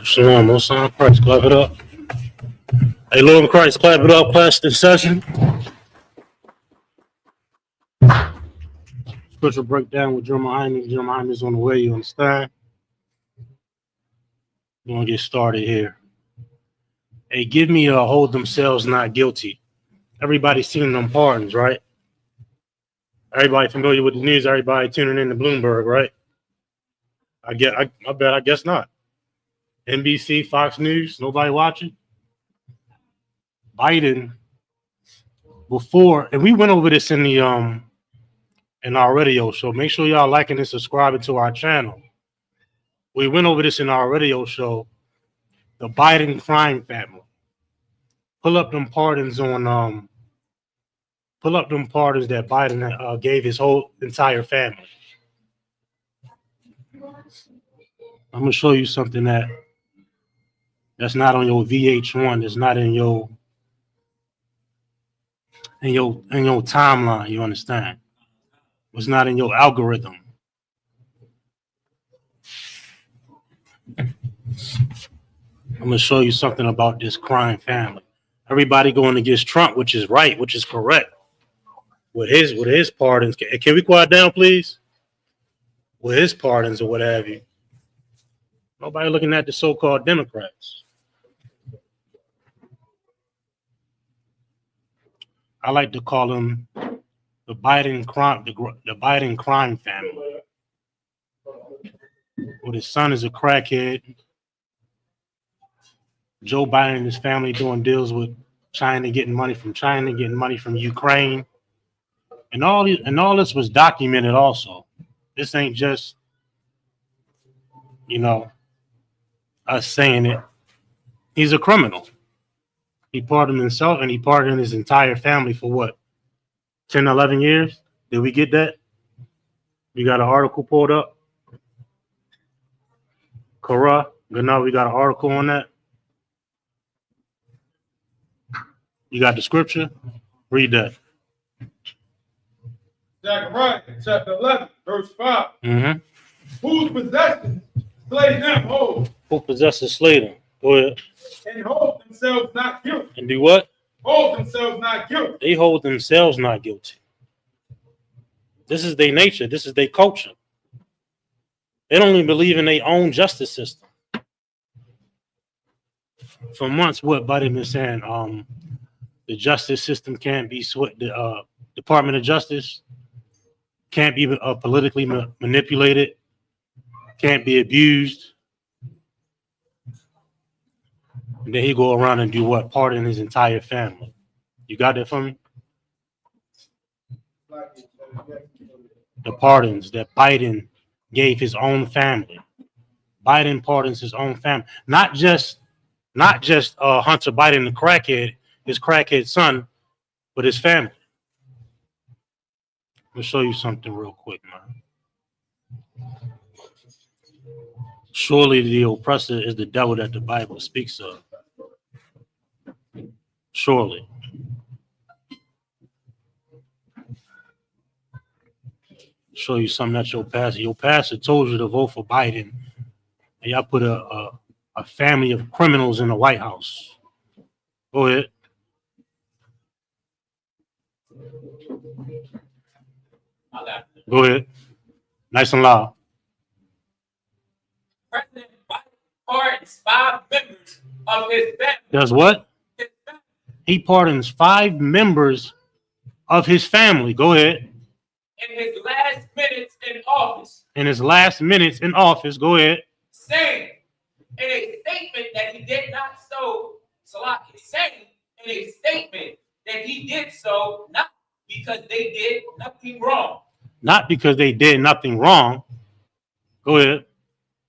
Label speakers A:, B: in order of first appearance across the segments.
A: Shalom, most on Christ, clap it up. Hey, Lord Christ, clap it up, class in session. Scripture breakdown with Gen.Mahayaman. Gen.Mahayaman is on the way, you understand? We're going to get started here. Hey, give me a hold themselves not guilty. Everybody's seen them pardons, right? Everybody familiar with the news? Everybody tuning in to Bloomberg, right? I guess not. NBC, Fox News, nobody watching? Biden, before, and we went over this in our radio show. Make sure y'all liking and subscribing to our channel. We went over this in our radio show. The Biden crime family. Pull up them pardons that Biden gave his whole entire family. I'm gonna show you something that's not on your VH1. That's not in your timeline. You understand? It's not in your algorithm. I'm gonna show you something about this crime family. Everybody going against Trump, which is right, which is correct. With his pardons, can we quiet down, please? With his pardons or what have you. Nobody looking at the so-called Democrats. I like to call them the Biden crime family. Well, his son is a crackhead. Joe Biden and his family doing deals with China, getting money from China, getting money from Ukraine, and all this was documented. Also, this ain't just us saying it. He's a criminal. He pardoned himself and he pardoned his entire family for what? 10, 11 years? Did we get that? You got an article pulled up? Korah, good now we got an article on that. You got the scripture? Read that.
B: Zechariah chapter 11, verse 5.
A: Mm-hmm.
B: Whose possessions slay them whole.
A: Who possesses slay them? Go ahead.
B: And hold themselves not guilty.
A: And do what?
B: Hold themselves not guilty.
A: They hold themselves not guilty. This is their nature. This is their culture. They don't even believe in their own justice system. For months, what Biden been saying, the justice system can't be the Department of Justice can't be politically manipulated, can't be abused. And then he go around and do what? Pardon his entire family. You got that for me? The pardons that Biden gave his own family. Biden pardons his own family. Not just Hunter Biden, the crackhead, his crackhead son, but his family. Let me show you something real quick, man. Surely the oppressor is the devil that the Bible speaks of. Surely. Show you something that your pastor told you to vote for Biden, and y'all put a family of criminals in the White House. Go ahead. Go ahead. Nice and loud.
C: President Biden pardons 5 members of his family.
A: Does what? He pardons 5 members of his family. Go ahead.
C: In his last minutes in office.
A: In his last minutes in office. Go ahead.
C: Saying in a statement that he did not saying in a statement that he did so not because they did nothing wrong.
A: Not because they did nothing wrong. Go ahead.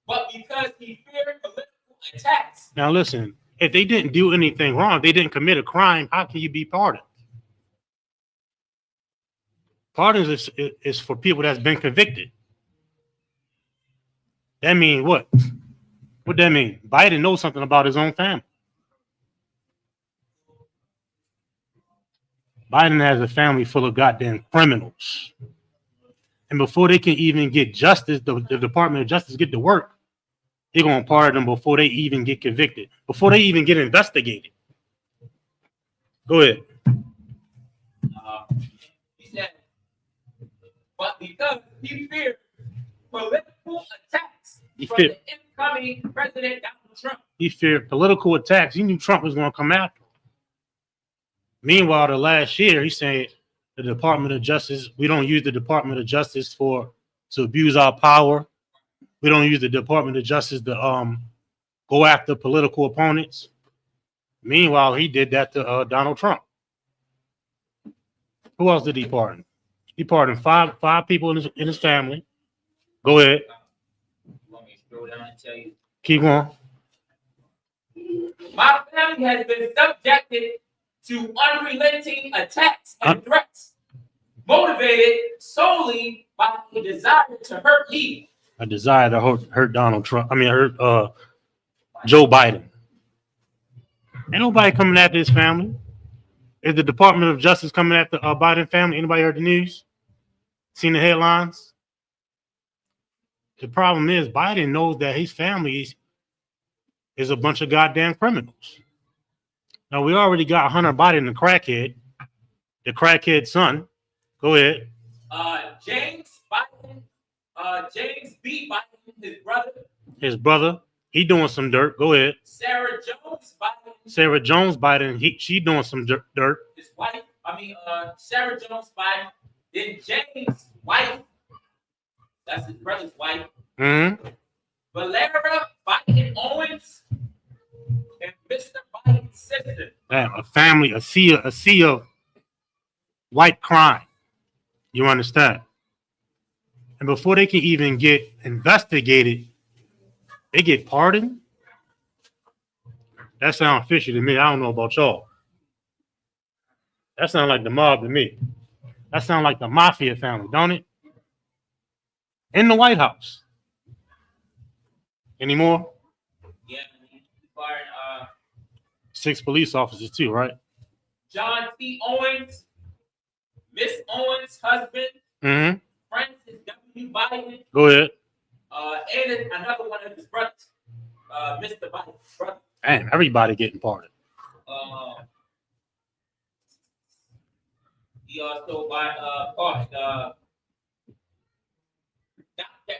C: But because he feared political attacks.
A: Now listen, if they didn't do anything wrong, if they didn't commit a crime, how can you be pardoned? Pardons is for people that's been convicted. That means what? What that mean? Biden knows something about his own family. Biden has a family full of goddamn criminals. And before they can even get justice, the Department of Justice get to work, they're going to pardon them before they even get convicted, before they even get investigated. Go ahead.
C: He said, but because he feared political attacks from the incoming President Donald Trump.
A: He feared political attacks. He knew Trump was going to come after him. Meanwhile, the last year, he said the Department of Justice, we don't use the Department of Justice to abuse our power. We don't use the Department of Justice to go after political opponents. Meanwhile, he did that to Donald Trump. Who else did he pardon? He pardoned five people in his family. Go ahead.
C: You want me to scroll down and tell you?
A: Keep going.
C: My family has been subjected to unrelenting attacks and threats, motivated solely by a desire to hurt me.
A: A desire to hurt Donald Trump. Hurt Joe Biden. Ain't nobody coming after his family. Is the Department of Justice coming after Biden family? Anybody heard the news? Seen the headlines? The problem is Biden knows that his family is a bunch of goddamn criminals. Now, we already got Hunter Biden, the crackhead son. Go ahead.
C: James Biden, James B. Biden, his brother.
A: His brother, he doing some dirt. Go ahead.
C: Sarah Jones
A: Biden, she doing some dirt.
C: His wife, Sarah Jones Biden. Then James' wife, that's his brother's wife.
A: Mm-hmm.
C: Valera Biden Owens and Mr. Biden's sister.
A: A family, a sea of white crime. You understand? And before they can even get investigated, they get pardoned. That sounds fishy to me. I don't know about y'all. That sounds like the mob to me. That sounds like the mafia family, don't it? In the White House. Any more?
C: Yeah, fired
A: 6 police officers too, right?
C: John T. Owens, Miss Owens' husband,
A: Mm-hmm.
C: Francis W. Biden.
A: Go ahead.
C: And another one of his brothers, Mr. Biden's brother.
A: Damn, everybody getting pardoned.
C: He also pardoned Dr.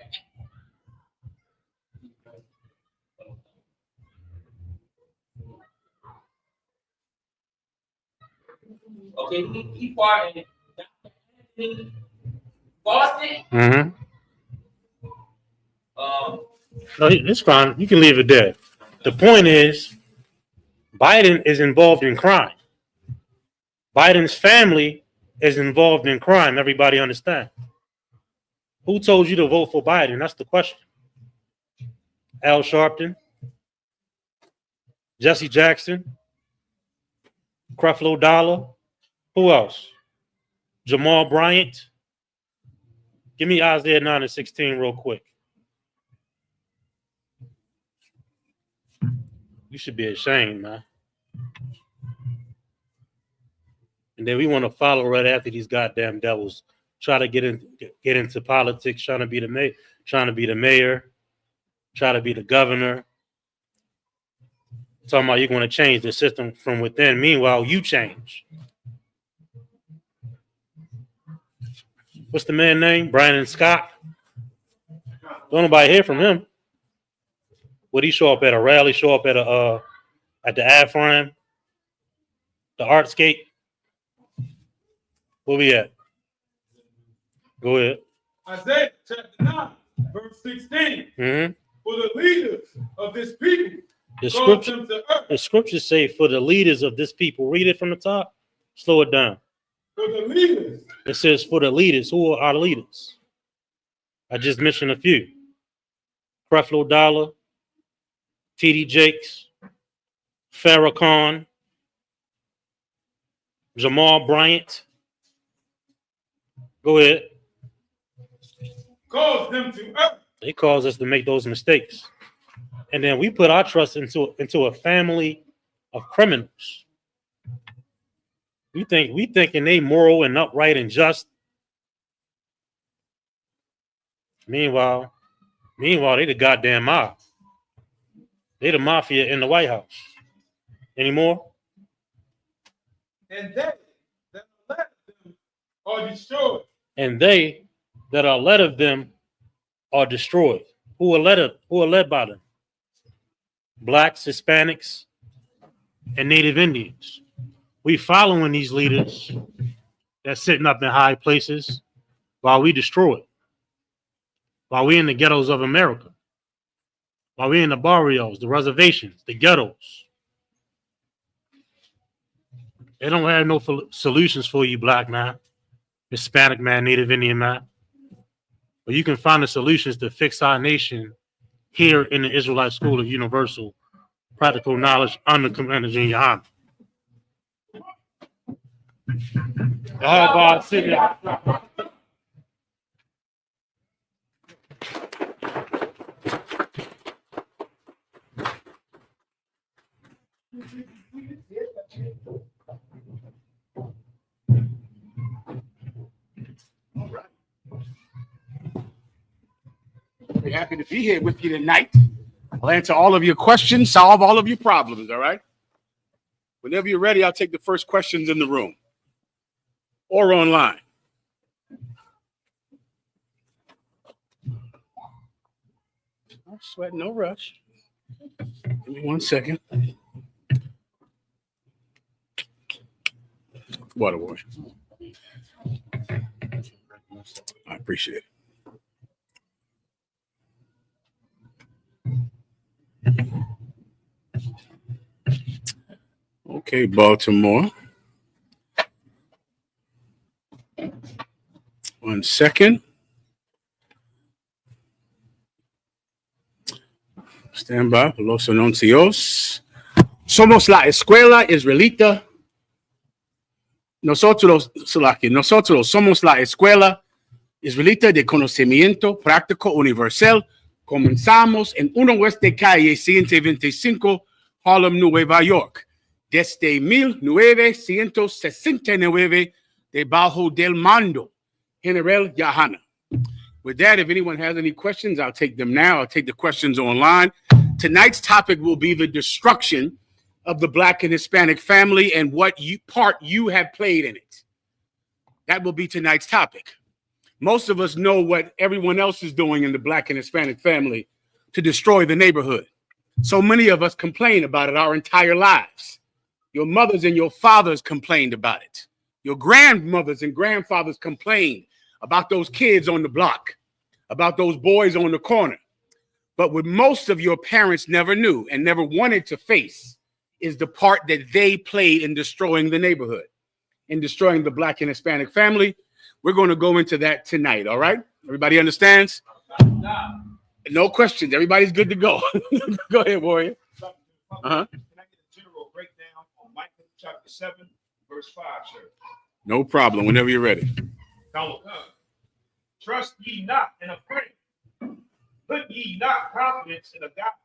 C: Okay, he pardoned Dr. Anthony Boston.
A: Mm-hmm. No, it's fine. You can leave it there. The point is, Biden is involved in crime. Biden's family is involved in crime. Everybody understand? Who told you to vote for Biden? That's the question. Al Sharpton, Jesse Jackson, Creflo Dollar. Who else? Jamal Bryant. Give me Isaiah 9:16 real quick. You should be ashamed, man. And then we want to follow right after these goddamn devils. Try to get into politics, trying to be the mayor, try to be the governor. Talking about you're going to change the system from within. Meanwhile, you change. What's the man's name? Brandon Scott. Don't nobody hear from him. Would he show up at a rally? Show up at the AFRAM, the Artscape? Where we at? Go ahead.
B: Isaiah chapter 9, verse 16.
A: Mm-hmm.
B: For the leaders of this people,
A: the scriptures say, for the leaders of this people. Read it from the top. Slow it down.
B: For the leaders.
A: It says for the leaders. Who are our leaders? I just mentioned a few. Creflo Dollar, T.D. Jakes, Farrakhan, Jamal Bryant. Go ahead.
B: Cause them to err.
A: They cause us to make those mistakes. And then we put our trust into a family of criminals. We thinking they moral and upright and just. Meanwhile, they the goddamn mob. They the mafia in the White House. Anymore?
B: And they that let them are destroyed.
A: And they that are led of them are destroyed. Who are led by them? Blacks, Hispanics, and Native Indians. We following these leaders that's sitting up in high places while we destroy it. While we in the ghettos of America. While we in the barrios, the reservations, the ghettos. They don't have no solutions for you, black man, Hispanic man, Native Indian man. But you can find the solutions to fix our nation here in the Israelite School of Universal Practical Knowledge under Commander Gen.Mahayaman.
D: We're happy to be here with you tonight. I'll answer all of your questions, solve all of your problems, all right? Whenever you're ready, I'll take the first questions in the room or online. No sweat, no rush. Give me 1 second. Water wash. I appreciate it. Okay, Baltimore. 1 second. Stand by. Los anuncios. Somos la escuela israelita. Nosotros somos la escuela israelita de conocimiento práctico universal. Comenzamos en 1 Oeste Calle 125, Harlem, Nueva York. Desde 1969, debajo del mando, General Yahana. With that, if anyone has any questions, I'll take them now. I'll take the questions online. Tonight's topic will be the destruction of the Black and Hispanic family and what part you have played in it. That will be tonight's topic. Most of us know what everyone else is doing in the Black and Hispanic family to destroy the neighborhood. So many of us complain about it our entire lives. Your mothers and your fathers complained about it. Your grandmothers and grandfathers complained about those kids on the block, about those boys on the corner. But what most of your parents never knew and never wanted to face is the part that they played in destroying the neighborhood, in destroying the Black and Hispanic family. We're going to go into that tonight, all right? Everybody understands? No questions. Everybody's good to go. Go ahead, Warrior. Uh-huh.
B: Can I get a general breakdown on Micah chapter 7, verse 5, sir?
D: No problem. Whenever you're ready.
B: Trust ye not in a friend. Put ye not confidence in a God.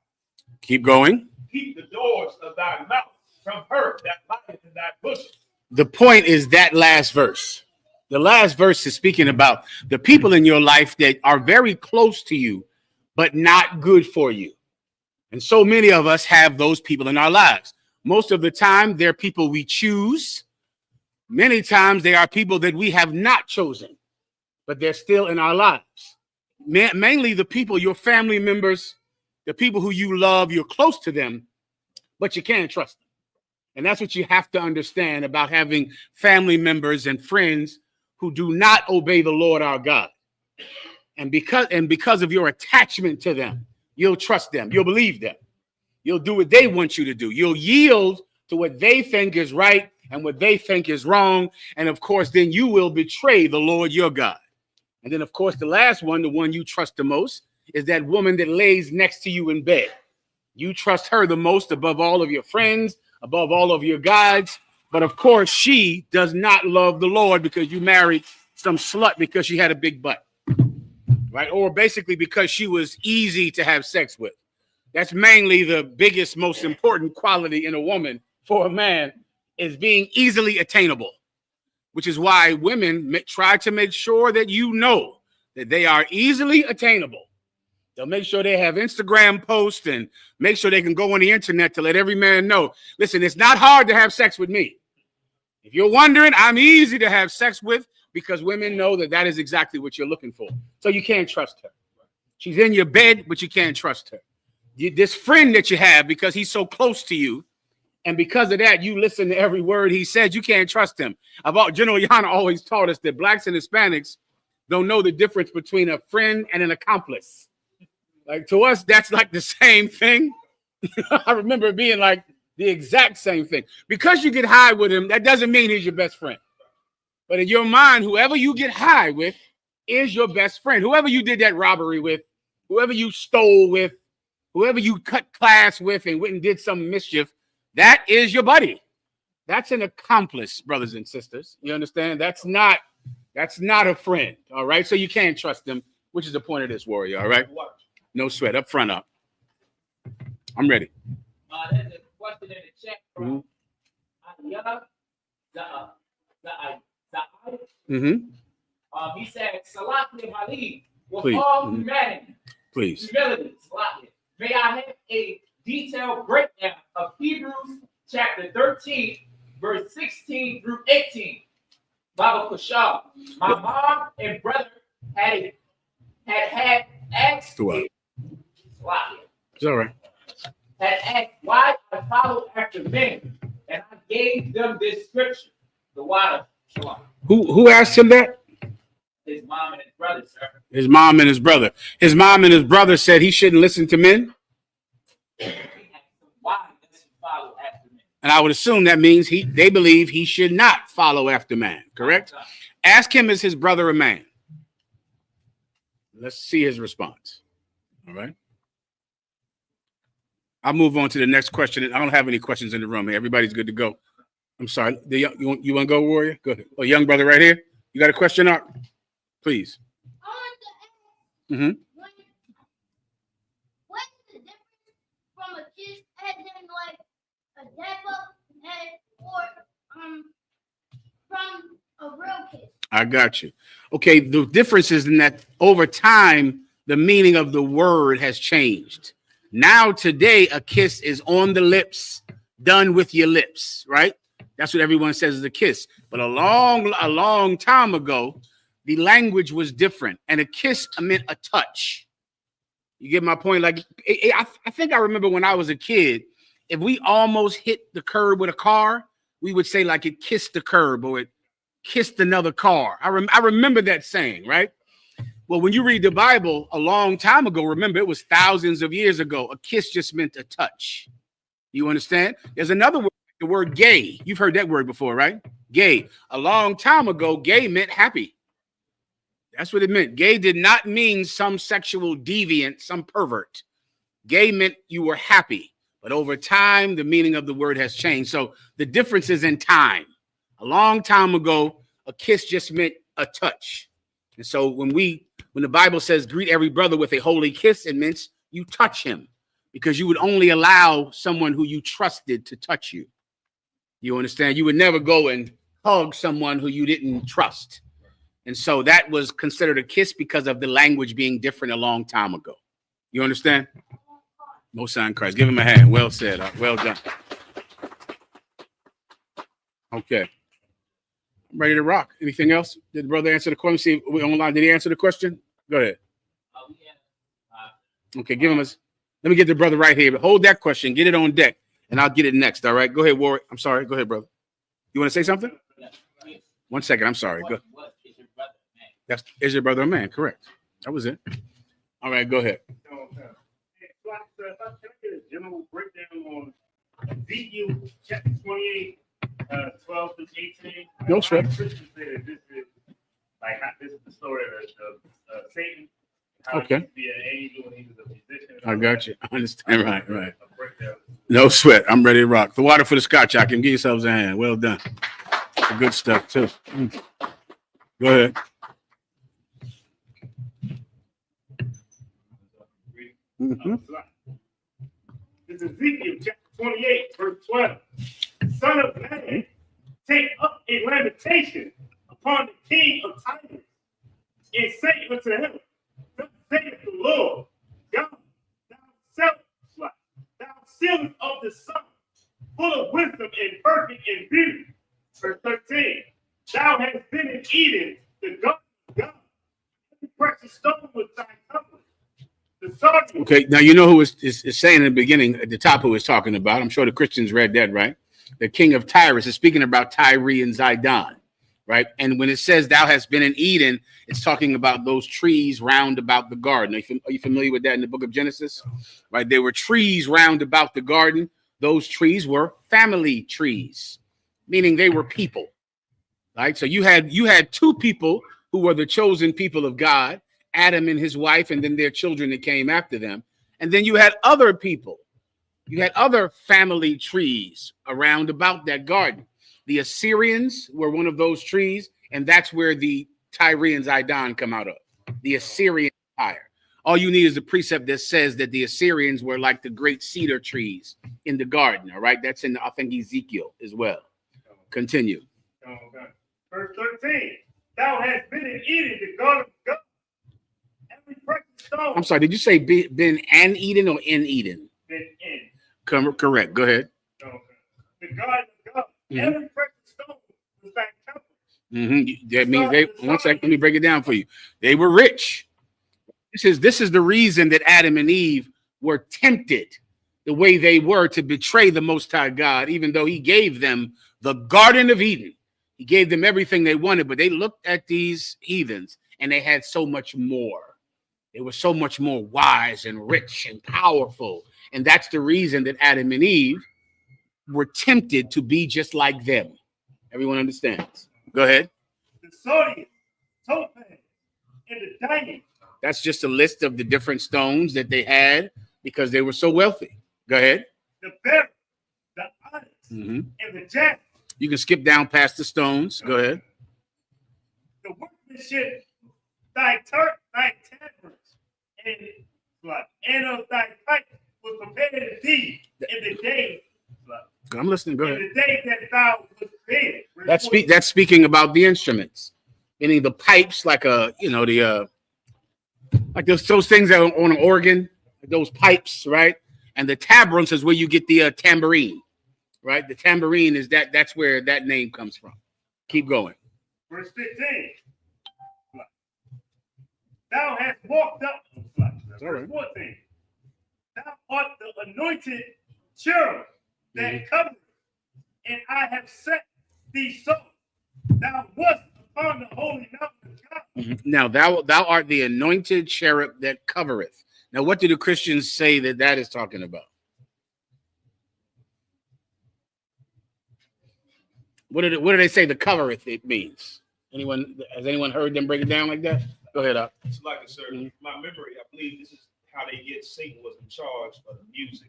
D: Keep going.
B: Keep the doors of thy mouth from her that lieth in thy bosom.
D: The point is that last verse. The last verse is speaking about the people in your life that are very close to you, but not good for you. And so many of us have those people in our lives. Most of the time, they're people we choose. Many times, they are people that we have not chosen, but they're still in our lives. Mainly the people, your family members, the people who you love, you're close to them, but you can't trust them. And that's what you have to understand about having family members and friends who do not obey the Lord our God. And because of your attachment to them, you'll trust them. You'll believe them. You'll do what they want you to do. You'll yield to what they think is right and what they think is wrong. And of course, then you will betray the Lord your God. And then, of course, the last one, the one you trust the most, is that woman that lays next to you in bed. You trust her the most above all of your friends, above all of your guides. But of course, she does not love the Lord because you married some slut because she had a big butt, right? Or basically because she was easy to have sex with. That's mainly the biggest, most important quality in a woman for a man, is being easily attainable, which is why women try to make sure that you know that they are easily attainable. They'll make sure they have Instagram posts and make sure they can go on the internet to let every man know. Listen, it's not hard to have sex with me. If you're wondering, I'm easy to have sex with because women know that that is exactly what you're looking for. So you can't trust her. She's in your bed, but you can't trust her. This friend that you have, because he's so close to you, and because of that, you listen to every word he says, you can't trust him. General Yana always taught us that blacks and Hispanics don't know the difference between a friend and an accomplice. Like, to us, that's like the same thing. I remember it being like the exact same thing. Because you get high with him, that doesn't mean he's your best friend. But in your mind, whoever you get high with is your best friend. Whoever you did that robbery with, whoever you stole with, whoever you cut class with and went and did some mischief, that is your buddy. That's an accomplice, brothers and sisters. You understand? That's not a friend. All right. So you can't trust them, which is the point of this, warrior. All right. No sweat. Up front up. I'm ready.
C: There's a question in the chat from he said, Salakia Mali, with all humanity, humility, Salakia, may I have a detailed breakdown of Hebrews chapter 13, verse 16 through 18. Baba Kushal, my mom and brother had asked me,
D: it's all right.
C: Had asked why I followed after men, and I gave them this scripture, the water.
D: Who asked him that?
C: His mom and his brother, sir.
D: His mom and his brother. His mom and his brother said he shouldn't listen to men.
C: Why does he follow after men?
D: And I would assume that means they believe he should not follow after man. Correct? Ask him, is his brother a man? Let's see his response. All right. I'll move on to the next question. I don't have any questions in the room. Everybody's good to go. I'm sorry. You want to go, warrior? Go ahead. Oh, young brother right here. You got a question, Art? Please.
E: I want to ask, what's the difference from a kiss as in like a dap up or from a real kiss?
D: I got you. Okay, the difference is in that over time, the meaning of the word has changed. Now, today, a kiss is on the lips, done with your lips, right? That's what everyone says is a kiss. But a long time ago, the language was different, and a kiss meant a touch. You get my point? Like, I think I remember when I was a kid, if we almost hit the curb with a car, we would say like it kissed the curb or it kissed another car. I remember that saying, right? Well, when you read the Bible a long time ago, remember, it was thousands of years ago. A kiss just meant a touch. You understand? There's another word, the word gay. You've heard that word before, right? Gay. A long time ago, gay meant happy. That's what it meant. Gay did not mean some sexual deviant, some pervert. Gay meant you were happy. But over time, the meaning of the word has changed. So the difference is in time. A long time ago, a kiss just meant a touch. And so when the Bible says greet every brother with a holy kiss, it means you touch him because you would only allow someone who you trusted to touch you. You understand? You would never go and hug someone who you didn't trust. And so that was considered a kiss because of the language being different a long time ago. You understand? Most High in Christ. Give him a hand. Well said. Well done. Okay. I'm ready to rock. Anything else? Did the brother answer the question? See, we online. Did he answer the question? Go ahead. Okay, give him let me get the brother right here. Hold that question. Get it on deck, and I'll get it next. All right. Go ahead, Warwick. I'm sorry. Go ahead, brother. You want to say something? 1 second. I'm sorry. Go. Is your brother a man? Correct. That was it. All right. Go ahead.
B: Can I get a general breakdown on Ezekiel chapter 28, 12 through 18?
D: No sweat.
B: Christians say that this is the story of Satan. How
D: Okay.
B: he used to be an angel and he was a musician.
D: I got you. I understand. Right. No sweat. I'm ready to rock. The water for the scotch. I can give yourselves a hand. Well done. That's good stuff too. Go ahead.
B: This is Ezekiel chapter 28, verse 12. Son of man, take up a lamentation upon the king of tyrants, and say unto him, thus saith the Lord, God, thou sealest of the sun, full of wisdom and perfect in beauty. Verse 13, thou hast been in Eden, the garden of God. Every precious stone was thy comfort. The sardine.
D: Okay, now you know who is saying in the beginning, at the top, who is talking about. I'm sure the Christians read that, right? The king of Tyrus is speaking about Tyre and Zidon, right? And when it says thou hast been in Eden, it's talking about those trees round about the garden. Are you familiar with that in the book of Genesis? Right? There were trees round about the garden. Those trees were family trees, meaning they were people, right? So you had two people who were the chosen people of God, Adam and his wife, and then their children that came after them. And then you had other people. You had other family trees around about that garden. The Assyrians were one of those trees, and that's where the Tyre and Zidon come out of, the Assyrian Empire. All you need is a precept that says that the Assyrians were like the great cedar trees in the garden, all right? That's in, I think, Ezekiel as well. Continue.
B: Okay. Verse 13, thou hast been in Eden, the garden of God. Every precious stone.
D: I'm sorry, did you say been an Eden or in Eden?
B: Been in.
D: Correct. Go ahead.
B: Okay. The garden of God. Every precious stone was thy comfort.
D: That means one second, let me break it down for you. They were rich. This is the reason that Adam and Eve were tempted the way they were to betray the Most High God, even though he gave them the Garden of Eden. He gave them everything they wanted, but they looked at these heathens and they had so much more. They were so much more wise and rich and powerful. And that's the reason that Adam and Eve were tempted to be just like them. Everyone understands. Go ahead.
B: The sodium, topaz, and the diamond.
D: That's just a list of the different stones that they had because they were so wealthy. Go ahead.
B: The beryl, the onyx, and the jasper.
D: You can skip down past the stones. Go ahead.
B: The workmanship, thy tabrets, and of thy pipe was prepared to thee in the day.
D: I'm listening. Go ahead.
B: In the day that thou was created.
D: That's speaking about the instruments, meaning the pipes, like like those things that are on an organ, those pipes, right? And the tabrons is where you get the tambourine, right? The tambourine is that's where that name comes from. Keep going.
B: Verse 15. Thou hast walked up. Verse 14. Thou art the anointed cherub that covered, and I have set thee so. Thou wast upon the holy mountain of God.
D: Now thou art the anointed cherub that covereth. Now, what do the Christians say that is talking about? What do they say the covereth it means? Has anyone heard them break it down like that? Go ahead, up.
F: It's like a sir. My memory, I believe this is how they get Satan was in charge of the music.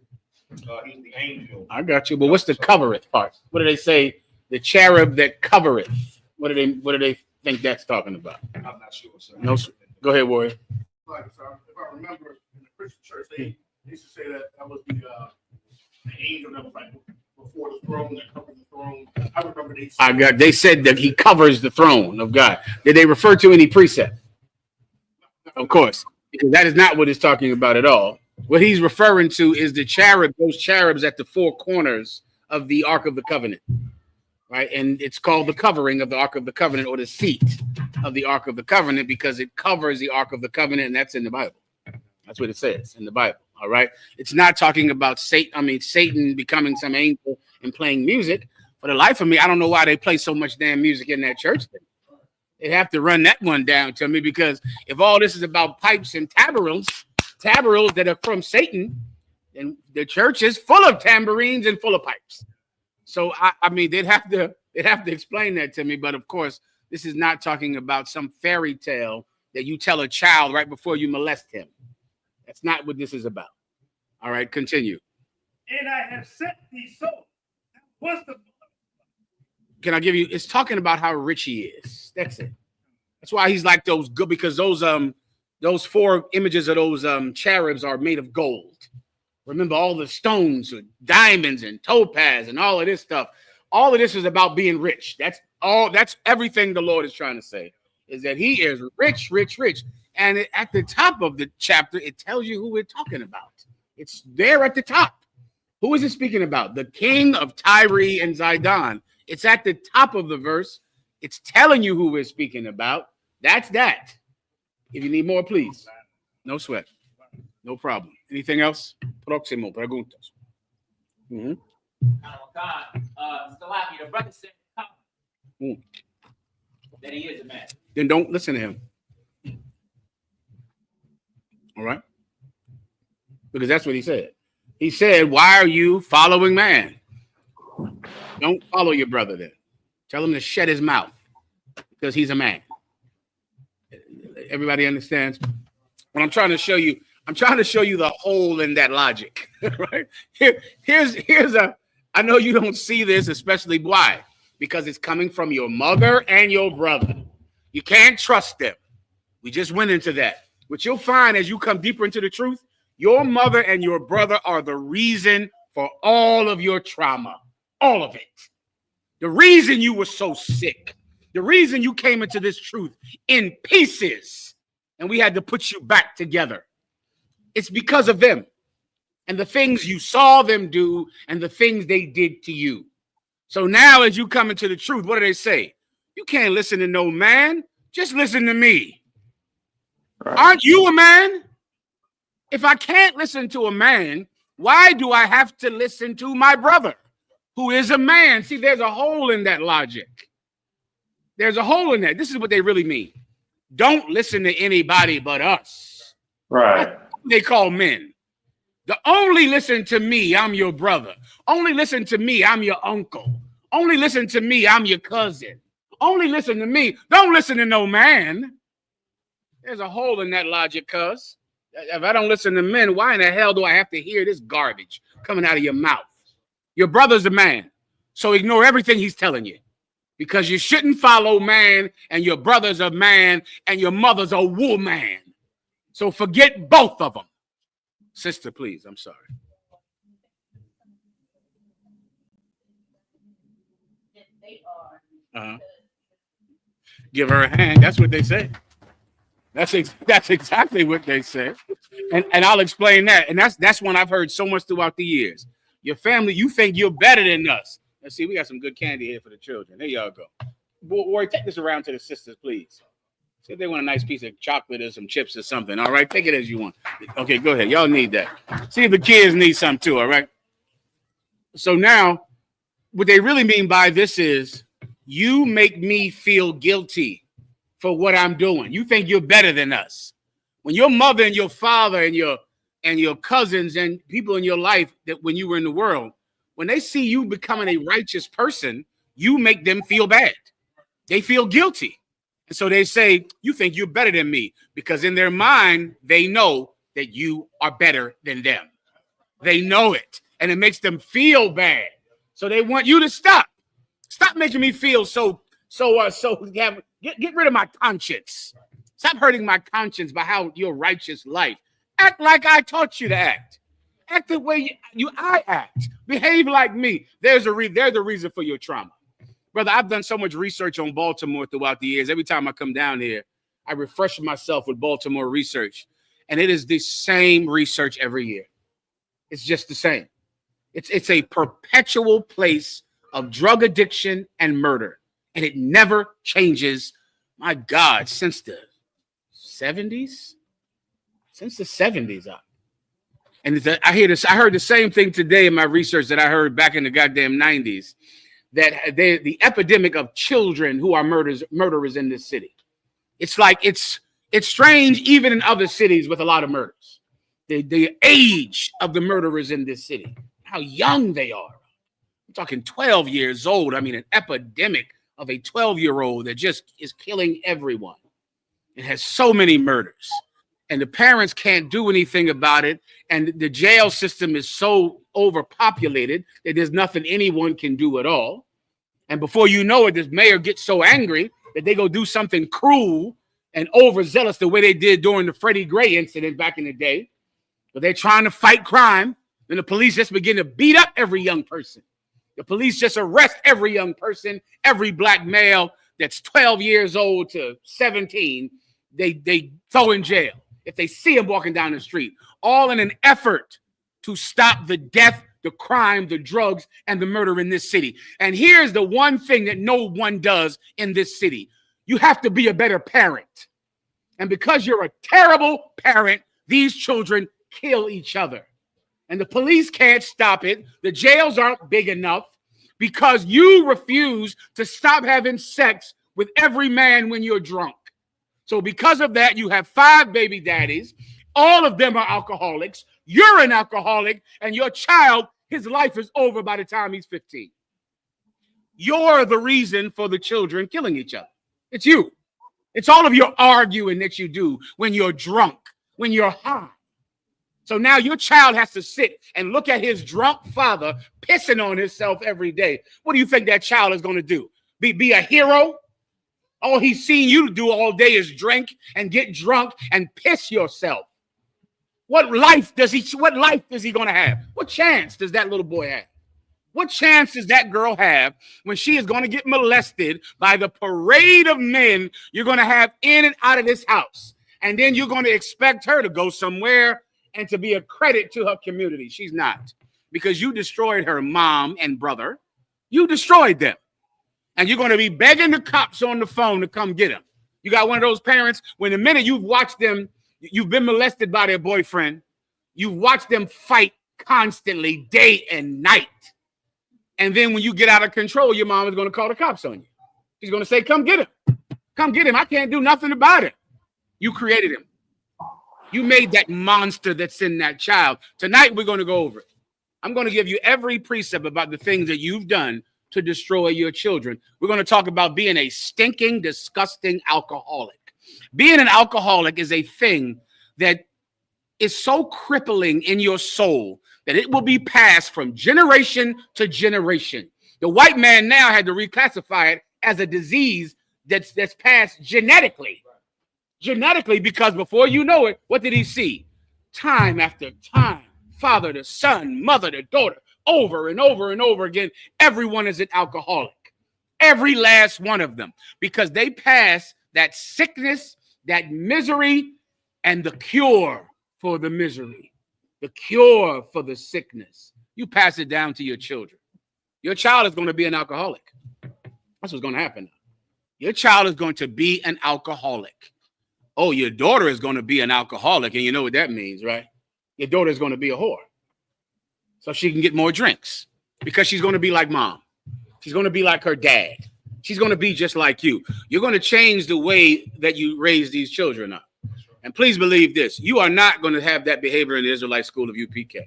F: He's the angel.
D: I got you. But what's the covereth part? What do they say? The cherub that covereth. What do they think that's talking about?
F: I'm not sure, sir.
D: No. Go ahead, Warrior.
G: Like, if I remember in the Christian church, they used to say that was the angel that was like before the throne, that covered the throne. I remember
D: They said that he covers the throne of God. Did they refer to any precept? Of course, because that is not what it's talking about at all. What he's referring to is the cherub, those cherubs at the four corners of the Ark of the Covenant, right? And it's called the covering of the Ark of the Covenant, or the seat of the Ark of the Covenant, because it covers the Ark of the Covenant, and that's in the Bible. That's what it says in the Bible. All right. It's not talking about Satan becoming some angel and playing music. For the life of me, I don't know why they play so much damn music in that church. They have to run that one down to me, because if all this is about pipes and tabrils that are from Satan, then the church is full of tambourines and full of pipes. So they'd have to explain that to me. But of course, this is not talking about some fairy tale that you tell a child right before you molest him. That's not what this is about. All right, continue.
B: And I have set thee so. What's the?
D: Can I give you? It's talking about how rich he is. That's it. That's why he's like those good, because those four images of those cherubs are made of gold. Remember all the stones, diamonds and topaz and all of this stuff. All of this is about being rich. That's everything the Lord is trying to say. is that he is rich, rich, rich. And at the top of the chapter, it tells you who we're talking about. It's there at the top. Who is it speaking about? The king of Tyre and Zidon. It's at the top of the verse. It's telling you who we're speaking about. That's that. If you need more, please. No sweat. No problem. Anything else? Próximo, preguntas.
C: God, Salaki, the brother said that he is a man.
D: Then don't listen to him. All right? Because that's what he said. He said, why are you following man? Don't follow your brother then. Tell him to shut his mouth because he's a man. Everybody understands? What I'm trying to show you, the hole in that logic, right? Here's a, I know you don't see this, especially why? Because it's coming from your mother and your brother. You can't trust them. We just went into that. What you'll find as you come deeper into the truth, your mother and your brother are the reason for all of your trauma, all of it. The reason you were so sick, the reason you came into this truth in pieces and we had to put you back together. It's because of them and the things you saw them do and the things they did to you. So now as you come into the truth, what do they say? You can't listen to no man. Just listen to me. Right. Aren't you a man? If I can't listen to a man, why do I have to listen to my brother who is a man? See, there's a hole in that logic. There's a hole in that. This is what they really mean. Don't listen to anybody but us.
H: Right.
D: That's what they call men. The only listen to me, I'm your brother. Only listen to me, I'm your uncle. Only listen to me, I'm your cousin. Only listen to me. Don't listen to no man. There's a hole in that logic, cuz. If I don't listen to men, why in the hell do I have to hear this garbage coming out of your mouth? Your brother's a man, so ignore everything he's telling you. Because you shouldn't follow man, and your brother's a man, and your mother's a woman. So forget both of them. Sister, please, I'm sorry. Give her a hand. That's what they say. That's exactly what they say. And I'll explain that. And that's one I've heard so much throughout the years. Your family, you think you're better than us. Let's see, we got some good candy here for the children. There y'all go. Boy, take this around to the sisters, please. See if they want a nice piece of chocolate or some chips or something. All right, take it as you want. Okay, go ahead. Y'all need that. See if the kids need some too, all right? So now, what they really mean by this is, you make me feel guilty for what I'm doing. You think you're better than us. When your mother and your father and your cousins and people in your life that when you were in the world, when they see you becoming a righteous person, you make them feel bad. They feel guilty. And so they say, you think you're better than me, because in their mind, they know that you are better than them. They know it, and it makes them feel bad. So they want you to stop. Stop making me feel get rid of my conscience. Stop hurting my conscience by how your righteous life. Act like I taught you to act. Act the way I act. Behave like me. There's the reason for your trauma. Brother, I've done so much research on Baltimore throughout the years. Every time I come down here, I refresh myself with Baltimore research. And it is the same research every year. It's just the same. It's a perpetual place of drug addiction and murder. And it never changes, my God, since the 70s? Since the 70s. And I heard the same thing today in my research that I heard back in the goddamn 90s. That the epidemic of children who are murderers in this city. It's like it's strange even in other cities with a lot of murders. The age of the murderers in this city, how young they are. I'm talking 12 years old. I mean, an epidemic of a 12-year-old that just is killing everyone. It has so many murders. And the parents can't do anything about it. And the jail system is so overpopulated that there's nothing anyone can do at all. And before you know it, this mayor gets so angry that they go do something cruel and overzealous the way they did during the Freddie Gray incident back in the day. But they're trying to fight crime. Then the police just begin to beat up every young person. The police just arrest every young person, every black male. that's 12 years old to 17, they throw in jail if they see him walking down the street, all in an effort to stop the death, the crime, the drugs, and the murder in this city. And here's the one thing that no one does in this city. You have to be a better parent. And because you're a terrible parent, these children kill each other. And the police can't stop it. The jails aren't big enough because you refuse to stop having sex with every man when you're drunk. So because of that, you have 5 baby daddies. All of them are alcoholics. You're an alcoholic, and your child, his life is over by the time he's 15. You're the reason for the children killing each other. It's you. It's all of your arguing that you do when you're drunk, when you're high. So now your child has to sit and look at his drunk father pissing on himself every day. What do you think that child is going to do? Be a hero? All he's seen you do all day is drink and get drunk and piss yourself. What life is he going to have? What chance does that little boy have? What chance does that girl have when she is going to get molested by the parade of men you're going to have in and out of this house? And then you're going to expect her to go somewhere and to be a credit to her community. She's not, because you destroyed her mom and brother. You destroyed them. And you're going to be begging the cops on the phone to come get them. You got one of those parents, when the minute you've watched them, you've been molested by their boyfriend, you've watched them fight constantly, day and night. And then when you get out of control, your mom is going to call the cops on you. She's going to say, come get him. Come get him. I can't do nothing about it. You created him. You made that monster that's in that child. Tonight, we're going to go over it. I'm going to give you every precept about the things that you've done to destroy your children. We're going to talk about being a stinking, disgusting alcoholic. Being an alcoholic is a thing that is so crippling in your soul that it will be passed from generation to generation. The white man now had to reclassify it as a disease that's passed genetically. Genetically, because before you know it, what did he see? Time after time, father to son, mother to daughter, over and over and over again, everyone is an alcoholic. Every last one of them, because they pass that sickness, that misery, and the cure for the misery, the cure for the sickness. You pass it down to your children. Your child is going to be an alcoholic. That's what's going to happen. Your child is going to be an alcoholic. Oh, your daughter is going to be an alcoholic, and you know what that means, right? Your daughter is going to be a whore, so she can get more drinks, because she's going to be like mom. She's going to be like her dad. She's going to be just like you. You're going to change the way that you raise these children up. And please believe this, you are not going to have that behavior in the Israelite school of UPK.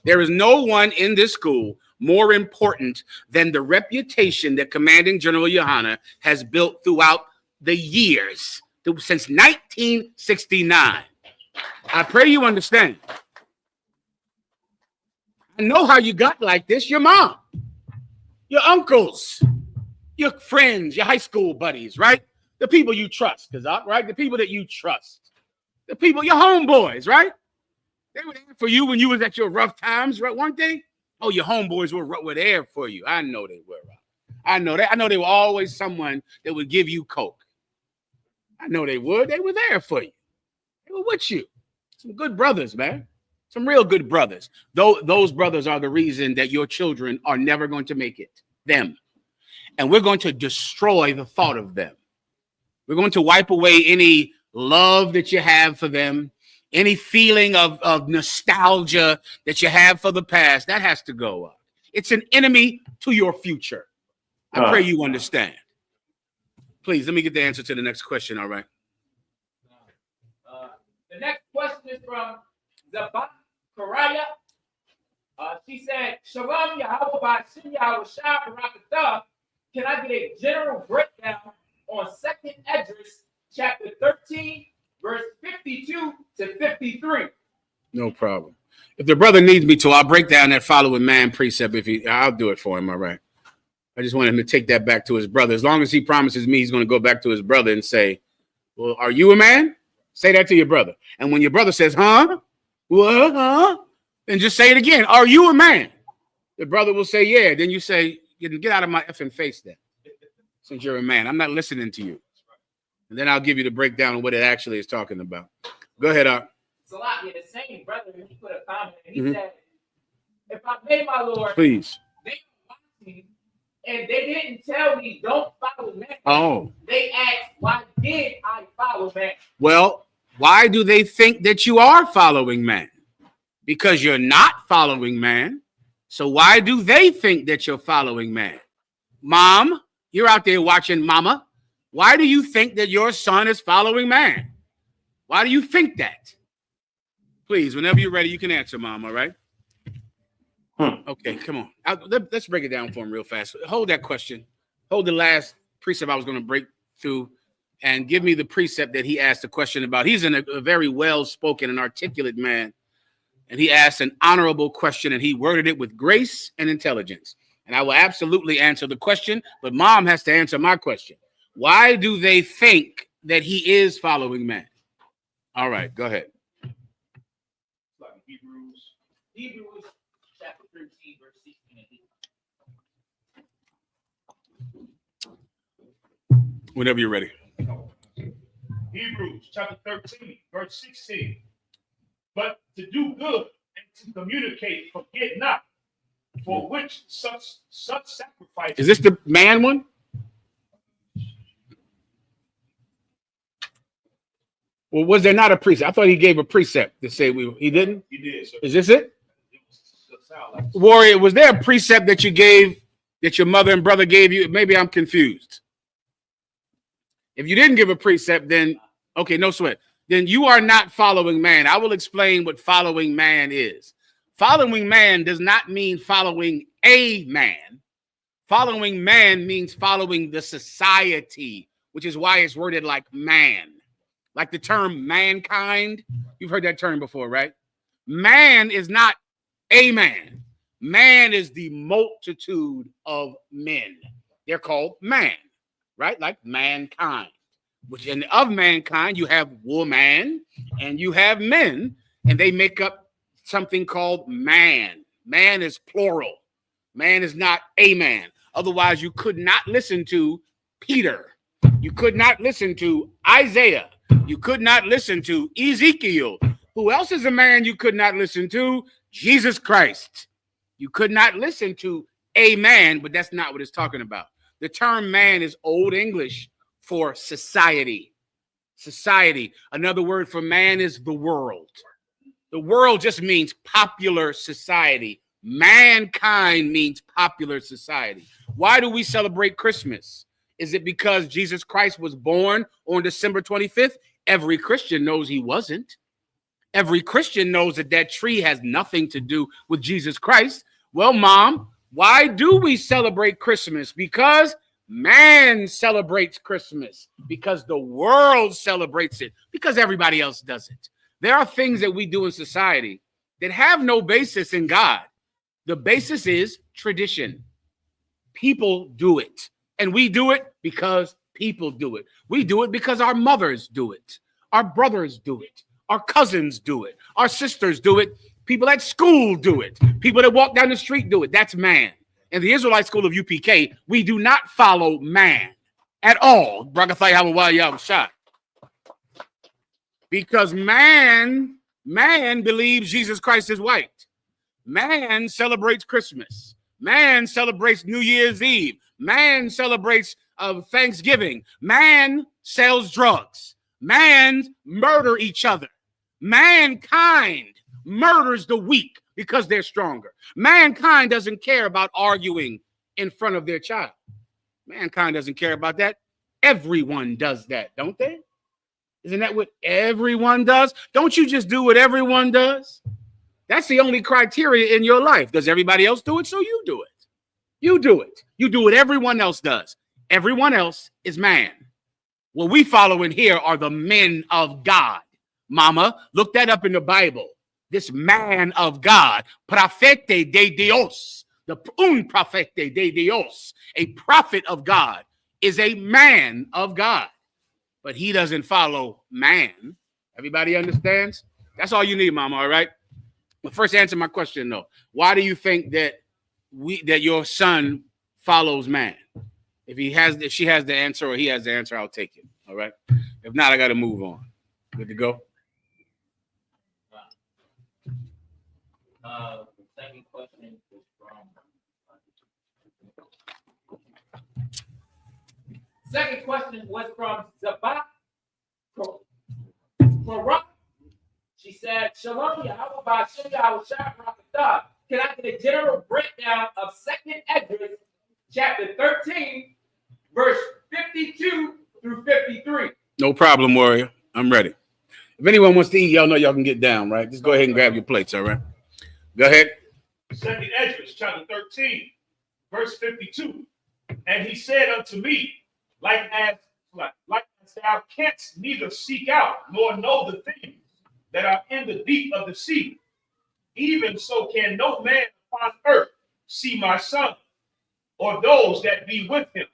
D: There is no one in this school more important than the reputation that Commanding General Yohana has built throughout the years, since 1969. I pray you understand. I know how you got like this. Your mom, your uncles, your friends, your high school buddies, right? The people you trust, right? The people that you trust. The people, your homeboys, right? They were there for you when you was at your rough times, right? Weren't they? Oh, your homeboys were there for you. I know they were. I know they were always someone that would give you coke. I know they would. They were there for you. They were with you. Some good brothers, man. Some real good brothers. Those brothers are the reason that your children are never going to make it. Them. And we're going to destroy the thought of them. We're going to wipe away any love that you have for them, any feeling of nostalgia that you have for the past. That has to go up. It's an enemy to your future. I pray you understand. Please, let me get the answer to the next question, all right?
C: The next question is from Zabat Karaya. She said, Shalom Yahweh Bashim Yahweh Shah Barakatah. Can I get a general breakdown on 2nd Esdras, chapter 13, verse 52 to 53?
D: No problem. If the brother needs me to, I'll break down that following man precept. I'll do it for him, all right? I just want him to take that back to his brother. As long as he promises me he's going to go back to his brother and say, well, are you a man? Say that to your brother. And when your brother says, huh? What? Huh? Then just say it again. Are you a man? The brother will say, yeah. Then you say, get out of my effing face then. since you're a man. I'm not listening to you. And then I'll give you the breakdown of what it actually is talking about. Go ahead, Art.
C: Salakia, the same brother, he put a comment and he said, if I pay my Lord,
D: please.
C: they watch me, and they didn't tell me don't follow man.
D: Oh.
C: They asked, why did I follow man?
D: Well, why do they think that you are following man? Because you're not following man. So why do they think that you're following man? Mom, you're out there watching mama. Why do you think that your son is following man? Why do you think that? Please, whenever you're ready, you can answer, Mom, all right? Okay, come on. Let's break it down for him real fast. Hold that question. Hold the last precept I was going to break through and give me the precept that he asked a question about. He's a very well-spoken and articulate man, and he asked an honorable question, and he worded it with grace and intelligence. And I will absolutely answer the question, but Mom has to answer my question. Why do they think that he is following man? All right, go ahead.
C: Hebrews chapter 13, verse 16 and 18.
D: Whenever you're ready.
B: Hebrews chapter 13, verse 16. But to do good and to communicate, forget not, for which such sacrifice.
D: Is this the man one? Well, was there not a precept? I thought he gave a precept to say he didn't.
B: He did, sir.
D: Is this it? Warrior, was there a precept that you gave, that your mother and brother gave you? Maybe I'm confused. If you didn't give a precept, then, okay, no sweat. Then you are not following man. I will explain what following man is. Following man does not mean following a man. Following man means following the society, which is why it's worded like man. Like the term mankind. You've heard that term before, right? Man is not a man. Man is the multitude of men. They're called man, right? Like mankind. Which in of mankind, you have woman and you have men, and they make up something called man. Man is plural. Man is not a man. Otherwise, you could not listen to Peter. You could not listen to Isaiah. You could not listen to Ezekiel. Who else is a man you could not listen to? Jesus Christ. You could not listen to a man, but that's not what it's talking about. The term man is Old English for society. Society. Another word for man is the world. The world just means popular society. Mankind means popular society. Why do we celebrate Christmas? Is it because Jesus Christ was born on December 25th? Every Christian knows he wasn't. Every Christian knows that that tree has nothing to do with Jesus Christ. Well, Mom, why do we celebrate Christmas? Because man celebrates Christmas. Because the world celebrates it. Because everybody else does it. There are things that we do in society that have no basis in God. The basis is tradition. People do it. And we do it because people do it. We do it because our mothers do it. Our brothers do it. Our cousins do it. Our sisters do it. People at school do it. People that walk down the street do it. That's man. In the Israelite school of UPK, we do not follow man at all. Because man believes Jesus Christ is white. Man celebrates Christmas. Man celebrates New Year's Eve. Man celebrates Thanksgiving. Man sells drugs. Man murder each other. Mankind murders the weak because they're stronger. Mankind doesn't care about arguing in front of their child. Mankind doesn't care about that. Everyone does that, don't they? Isn't that what everyone does? Don't you just do what everyone does? That's the only criteria in your life. Does everybody else do it? So you do it. You do it. You do what everyone else does. Everyone else is man. What we follow in here are the men of God. Mama, look that up in the Bible. This man of God, profete de Dios, un profete de Dios, a prophet of God, is a man of God. But he doesn't follow man. Everybody understands? That's all you need, Mama, all right? But first answer my question, though. Why do you think that your son follows man? If she has the answer or he has the answer, I'll take it. All right. If not, I got to move on. Good to go.
C: The second question is from. Second question was from Zabak Quran. She said, Shalom, Yahweh, Ba'ashem, Yahweh, Shah, can I get a general breakdown of 2nd Esdras, chapter 13, verse 52 through 53?
D: No problem, warrior. I'm ready. If anyone wants to eat, y'all know y'all can get down, right? Just go ahead and grab your plates, all right? Go ahead.
F: 2nd Esdras, chapter 13, verse 52. And he said unto me, like as thou canst neither seek out nor know the things that are in the deep of the sea, even so can no man upon earth see my son, or those that be with him,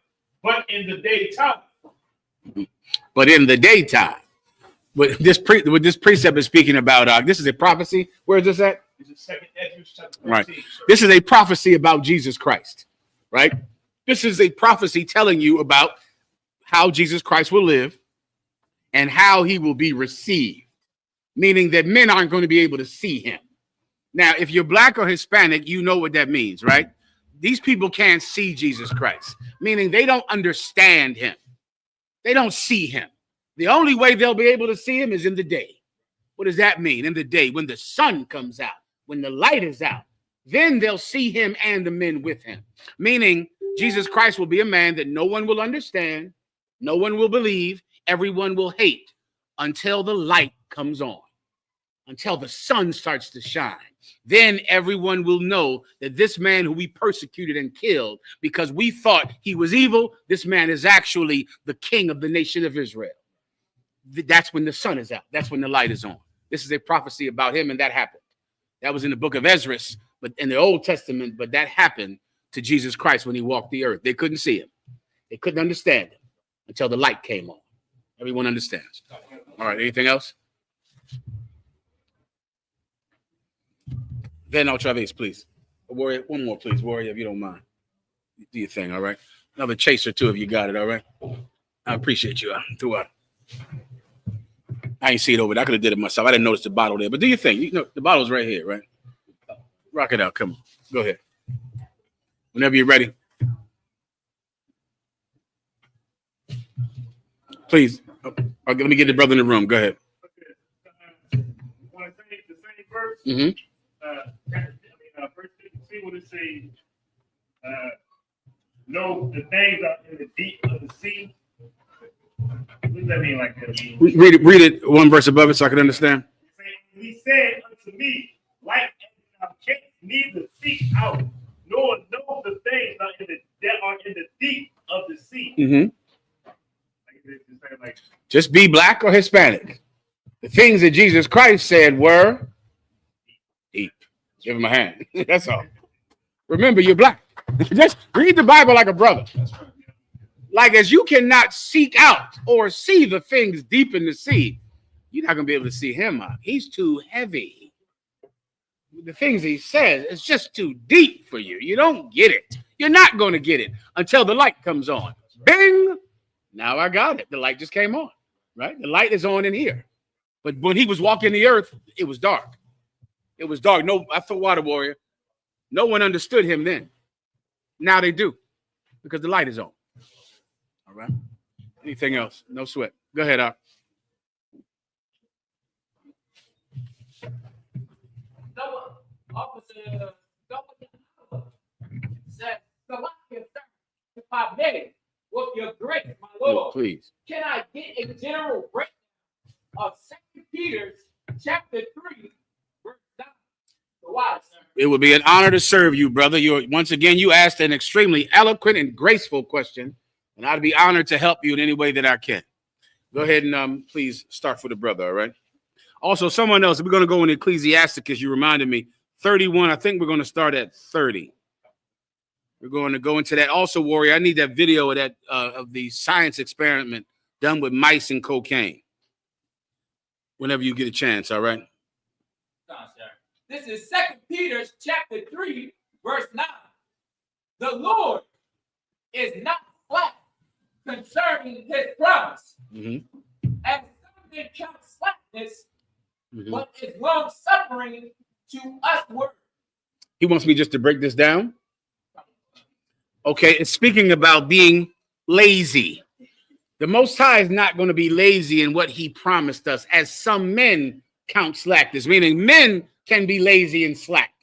F: but in the daytime.
D: But in the daytime. What this precept is speaking about, this is a prophecy. Where is this at?
F: This is 2nd Esdras, chapter 13.
D: Right.
F: Sir.
D: This is a prophecy about Jesus Christ, right? This is a prophecy telling you about how Jesus Christ will live and how he will be received, meaning that men aren't going to be able to see him. Now, if you're black or Hispanic, you know what that means, right? These people can't see Jesus Christ, meaning they don't understand him. They don't see him. The only way they'll be able to see him is in the day. What does that mean? In the day, when the sun comes out, when the light is out, then they'll see him and the men with him. Meaning Jesus Christ will be a man that no one will understand, no one will believe, everyone will hate until the light comes on, until the sun starts to shine. Then everyone will know that this man who we persecuted and killed because we thought he was evil, this man is actually the king of the nation of Israel. That's when the sun is out. That's when the light is on. This is a prophecy about him, and that happened. That was in the book of Esdras, but in the Old Testament, but that happened to Jesus Christ when he walked the earth. They couldn't see him. They couldn't understand him until the light came on. Everyone understands. All right, anything else? Then otra vez, please. Warrior, one more, please, Warrior, if you don't mind. Do your thing, all right? Another chaser, too, if you got it, all right? I appreciate you throughout. I ain't see it over there. I could have did it myself. I didn't notice the bottle there. But do your thing. You know, the bottle's right here, right? Rock it out. Come on. Go ahead. Whenever you're ready. Please. Let me get the brother in the room. Go ahead.
B: Want to say the same verse?
D: Mm-hmm.
B: Verse 52, what it says? No, the things are in the deep of the sea. What does that mean like that?
D: Read it one verse above it so I can understand.
B: He said unto me, like as thou canst neither seek out nor know the things that are in the deep of the sea.
D: Mm-hmm.
B: Like,
D: just be black or Hispanic. The things that Jesus Christ said were deep. Give him a hand. That's all. Remember, you're black. Just read the Bible like a brother. Like as you cannot seek out or see the things deep in the sea, you're not going to be able to see him. He's too heavy. The things he says, it's just too deep for you. You don't get it. You're not going to get it until the light comes on. Bing! Now I got it. The light just came on, right? The light is on in here. But when he was walking the earth, it was dark. It was dark. No, I thought water warrior. No one understood him then. Now they do because the light is on. All right. Anything else? No sweat. Go ahead, Ar.
C: Officer said, if I may, with your grace, my Lord,
D: Look, please.
C: can I get a general breakdown of 2 Peter chapter 3, verse 9? Why, sir?
D: It would be an honor to serve you, brother. Once again, you asked an extremely eloquent and graceful question, and I'd be honored to help you in any way that I can. Go ahead and please start for the brother, all right? Also, someone else, we're going to go in Ecclesiasticus. You reminded me. 31, I think we're going to start at 30. We're going to go into that. Also, Warrior, I need that video of that of the science experiment done with mice and cocaine. Whenever you get a chance, all right?
C: This is 2 Peter chapter 3, verse 9. The Lord is not slack concerning his promise.
D: Mhm.
C: And some men count slackness,
D: Mhm.
C: but is long suffering to us word.
D: He wants me just to break this down. Okay, it's speaking about being lazy. The Most High is not going to be lazy in what he promised us, as some men count slackness, meaning men can be lazy and slack.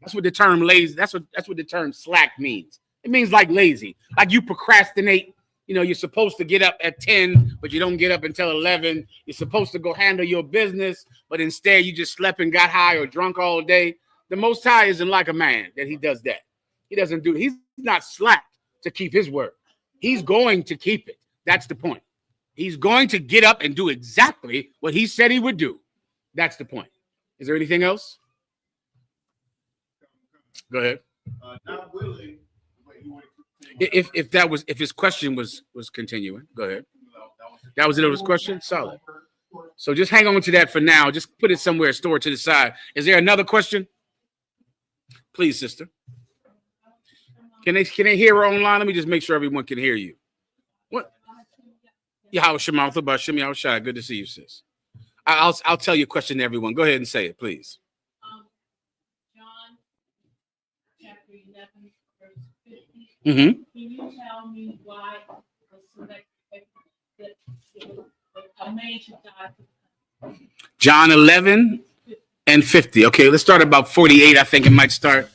D: That's what the term lazy, that's what the term slack means. It means like lazy, like you procrastinate. You know, you're supposed to get up at 10, but you don't get up until 11. You're supposed to go handle your business, but instead you just slept and got high or drunk all day. The Most High isn't like a man that he does that. He doesn't do, he's not slack to keep his word. He's going to keep it. That's the point. He's going to get up and do exactly what he said he would do. That's the point. Is there anything else? Go ahead.
G: Not willing.
D: If his question was continuing, go ahead. That was it. His question. Solid. So just hang on to that for now. Just put it somewhere, store it to the side. Is there another question? Please, sister. Can they hear her online? Let me just make sure everyone can hear you. What? Yahweh Shemantha Bashim Yahweh Shai. Good to see you, sis. I'll tell your question to everyone. Go ahead and say it, please.
H: John chapter 11, verse 50.
D: Mm-hmm.
H: Can you tell me why a man should die?
D: John 11 and 50. Okay, let's start about 48. I think it might start.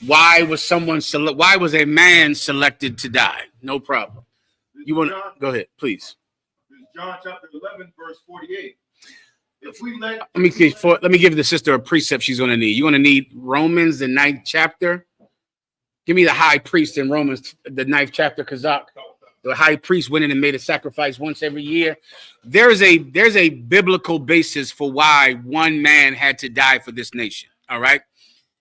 D: Why was a man selected to die? No problem. You want to go ahead, please.
G: John chapter 11, verse 48. If we let
D: me give the sister a precept she's going to need. You're going to need Romans, the 9th chapter. Give me the high priest in Romans, the 9th chapter, Kazak. The high priest went in and made a sacrifice once every year. There's a biblical basis for why one man had to die for this nation. All right.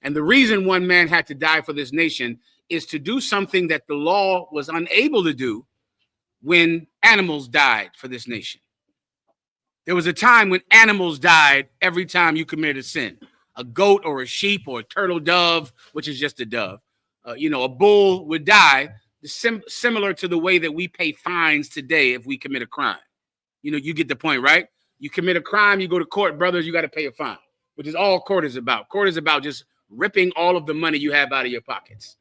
D: And the reason one man had to die for this nation is to do something that the law was unable to do when animals died for this nation. There was a time when animals died every time you committed a sin. A goat or a sheep or a turtle dove, which is just a dove. A bull would die, similar to the way that we pay fines today if we commit a crime. You get the point, right? You commit a crime, you go to court, brothers, you got to pay a fine, which is all court is about. Court is about just ripping all of the money you have out of your pockets,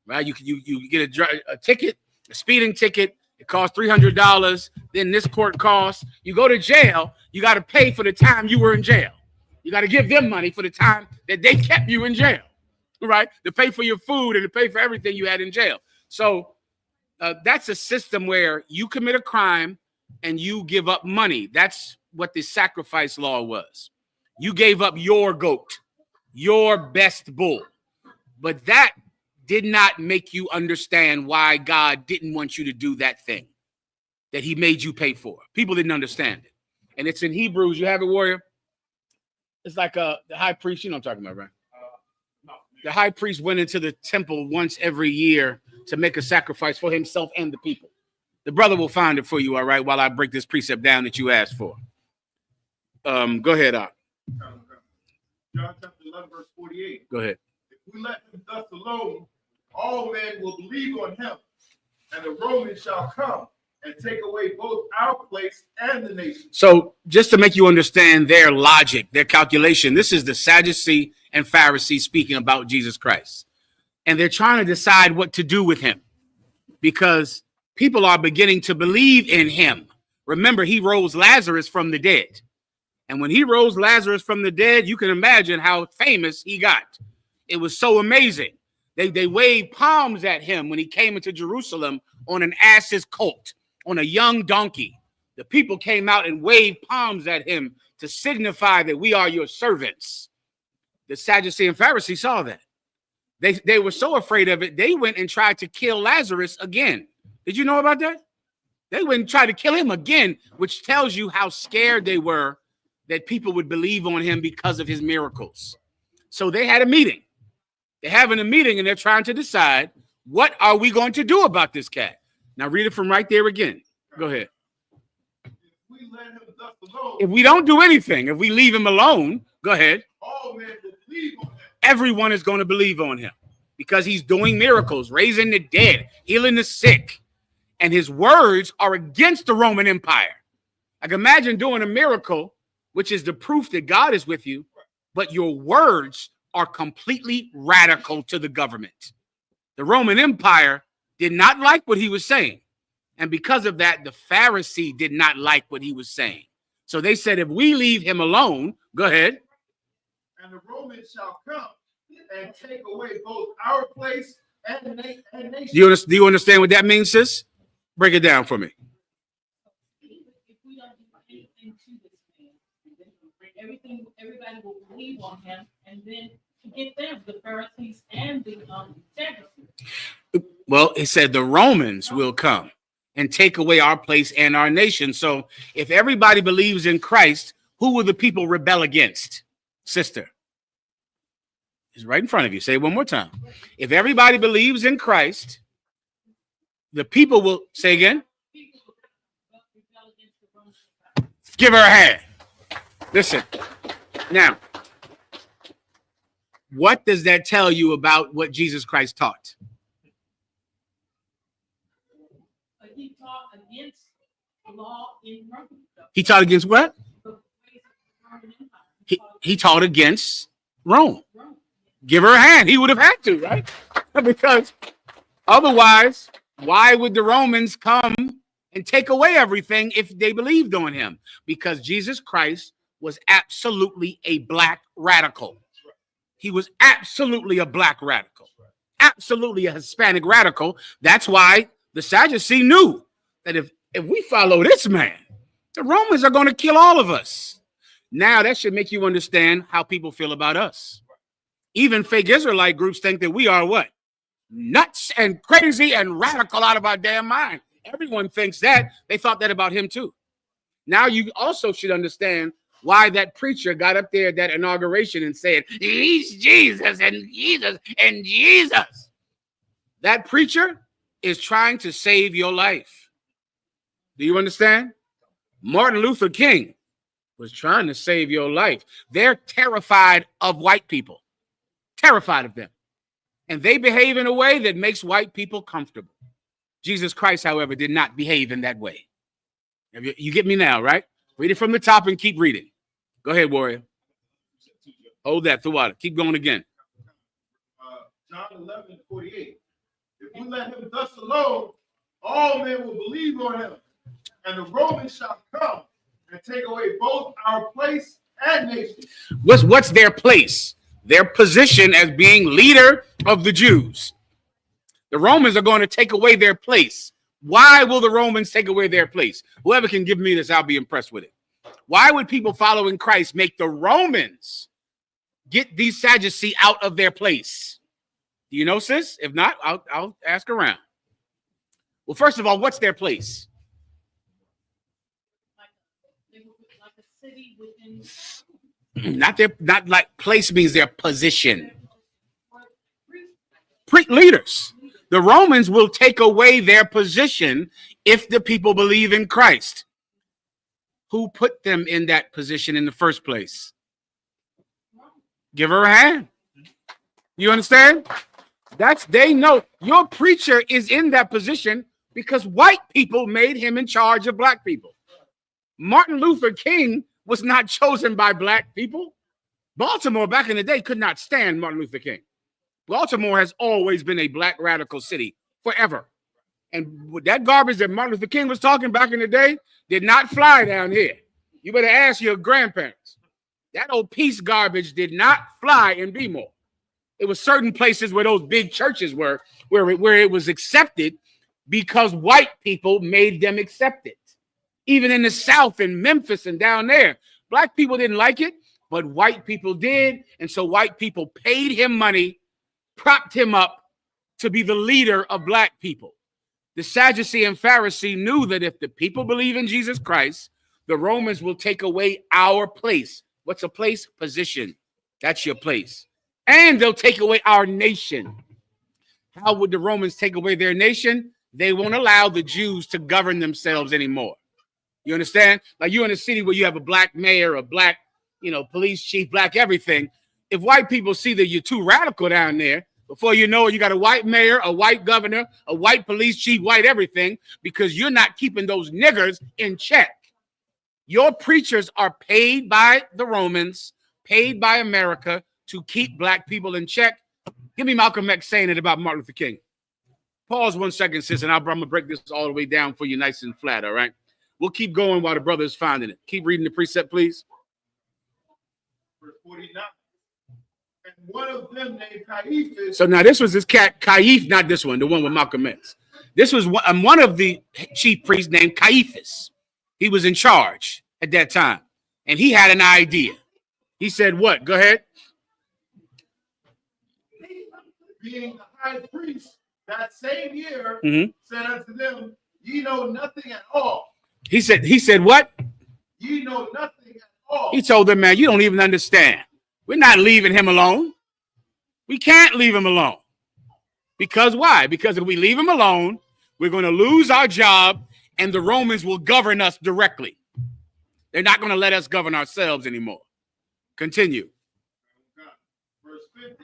D: right? You get a ticket, a speeding ticket. It costs $300. Then this court costs. You go to jail. You got to pay for the time you were in jail. You got to give them money for the time that they kept you in jail, right? To pay for your food and to pay for everything you had in jail. So that's a system where you commit a crime and you give up money. That's what the sacrifice law was. You gave up your goat, your best bull. But that did not make you understand why God didn't want you to do that thing that he made you pay for. People didn't understand it. And it's in Hebrews. You have it, warrior? It's like the high priest. You know what I'm talking about, right?
F: No.
D: The high priest went into the temple once every year to make a sacrifice for himself and the people. The brother will find it for you, all right, while I break this precept down that you asked for. Go ahead, Ak.
G: John chapter 11, verse 48.
D: Go ahead.
G: If we let him thus alone, all men will believe on him, and the Romans shall come and take away both our place and the nation.
D: So just to make you understand their logic, their calculation, this is the Sadducee and Pharisee speaking about Jesus Christ. And they're trying to decide what to do with him because people are beginning to believe in him. Remember, he rose Lazarus from the dead. And when he rose Lazarus from the dead, you can imagine how famous he got. It was so amazing. They waved palms at him when he came into Jerusalem on an ass's colt, on a young donkey. The people came out and waved palms at him to signify that we are your servants. The Sadducee and Pharisee saw that. They were so afraid of it, they went and tried to kill Lazarus again. Did you know about that? They went and tried to kill him again, which tells you how scared they were that people would believe on him because of his miracles. So they had a meeting. They're having a meeting and they're trying to decide, what are we going to do about this cat? Now read it from right there again. Go ahead.
G: If we let him thus alone,
D: If we don't do anything, if we leave him alone, go ahead.
G: all men will believe on him.
D: Everyone is going to believe on him because he's doing miracles, raising the dead, healing the sick. and his words are against the Roman Empire. Like imagine doing a miracle, which is the proof that God is with you, but your words are completely radical to the government. The Roman Empire did not like what he was saying. And because of that, the Pharisee did not like what he was saying. So they said, if we leave him alone, go ahead.
G: And the Romans shall come and take away both our place and nation.
D: Do you understand what that means, sis? Break it down for me.
H: If we don't do anything to this man, everybody will believe on him, and then to get them, the Pharisees and the Sadducees.
D: Well, it said the Romans will come and take away our place and our nation. So if everybody believes in Christ, who will the people rebel against? Sister. It's right in front of you. Say it one more time. If everybody believes in Christ, the people will, say again. Give her a hand. Listen. Now, what does that tell you about what Jesus Christ taught?
H: He taught against law in Rome.
D: He taught against what? He taught against Rome. Give her a hand. He would have had to, right? Because otherwise, why would the Romans come and take away everything if they believed on him? Because Jesus Christ was absolutely a black radical. He was absolutely a black radical, absolutely a Hispanic radical. That's why the Sadducee knew that if we follow this man, the Romans are going to kill all of us. Now that should make you understand how people feel about us. Even fake Israelite groups think that we are what? Nuts and crazy and radical out of our damn mind. Everyone thinks that. They thought that about him too. Now you also should understand why that preacher got up there at that inauguration and said, he's Jesus and Jesus and Jesus. That preacher is trying to save your life. Do you understand? Martin Luther King was trying to save your life. They're terrified of white people. Terrified of them. And they behave in a way that makes white people comfortable. Jesus Christ, however, did not behave in that way. You get me now, right? Read it from the top and keep reading. Go ahead, warrior. Hold that throughout it. Keep going again.
G: John 11:48. If we let him thus alone, all men will believe on him, and the Romans shall come and take away both our place and nation.
D: What's their place? Their position as being leader of the Jews. The Romans are going to take away their place. Why will the Romans take away their place? Whoever can give me this, I'll be impressed with it. Why would people following Christ make the Romans get these Sadducees out of their place? Do you know, sis? If not, I'll ask around. Well, first of all, what's their place?
H: Like a city within.
D: Not like place means their position. Leaders. The Romans will take away their position if the people believe in Christ. Who put them in that position in the first place? Give her a hand. You understand? They know your preacher is in that position because white people made him in charge of black people. Martin Luther King was not chosen by black people. Baltimore back in the day could not stand Martin Luther King. Baltimore has always been a black radical city forever. And that garbage that Martin Luther King was talking back in the day did not fly down here. You better ask your grandparents. That old peace garbage did not fly in Baltimore. It was certain places where those big churches were, where it was accepted because white people made them accept it. Even in the South, in Memphis and down there, black people didn't like it, but white people did. And so white people paid him money, propped him up to be the leader of black people. The Sadducee and Pharisee knew that if the people believe in Jesus Christ, the Romans will take away our place. What's a place? Position. That's your place. And they'll take away our nation. How would the Romans take away their nation? They won't allow the Jews to govern themselves anymore. You understand? Like you're in a city where you have a black mayor, a black, police chief, black everything. If white people see that you're too radical down there, Before you know it, you got a white mayor, a white governor, a white police chief, white everything, because you're not keeping those niggers in check. Your preachers are paid by the Romans, paid by America to keep black people in check. Give me Malcolm X saying it about Martin Luther King. Pause 1 second, sis, and I'm going to break this all the way down for you nice and flat, all right? We'll keep going while the brother is finding it. Keep reading the precept, please.
G: Verse 49. And one of them named Caiaphas.
D: So now this was this cat, Caiaphas, not this one, the one with Malcolm X. This was one of the chief priests named Caiaphas. He was in charge at that time, and he had an idea. He said, what? Go ahead.
G: Being the high priest that same year,
D: Mhm.
G: said unto them, ye know nothing at all.
D: He said what?
G: Ye know nothing at all.
D: He told them, man, you don't even understand. We're not leaving him alone. We can't leave him alone. Because why? Because if we leave him alone, we're going to lose our job and the Romans will govern us directly. They're not going to let us govern ourselves anymore. Continue.
G: Verse 50.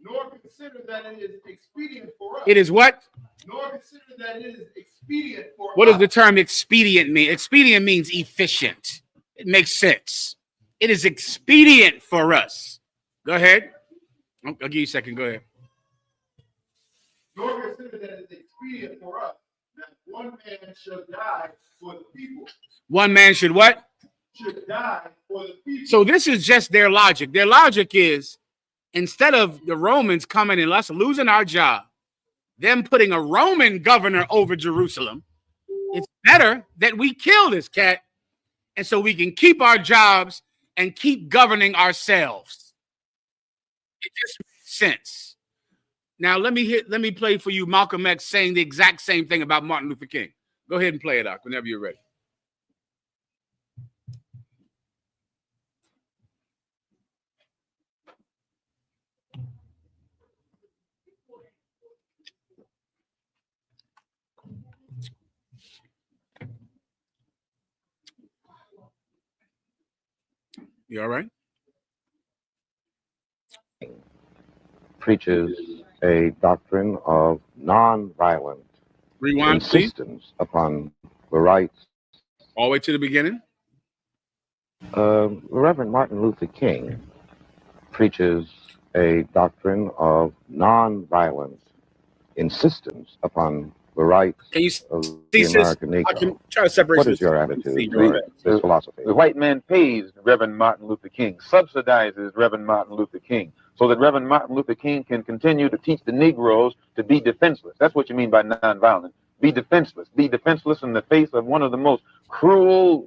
G: Nor consider that it is expedient for us.
D: It is what?
G: Nor consider that it is expedient for
D: What
G: us.
D: does the term expedient mean? Expedient means efficient. It makes sense. It is expedient for us. Go ahead. I'll give you a second. Go ahead.
G: Nor consider that it is expedient for us that one man should die for the people.
D: One man should what?
G: Should die for the people.
D: So this is just their logic. Their logic is instead of the Romans coming and us losing our job, them putting a Roman governor over Jerusalem, it's better that we kill this cat and so we can keep our jobs and keep governing ourselves. It just makes sense. Now let me play for you Malcolm X saying the exact same thing about Martin Luther King. Go ahead and play it out whenever you're ready. You all right?
I: Preaches a doctrine of nonviolent
D: Rewind, please.
I: insistence upon the rights.
D: All the way to the beginning.
I: Reverend Martin Luther King preaches a doctrine of nonviolent insistence upon the rights
D: Can you
I: of
D: see,
I: the
D: sis?
I: American
D: I
I: Negro.
D: can try to separate
I: What is
D: this.
I: your attitude toward this philosophy?
J: The white man pays Reverend Martin Luther King, subsidizes Reverend Martin Luther King, so that Reverend Martin Luther King can continue to teach the Negroes to be defenseless. That's what you mean by nonviolent. Be defenseless. Be defenseless in the face of one of the most cruel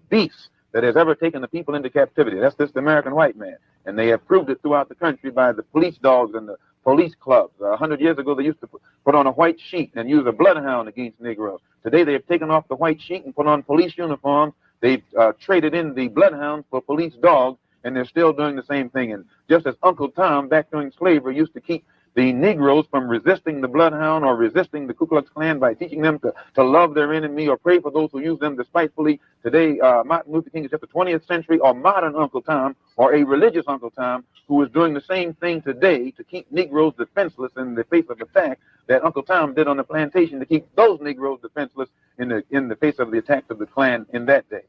J: beasts that has ever taken the people into captivity. That's this American white man. And they have proved it throughout the country by the police dogs and the police clubs. 100 years ago, they used to put on a white sheet and use a bloodhound against Negroes. Today, they have taken off the white sheet and put on police uniforms. They've traded in the bloodhounds for police dogs, and they're still doing the same thing. And just as Uncle Tom, back during slavery, used to keep the Negroes from resisting the bloodhound or resisting the Ku Klux Klan by teaching them to love their enemy or pray for those who use them despitefully. Today, Martin Luther King is just a 20th century or modern Uncle Tom or a religious Uncle Tom who is doing the same thing today to keep Negroes defenseless in the face of the fact that Uncle Tom did on the plantation to keep those Negroes defenseless in the face of the attacks of the Klan in that day.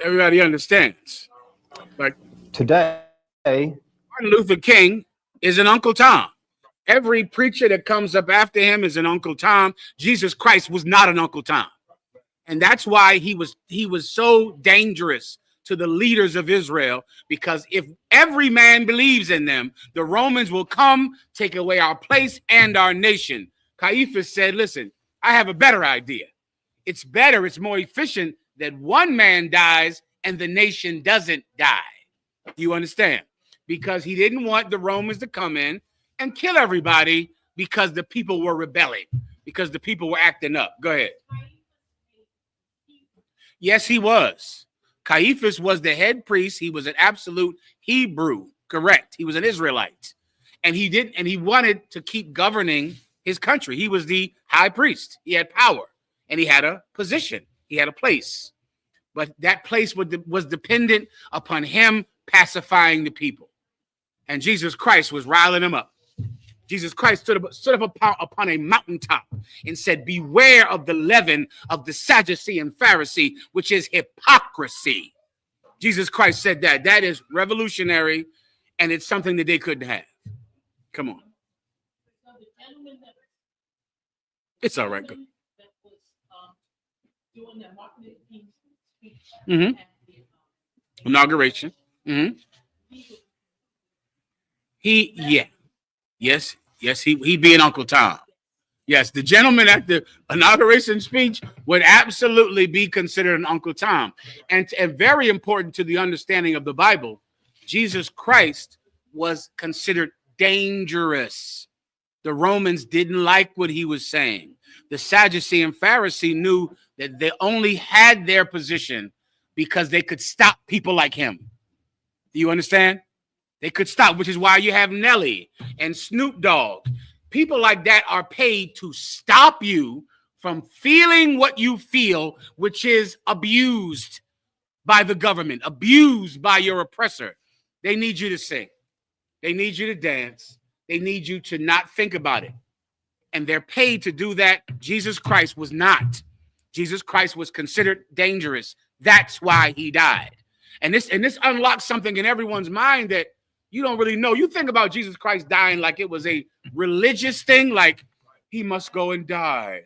D: Everybody understands. Like
K: Today,
D: Martin Luther King is an Uncle Tom. Every preacher that comes up after him is an Uncle Tom. Jesus Christ was not an Uncle Tom. And that's why he was so dangerous to the leaders of Israel, because if every man believes in them, the Romans will come, take away our place and our nation. Caiaphas said, listen, I have a better idea. It's better, it's more efficient that one man dies and the nation doesn't die. Do you understand? Because he didn't want the Romans to come in and kill everybody because the people were rebelling, because the people were acting up. Go ahead. Yes, he was. Caiaphas was the head priest. He was an absolute Hebrew. Correct. He was an Israelite. And he wanted to keep governing his country. He was the high priest. He had power and he had a position. He had a place. But that place was dependent upon him pacifying the people. And Jesus Christ was riling them up. Jesus Christ stood up upon a mountaintop and said, beware of the leaven of the Sadducee and Pharisee, which is hypocrisy. Jesus Christ said that. That is revolutionary, and it's something that they couldn't have. Come on. It's all right. Good.
H: Doing that Martin Luther King speech
D: at the inauguration. He being Uncle Tom. Yes, the gentleman at the inauguration speech would absolutely be considered an Uncle Tom. And very important to the understanding of the Bible, Jesus Christ was considered dangerous. The Romans didn't like what he was saying. The Sadducee and Pharisee knew that they only had their position because they could stop people like him. Do you understand? They could stop, which is why you have Nelly and Snoop Dogg. People like that are paid to stop you from feeling what you feel, which is abused by the government, abused by your oppressor. They need you to sing. They need you to dance. They need you to not think about it. And they're paid to do that. Jesus Christ was not. Jesus Christ was considered dangerous. That's why he died. And this unlocks something in everyone's mind that you don't really know. You think about Jesus Christ dying like it was a religious thing, like he must go and die.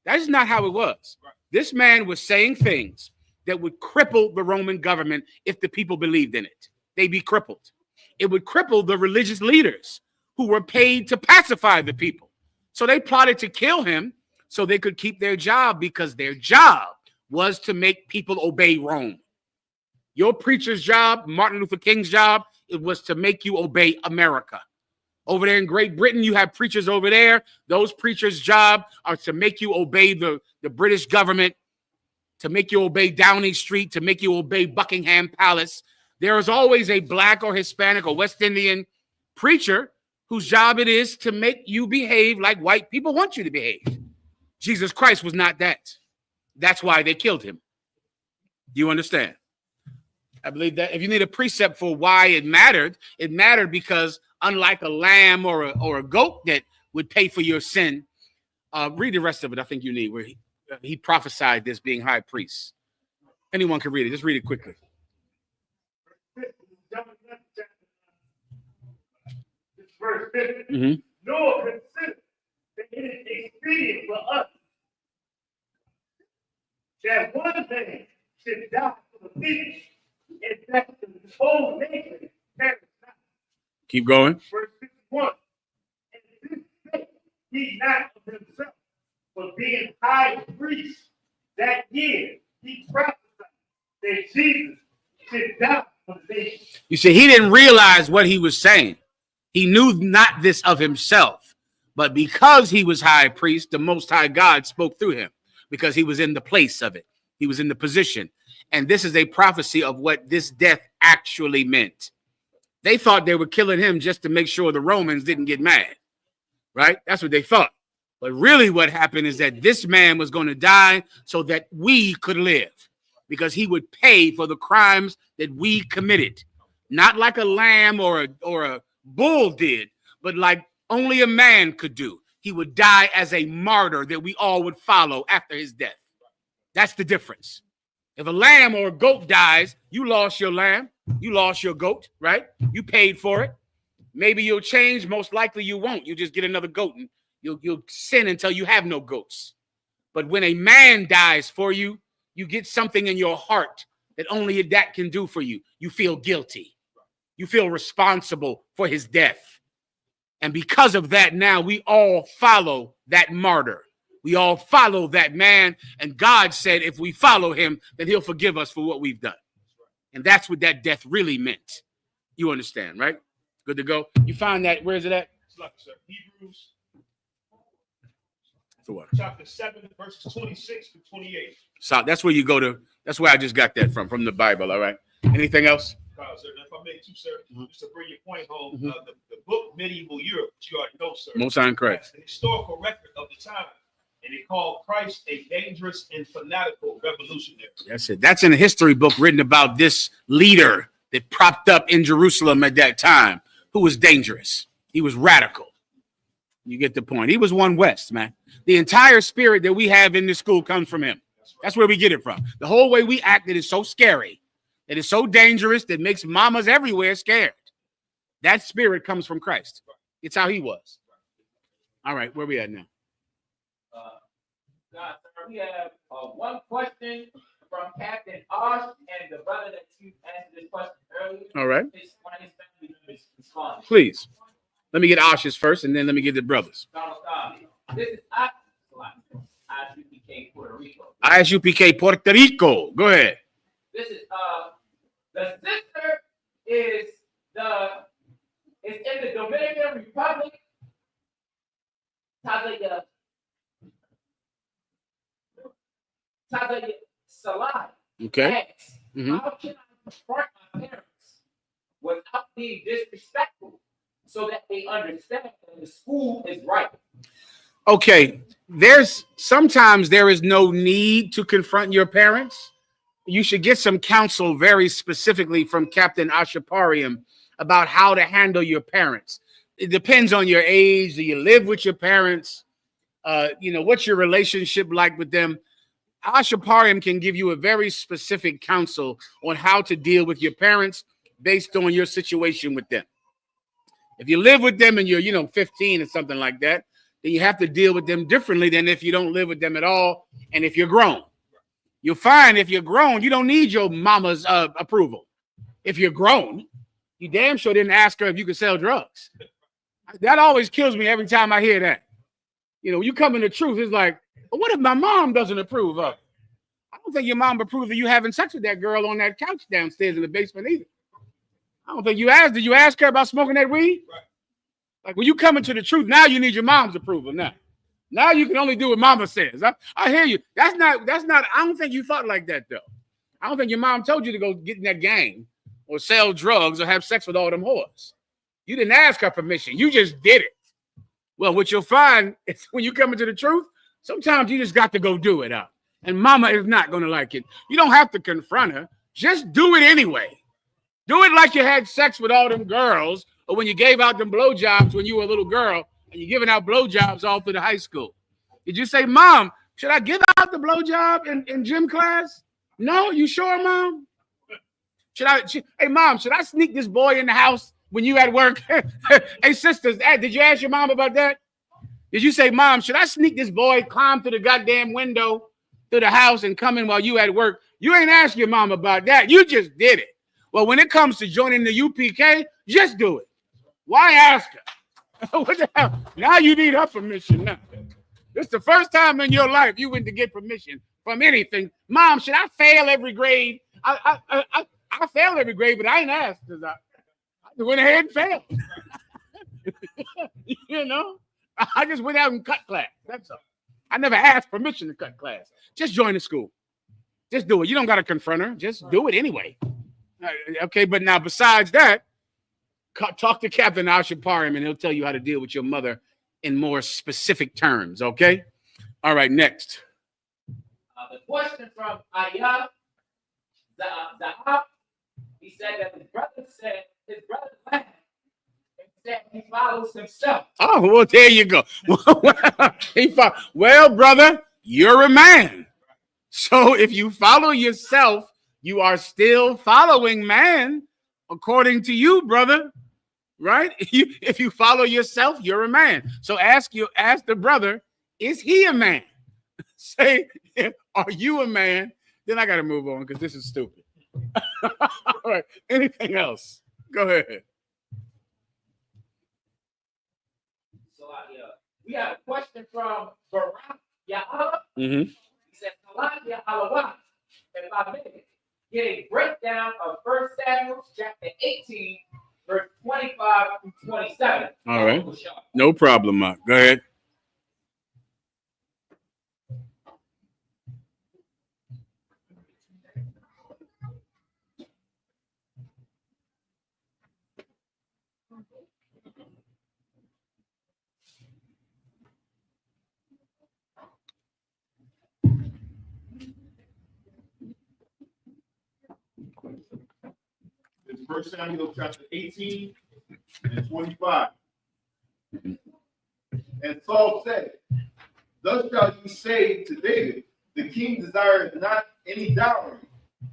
D: That is not how it was. This man was saying things that would cripple the Roman government if the people believed in it. They'd be crippled. It would cripple the religious leaders who were paid to pacify the people. So they plotted to kill him so they could keep their job, because their job was to make people obey Rome. Your preacher's job, Martin Luther King's job, it was to make you obey America. Over there in Great Britain, you have preachers over there. Those preachers' job are to make you obey the British government, to make you obey Downing Street, to make you obey Buckingham Palace. There is always a black or Hispanic or West Indian preacher whose job it is to make you behave like white people want you to behave. Jesus Christ was not that. That's why they killed him. Do you understand? I believe that if you need a precept for why it mattered because unlike a lamb or a goat that would pay for your sin, read the rest of it. I think you need where he prophesied this being high priest. Anyone can read it. Just read it quickly.
B: Verse 50. Nor consider that it is expedient for us that one man should die for the people, and that the whole nation perish not.
D: Keep going.
B: Verse 51. And this spake he not of himself, but being high priest that year, he prophesied that Jesus should die for the nation.
D: You see, he didn't realize what he was saying. He knew not this of himself, but because he was high priest, the Most High God spoke through him because he was in the place of it. He was in the position. And this is a prophecy of what this death actually meant. They thought they were killing him just to make sure the Romans didn't get mad, right? That's what they thought. But really what happened is that this man was going to die so that we could live, because he would pay for the crimes that we committed. Not like a lamb or a bull did, but like only a man could do. He would die as a martyr that we all would follow after his death. That's the difference. If a lamb or a goat dies, you lost your lamb, you lost your goat, right? You paid for it. Maybe you'll change. Most likely you won't. You just get another goat and you'll sin until you have no goats. But when a man dies for you, you get something in your heart that only that can do for you. You feel guilty. You feel responsible for his death. And because of that, now we all follow that martyr. We all follow that man. And God said, if we follow him, then he'll forgive us for what we've done. And that's what that death really meant. You understand, right? Good to go. You find that, where is it at?
F: Hebrews
D: So what?
F: chapter 7, verses 26 to 28.
D: So that's where you go to. That's where I just got that from the Bible. All right. Anything else?
F: Sir, if I may too, sir, just to bring your point home, the book Medieval Europe, which you already know, sir.
D: Most High in Christ.
F: The historical record of the time. And it called Christ a dangerous and fanatical revolutionary.
D: That's it. That's in a history book written about this leader that propped up in Jerusalem at that time, who was dangerous. He was radical. You get the point. He was one West, man. The entire spirit that we have in this school comes from him. That's where we get it from. The whole way we acted is so scary. It is so dangerous that makes mamas everywhere scared. That spirit comes from Christ. It's how he was. All right, where we at now?
C: We have one question from Captain Osh and the brother that you answered this question earlier.
D: All right.
C: One of his family members responded.
D: Please. Let me get Osh's first, and then let me get the brothers.
C: This is ISUPK Puerto Rico.
D: ISUPK Puerto Rico. Go ahead.
C: This is the sister is in the Dominican Republic. Tazaya Salah.
D: Okay.
C: Asks, how can I confront my parents without being disrespectful so that they understand that the school is right?
D: Okay. Sometimes there is no need to confront your parents. You should get some counsel very specifically from Captain Ashapariam about how to handle your parents. It depends on your age. Do you live with your parents? What's your relationship like with them? Ashapariam can give you a very specific counsel on how to deal with your parents based on your situation with them. If you live with them and you're, 15 or something like that, then you have to deal with them differently than if you don't live with them at all. And if you're grown, you'll find if you're grown, you don't need your mama's approval. If you're grown, you damn sure didn't ask her if you could sell drugs. That always kills me every time I hear that. You come in the truth, it's like, well, what if my mom doesn't approve of it? I don't think your mom approves of you having sex with that girl on that couch downstairs in the basement either. I don't think you asked. Did you ask her about smoking that weed? Right. Like when you come into the truth, now you need your mom's approval. Now you can only do what mama says. I hear you. That's not, I don't think you thought like that though. I don't think your mom told you to go get in that gang or sell drugs or have sex with all them whores. You didn't ask her permission. You just did it. Well, what you'll find is when you come into the truth, sometimes you just got to go do it up. And mama is not going to like it. You don't have to confront her. Just do it anyway. Do it like you had sex with all them girls or when you gave out them blowjobs when you were a little girl and you're giving out blowjobs all through the high school. Did you say, Mom, should I give out the blowjob in gym class? No, you sure, Mom? Hey, Mom, should I sneak this boy in the house when you at work? Hey, sisters, did you ask your mom about that? Did you say, Mom, should I sneak this boy, climb through the goddamn window to the house and come in while you at work? You ain't asked your mom about that. You just did it. Well, when it comes to joining the UPK, just do it. Why ask her? What the hell? Now you need her permission now. This is the first time in your life you went to get permission from anything. Mom, should I fail every grade? I failed every grade, but I ain't asked. I went ahead and failed. I just went out and cut class. That's all. I never asked permission to cut class. Just join the school. Just do it. You don't got to confront her. Just do it anyway. Okay, but now besides that, talk to Captain Ashapariam and he'll tell you how to deal with your mother in more specific terms. Okay? All right, next.
C: The question from Ayah Zahab. He said that his brother laughed and said he follows himself.
D: Oh, well, there you go. Well, brother, you're a man. So if you follow yourself, you are still following man, according to you, brother. Right? If you follow yourself, you're a man. So ask the brother, is he a man? Say, are you a man? Then I got to move on because this is stupid. All right. Anything else? Go ahead.
C: So we have a question from Barak Ya'ala.
D: Mm-hmm.
C: He said, if I may, get a breakdown of 1 Samuel chapter 18, verse 25 through 27.
D: All right. No problem, Mark. Go ahead.
G: It's 1 Samuel chapter 18, and 25. And Saul said, thus shall you say to David, the king desireth not any dowry,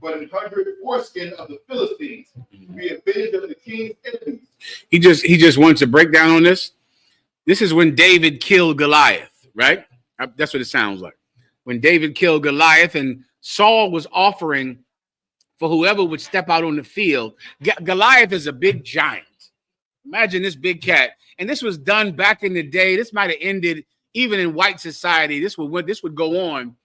G: but 100 foreskin of the Philistines, to be avenged of the king's enemies.
D: He just wants a breakdown on this. This is when David killed Goliath, right? That's what it sounds like. When David killed Goliath and Saul was offering for whoever would step out on the field. Goliath is a big giant. Imagine this big cat. And this was done back in the day. This might have ended even in white society. This would go on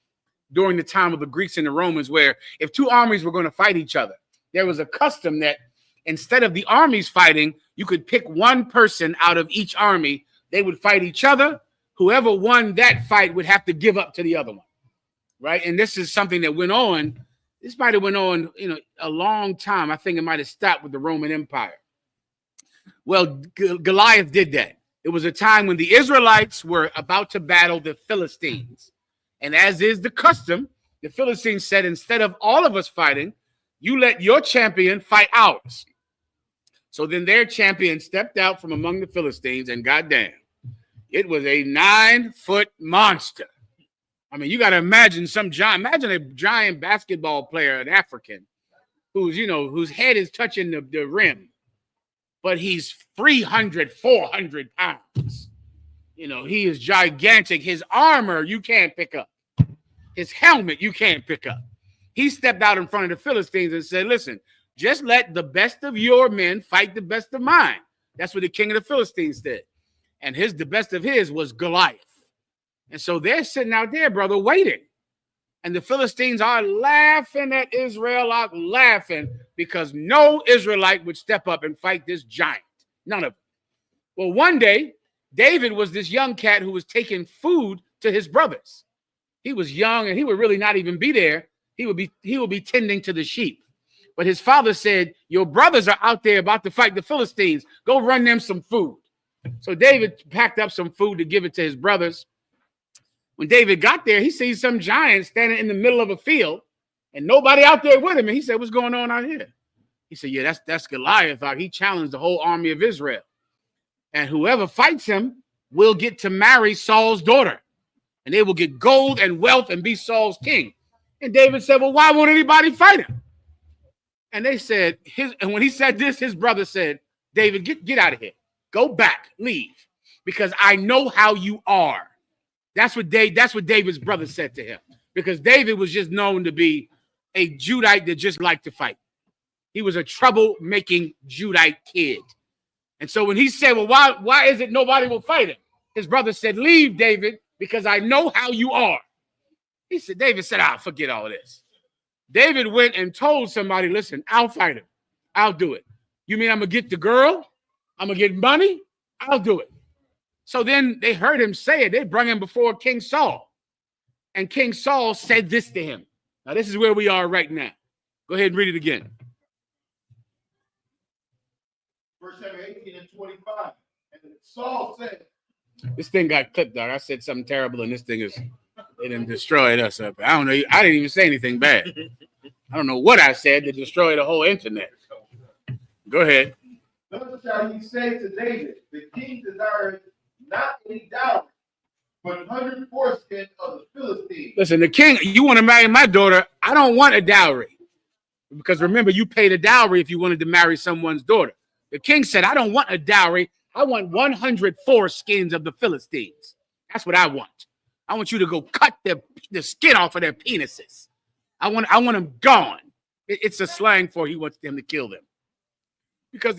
D: during the time of the Greeks and the Romans, where if two armies were going to fight each other, there was a custom that instead of the armies fighting, you could pick one person out of each army. They would fight each other. Whoever won that fight would have to give up to the other one, right? And this is something that went on. This might have went on, a long time. I think it might have stopped with the Roman Empire. Well, Goliath did that. It was a time when the Israelites were about to battle the Philistines. And as is the custom, the Philistines said, instead of all of us fighting, you let your champion fight ours. So then their champion stepped out from among the Philistines, and goddamn, it was a 9-foot monster. I mean, you got to imagine imagine a giant basketball player, an African, whose head is touching the rim, but he's 300, 400 pounds. He is gigantic. His armor, you can't pick up. His helmet, you can't pick up. He stepped out in front of the Philistines and said, listen, just let the best of your men fight the best of mine. That's what the king of the Philistines did. And the best of his was Goliath. And so they're sitting out there, brother, waiting. And the Philistines are laughing at Israel, laughing because no Israelite would step up and fight this giant. None of them. Well, one day, David was this young cat who was taking food to his brothers. He was young and he would really not even be there. He would be tending to the sheep. But his father said, your brothers are out there about to fight the Philistines. Go run them some food. So David packed up some food to give it to his brothers. When David got there, he sees some giant standing in the middle of a field and nobody out there with him. And he said, what's going on out here? He said, yeah, that's Goliath. He challenged the whole army of Israel. And whoever fights him will get to marry Saul's daughter. And they will get gold and wealth and be Saul's king. And David said, well, why won't anybody fight him? And they said, and when he said this, his brother said, David, get out of here. Go back, leave, because I know how you are. That's what David's brother said to him, because David was just known to be a Judite that just liked to fight. He was a troublemaking Judite kid. And so when he said, well, why is it nobody will fight him? His brother said, leave, David, because I know how you are. David said, forget all this. David went and told somebody, listen, I'll fight him. I'll do it. You mean I'm going to get the girl? I'm going to get money? I'll do it. So then they heard him say it. They brought him before King Saul. And King Saul said this to him. Now, this is where we are right now. Go ahead and read it again.
G: Verse 18 and 25. And Saul said,
D: this thing got clipped, dog. I said something terrible, and this thing they done destroyed us up. I don't know. I didn't even say anything bad. I don't know what I said to destroy the whole internet. Go ahead.
G: Thus shall he say to David, the king desires not any dowry, but 100 foreskin of the Philistines.
D: Listen, the king, you want to marry my daughter? I don't want a dowry. Because remember, you paid a dowry if you wanted to marry someone's daughter. The king said, I don't want a dowry. I want 100 foreskins of the Philistines. That's what I want. I want you to go cut the skin off of their penises. I want them gone. It's a slang for he wants them to kill them. Because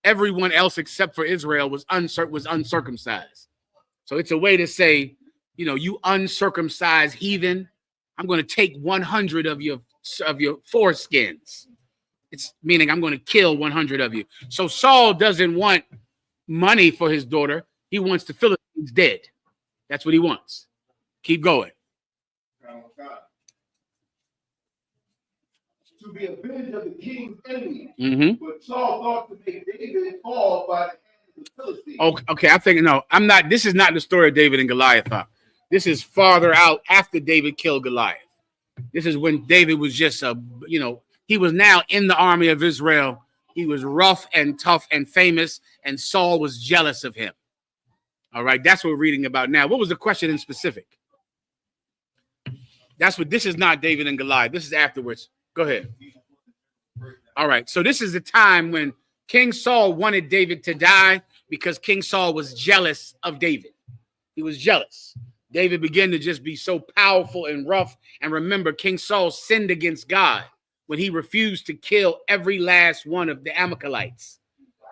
D: everyone else except for Israel was uncircumcised. So it's a way to say, you uncircumcised heathen, I'm going to take 100 of your foreskins. It's meaning I'm going to kill 100 of you. So Saul doesn't want money for his daughter. He wants the Philistines dead. That's what he wants. Keep going.
G: To be avenged of the king's enemy.
D: Mm-hmm.
G: But Saul thought to make David fall by the hand of the Philistines.
D: Okay, I think, no, I'm not. This is not the story of David and Goliath. This is farther out after David killed Goliath. This is when David was just he was now in the army of Israel, He was rough and tough and famous, and Saul was jealous of him. All right, that's what we're reading about now. What was the question in specific? That's what this is not David and Goliath. This is afterwards. Go ahead. All right, so this is the time when King Saul wanted David to die because King Saul was jealous of David. He was jealous. David began to just be so powerful and rough. And remember, King Saul sinned against God when he refused to kill every last one of the Amalekites.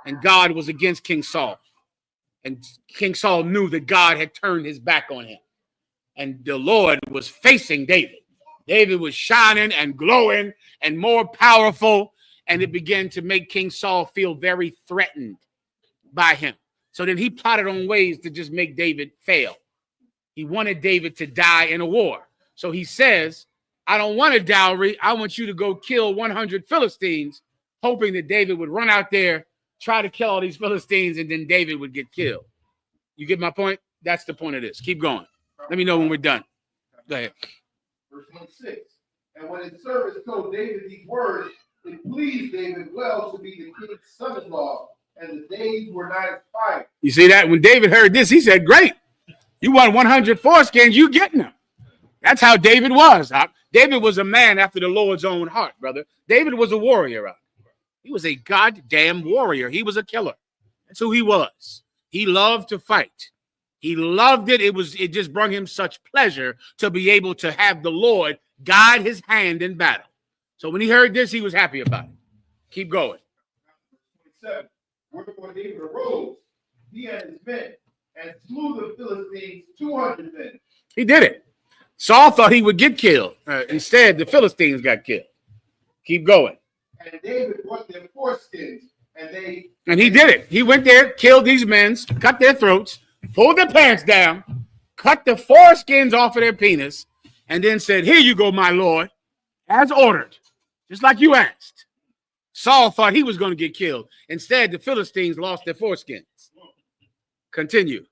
D: And God was against King Saul. And King Saul knew that God had turned his back on him. And the Lord was facing David. David was shining and glowing and more powerful. And it began to make King Saul feel very threatened by him. So then he plotted on ways to just make David fail. He wanted David to die in a war. So he says, I don't want a dowry. I want you to go kill 100 Philistines, hoping that David would run out there, try to kill all these Philistines, and then David would get killed. You get my point? That's the point of this. Keep going. Let me know when we're done. Go ahead.
G: Verse 26. And when his servants told David these words, it pleased David well to be the king's son-in-law, and the days were not expired.
D: You see that? When David heard this, he said, great. You want 100 foreskins, you getting them. That's how David was. David was a man after the Lord's own heart, brother. David was a warrior. He was a goddamn warrior. He was a killer. That's who he was. He loved to fight. He loved it. It just brought him such pleasure to be able to have the Lord guide his hand in battle. So when he heard this, he was happy about it. Keep going.
G: 27. Wherefore David arose, he and his men, and slew the Philistines 200 men.
D: He did it. Saul thought he would get killed. Instead, the Philistines got killed. Keep going.
G: And David brought them foreskins,
D: and he did it. He went there, killed these men, cut their throats, pulled their pants down, cut the foreskins off of their penis, and then said, here you go, my lord, as ordered, just like you asked. Saul thought he was going to get killed. Instead, the Philistines lost their foreskins. Continue.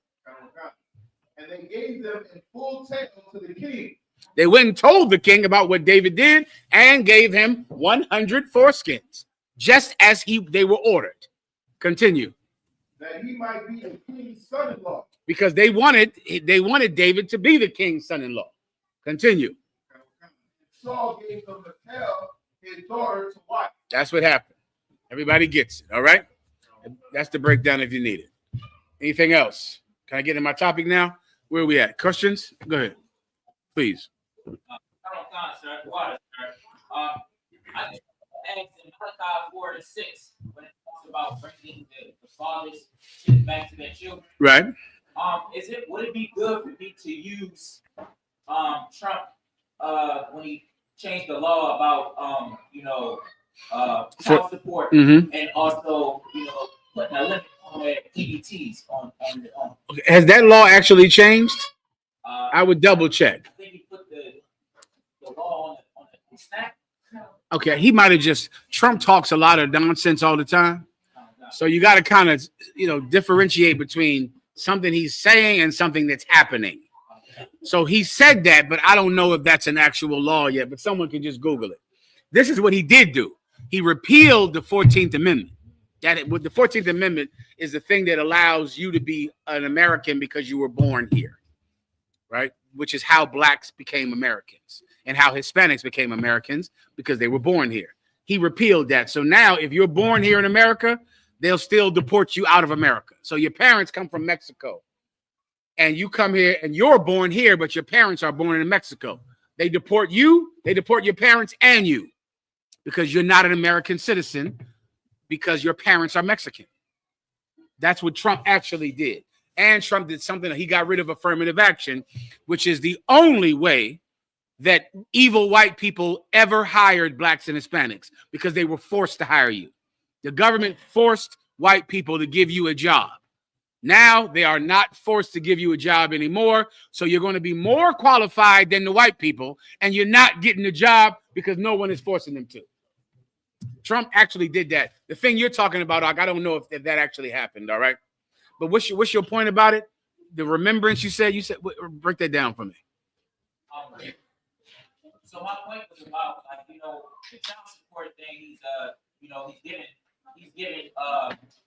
G: And they gave them in full tale to the king.
D: They went and told the king about what David did and gave him 100 foreskins, just as they were ordered. Continue.
G: That he might be the king's son-in-law.
D: Because they wanted David to be the king's son-in-law. Continue.
G: Saul gave them Michal, his daughter, to wife.
D: That's what happened. Everybody gets it, all right? That's the breakdown if you need it. Anything else? Can I get in my topic now? Where are we at? Questions? Go ahead, please.
C: I just asked in Malachi 4:6 when it talks about bringing the fathers back to their children.
D: Right.
C: Would it be good for me to use Trump when he changed the law about child support and also putting a limit on their EBTs on.
D: Okay. Has that law actually changed? I would double check.
C: I think he put the law on the snap.
D: Okay, he might have just Trump talks a lot of nonsense all the time. So you got to kind of differentiate between something he's saying and something that's happening. So he said that, but I don't know if that's an actual law yet, but someone can just Google it. This is what he did do. He repealed the 14th Amendment. With the 14th Amendment is the thing that allows you to be an American because you were born here, right? Which is how blacks became Americans and how Hispanics became Americans because they were born here. He repealed that. So now if you're born here in America, they'll still deport you out of America. So your parents come from Mexico and you come here and you're born here, but your parents are born in Mexico. They deport you, they deport your parents and you because you're not an American citizen because your parents are Mexican. That's what Trump actually did. And Trump did something that he got rid of affirmative action, which is the only way that evil white people ever hired blacks and Hispanics because they were forced to hire you. The government forced white people to give you a job. Now they are not forced to give you a job anymore. So you're going to be more qualified than the white people, and you're not getting the job because no one is forcing them to. Trump actually did that. The thing you're talking about, I don't know if that actually happened, all right? But what's your point about it? The remembrance you said, break that down for me.
C: So my point was about the child support thing. He's giving he's giving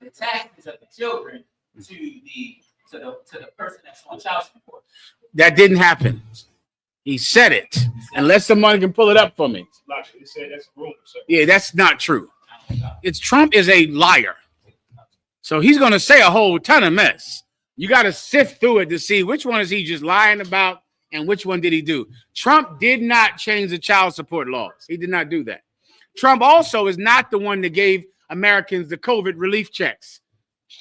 C: the taxes of the children to the person that's on child support.
D: That didn't happen. He said it. Unless someone can pull it up for me.
F: He said that's a rumor, sir.
D: Yeah, that's not true. It's Trump is a liar. So he's going to say a whole ton of mess. You got to sift through it to see which one is he just lying about and which one did he do. Trump did not change the child support laws. He did not do that. Trump also is not the one that gave Americans the COVID relief checks.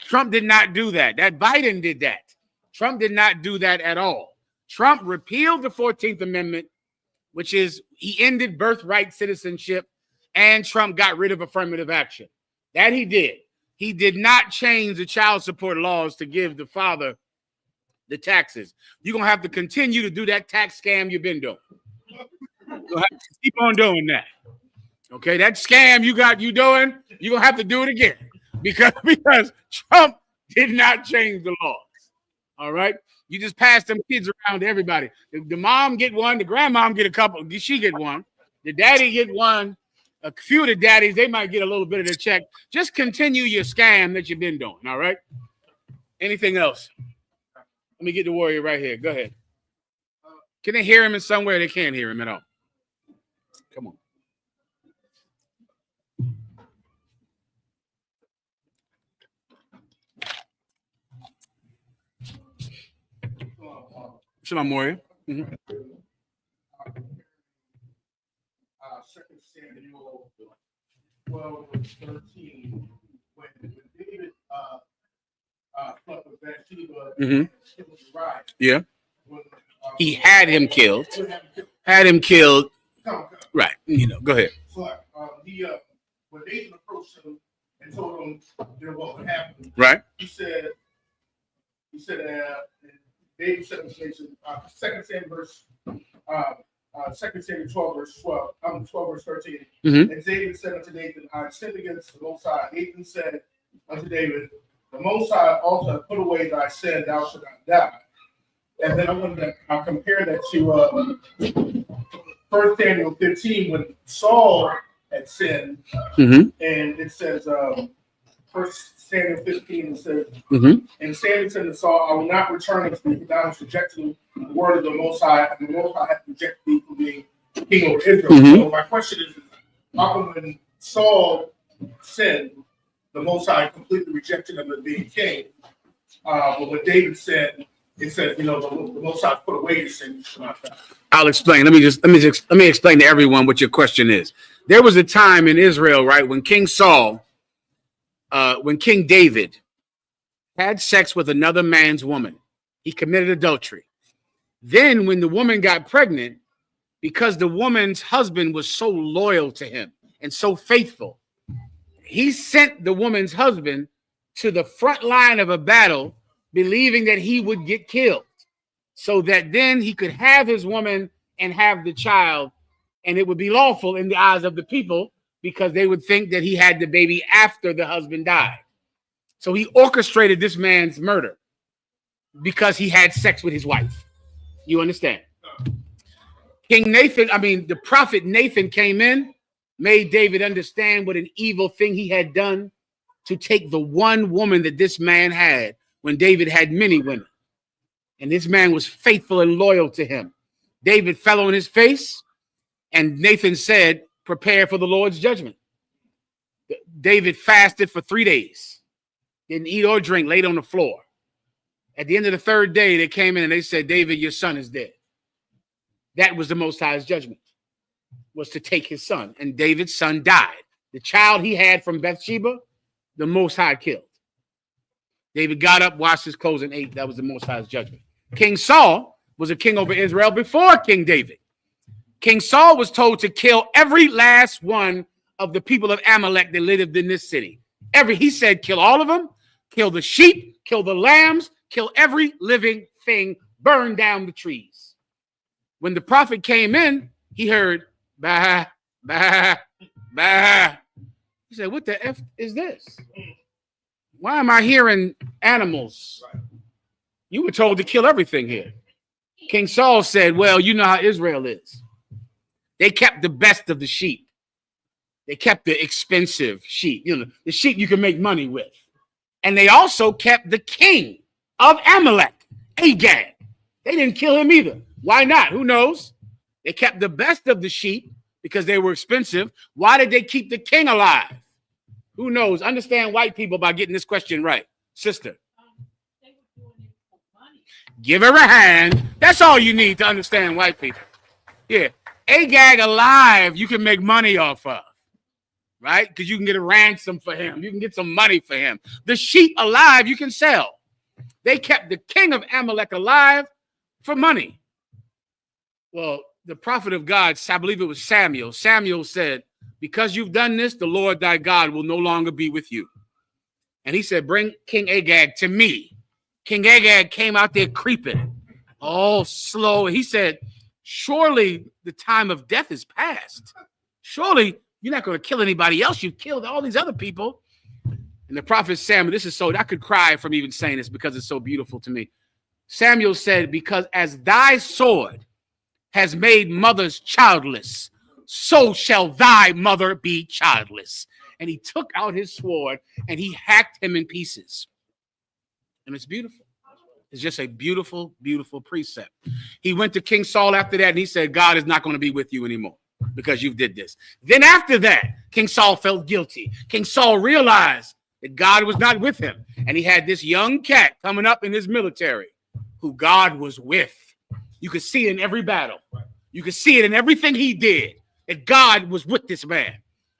D: Trump did not do that. That Biden did that. Trump did not do that at all. Trump repealed the 14th Amendment, which is he ended birthright citizenship, and Trump got rid of affirmative action. That he did. He did not change the child support laws to give the father the taxes. You're going to have to continue to do that tax scam you've been doing. You'll have to keep on doing that. Okay, that scam you doing, you're going to have to do it again because Trump did not change the laws. All right? You just pass them kids around to everybody. The mom get one, the grandmom get a couple, she get one, the daddy get one. A few of the daddies, they might get a little bit of the check. Just continue your scam that you've been doing, all right? Anything else? Let me get the warrior right here. Go ahead. Can they hear him in somewhere? They can't hear him at all. Come on. Shalom, warrior. Mm-hmm.
G: 2 Samuel 12:13, when David slept with Bathsheba,
D: Yeah. He had him killed. Had him killed. Right. Go ahead.
G: So when David approached him and told him what would happen,
D: Right.
G: He said, David said, 2 Samuel 12, verse 12, 12, verse 13.
D: Mm-hmm.
G: And David said unto Nathan, I have sinned against the Most High. Nathan said unto David, the Most High also hath put away thy sin, thou shalt not die. And then I compare that to 1 Samuel 15, when Saul had sinned,
D: Mm-hmm.
G: and it says, 1 Samuel 15, it says,
D: Mm-hmm.
G: and Samuel said to Saul, I will not return unto thee, for thou hast rejected the word of the Most High, and the Most High hath rejected thee from being king over Israel.
D: Mm-hmm.
G: So my question is, how come when Saul sinned, the Most High completely rejected him as being king? But when David said, it said, the Most High put away his sin.
D: I'll explain. Let me explain to everyone what your question is. There was a time in Israel, right, when King David had sex with another man's woman. He committed adultery. Then when the woman got pregnant, because the woman's husband was so loyal to him and so faithful, he sent the woman's husband to the front line of a battle, believing that he would get killed, so that then he could have his woman and have the child, and it would be lawful in the eyes of the people because they would think that he had the baby after the husband died. So he orchestrated this man's murder because he had sex with his wife. You understand? The prophet Nathan came in, made David understand what an evil thing he had done to take the one woman that this man had when David had many women. And this man was faithful and loyal to him. David fell on his face, and Nathan said, prepare for the Lord's judgment. David fasted for 3 days, didn't eat or drink, laid on the floor. At the end of the third day, they came in and they said, David, your son is dead. That was the Most High's judgment, was to take his son. And David's son died. The child he had from Bathsheba, the Most High killed. David got up, washed his clothes, and ate. That was the Most High's judgment. King Saul was a king over Israel before King David. King Saul was told to kill every last one of the people of Amalek that lived in this city. He said, kill all of them, kill the sheep, kill the lambs, kill every living thing, burn down the trees. When the prophet came in, he heard, bah, bah, bah. He said, what the F is this? Why am I hearing animals? You were told to kill everything here. King Saul said, well, you know how Israel is. They kept the best of the sheep. They kept the expensive sheep, the sheep you can make money with. And they also kept the king of Amalek, Agag. They didn't kill him either. Why not? Who knows? They kept the best of the sheep because they were expensive. Why did they keep the king alive? Who knows? Understand white people by getting this question right. Sister,
H: They were doing it for money.
D: give her a hand. That's all you need to understand white people. Yeah. Agag alive, you can make money off of, right? Because you can get a ransom for him. You can get some money for him. The sheep alive, you can sell. They kept the king of Amalek alive for money. Well, the prophet of God, I believe it was Samuel. Samuel said, because you've done this, the Lord thy God will no longer be with you. And he said, bring King Agag to me. King Agag came out there creeping, all slow. He said, surely the time of death is past. Surely you're not going to kill anybody else. You've killed all these other people. And the prophet Samuel, this is so, I could cry from even saying this because it's so beautiful to me. Samuel said, because as thy sword has made mothers childless, so shall thy mother be childless. And he took out his sword and he hacked him in pieces. And it's beautiful. It's just a beautiful, beautiful precept. He went to King Saul after that and he said, God is not going to be with you anymore because you did this. Then after that, King Saul felt guilty. King Saul realized that God was not with him. And he had this young cat coming up in his military who God was with. You could see it in every battle. You could see it in everything he did, that God was with this man.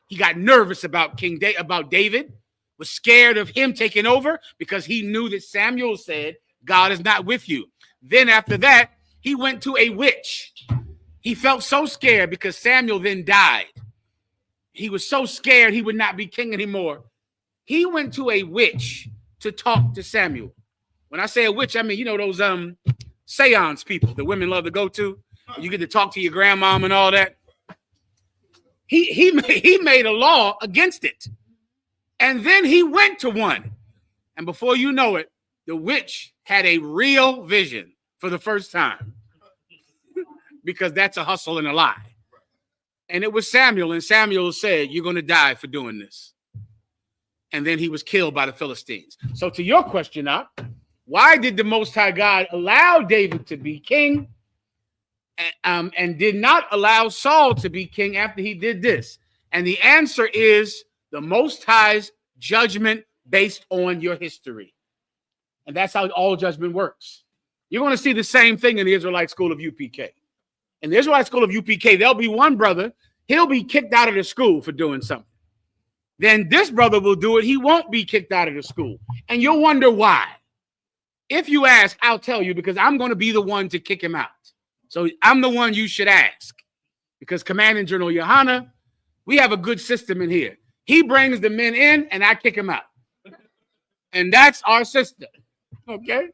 D: He got nervous about about David, was scared of him taking over because he knew that Samuel said, God is not with you. Then after that, he went to a witch. He felt so scared because Samuel then died. He was so scared he would not be king anymore. He went to a witch to talk to Samuel. When I say a witch, I mean, those seance people that women love to go to. You get to talk to your grandmom and all that. He made a law against it. And then he went to one. And before you know it, the witch had a real vision for the first time. Because that's a hustle and a lie. And it was Samuel. And Samuel said, you're going to die for doing this. And then he was killed by the Philistines. So to your question, why did the Most High God allow David to be king and did not allow Saul to be king after he did this? And the answer is the Most High's judgment based on your history. And that's how all judgment works. You're going to see the same thing in the Israelite school of UPK. In the Israelite school of UPK, there'll be one brother, he'll be kicked out of the school for doing something. Then this brother will do it. He won't be kicked out of the school. And you'll wonder why. If you ask, I'll tell you, because I'm going to be the one to kick him out. So I'm the one you should ask. Because Commanding General Yohana, we have a good system in here. He brings the men in and I kick him out. And that's our system. Okay?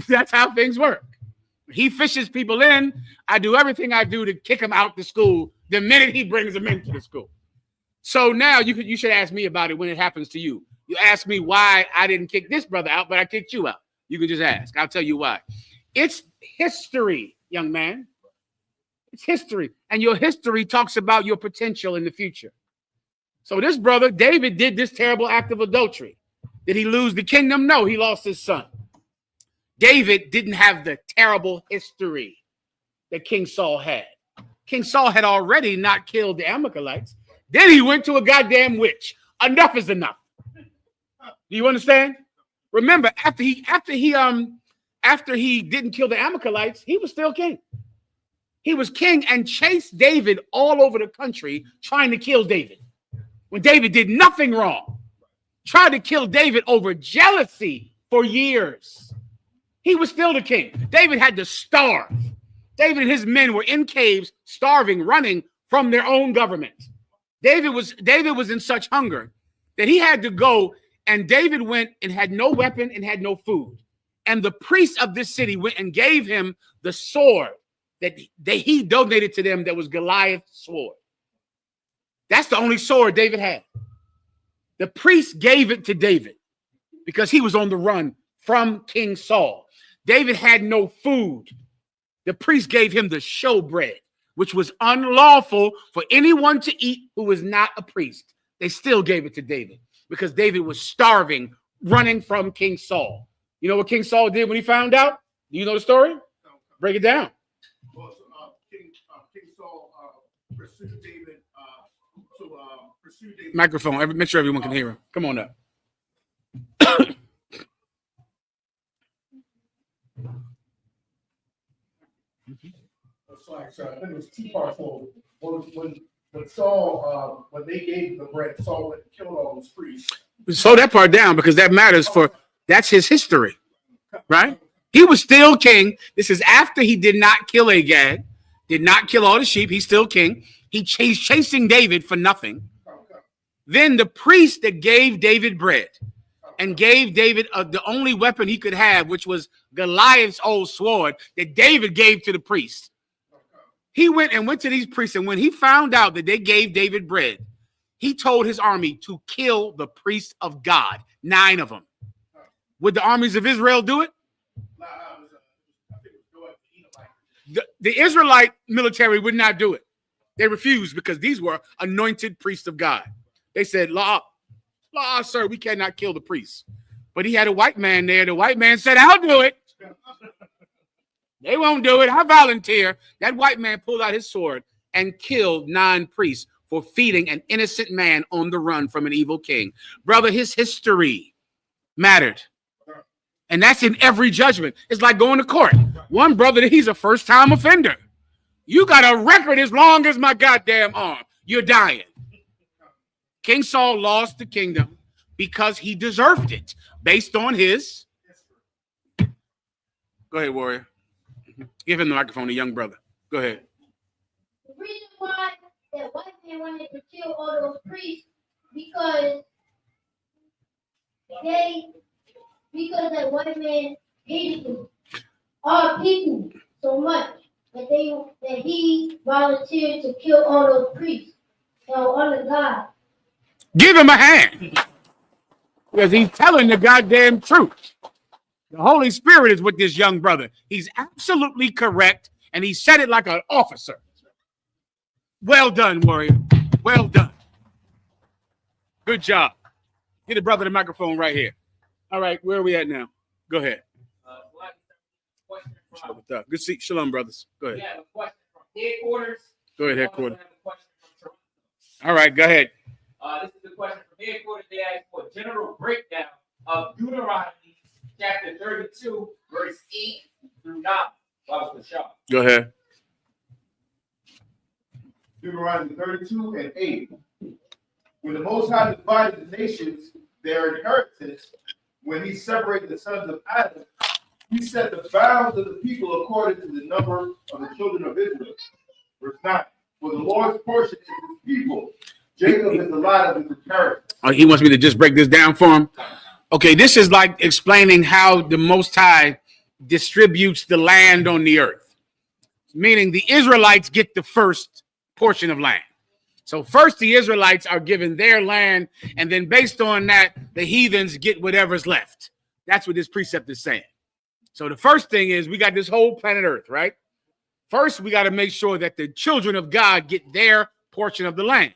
D: That's how things work. He fishes people in. I do everything I do to kick him out the school the minute he brings them into the school. So now you should ask me about it when it happens to you. You ask me why I didn't kick this brother out, but I kicked you out. You can just ask. I'll tell you why. It's history, young man. It's history. And your history talks about your potential in the future. So this brother, David, did this terrible act of adultery. Did he lose the kingdom? No, he lost his son. David didn't have the terrible history that King Saul had. King Saul had already not killed the Amalekites. Then he went to a goddamn witch. Enough is enough. Do you understand? Remember, after he didn't kill the Amalekites, he was still king. He was king and chased David all over the country trying to kill David. When David did nothing wrong. Tried to kill David over jealousy for years. He was still the king. David had to starve. David and his men were in caves, starving, running from their own government. David was in such hunger that he had to go, and David went and had no weapon and had no food. And the priests of this city went and gave him the sword that he donated to them that was Goliath's sword. That's the only sword David had. The priest gave it to David because he was on the run from King Saul. David had no food. The priest gave him the showbread, which was unlawful for anyone to eat who was not a priest. They still gave it to David because David was starving, running from King Saul. You know what King Saul did when he found out? Do you know the story? Break it down.
G: Well, King Saul pursued David
D: Microphone. Make sure everyone can hear him. Come on up.
G: Sorry, I think it was two parts. When Saul, when they gave the bread, Saul went and killed all those priests.
D: Slow that part down because that matters that's his history, right? He was still king. This is after he did not kill Agag, did not kill all the sheep. He's still king. He's chasing David for nothing. Then the priest that gave David bread and gave David the only weapon he could have, which was Goliath's old sword that David gave to the priest. He went to these priests, and when he found out that they gave David bread, he told his army to kill the priests of God, 9 of them. Would the armies of Israel do it? The Israelite military would not do it. They refused because these were anointed priests of God. They said, law, sir, we cannot kill the priests. But he had a white man there. The white man said, I'll do it. They won't do it. I volunteer. That white man pulled out his sword and killed 9 priests for feeding an innocent man on the run from an evil king. Brother, his history mattered. And that's in every judgment. It's like going to court. One brother, he's a first-time offender. You got a record as long as my goddamn arm. You're dying. King Saul lost the kingdom because he deserved it based on his. Go ahead, warrior. Give him the microphone, the young brother. Go ahead.
E: The reason why that white man wanted to kill all those priests because that white man hated our people so much that he volunteered to kill all those priests that were under God.
D: Give him a hand because he's telling the goddamn truth. The Holy Spirit is with this young brother. He's absolutely correct, and he said it like an officer. Well done, warrior. Well done. Good job. Get the brother the microphone right here. All right, where are we at now? Go ahead. Good to see. Shalom, brothers. Go ahead.
C: We have a question from headquarters.
D: Go ahead, headquarters. All right, go ahead.
C: This is the question from headquarters. They asked for a general breakdown of Deuteronomy chapter 32, verse 8 through 9.
D: Go ahead.
G: Deuteronomy 32 and 8. When the Most High divided the nations, their inheritance, when he separated the sons of Adam, he set the bounds of the people according to the number of the children of Israel. Verse 9. For the Lord's portion is his people. Jacob is the lot of his inheritance.
D: He wants me to just break this down for him. Okay, this is like explaining how the Most High distributes the land on the earth. Meaning the Israelites get the first portion of land. So first the Israelites are given their land, and then based on that, the heathens get whatever's left. That's what this precept is saying. So the first thing is we got this whole planet Earth, right? First, we got to make sure that the children of God get their portion of the land.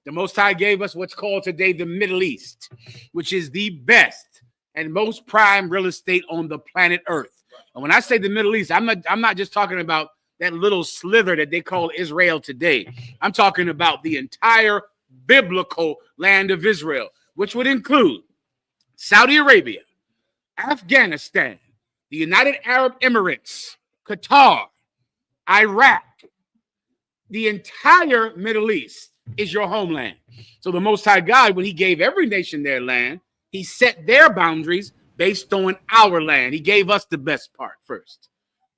D: The Most High gave us what's called today the Middle East, which is the best and most prime real estate on the planet Earth. And when I say the Middle East, I'm not just talking about that little slither that they call Israel today. I'm talking about the entire biblical land of Israel, which would include Saudi Arabia, Afghanistan, the United Arab Emirates, Qatar, Iraq. The entire Middle East is your homeland. So the Most High God, when he gave every nation their land, he set their boundaries based on our land. He gave us the best part first.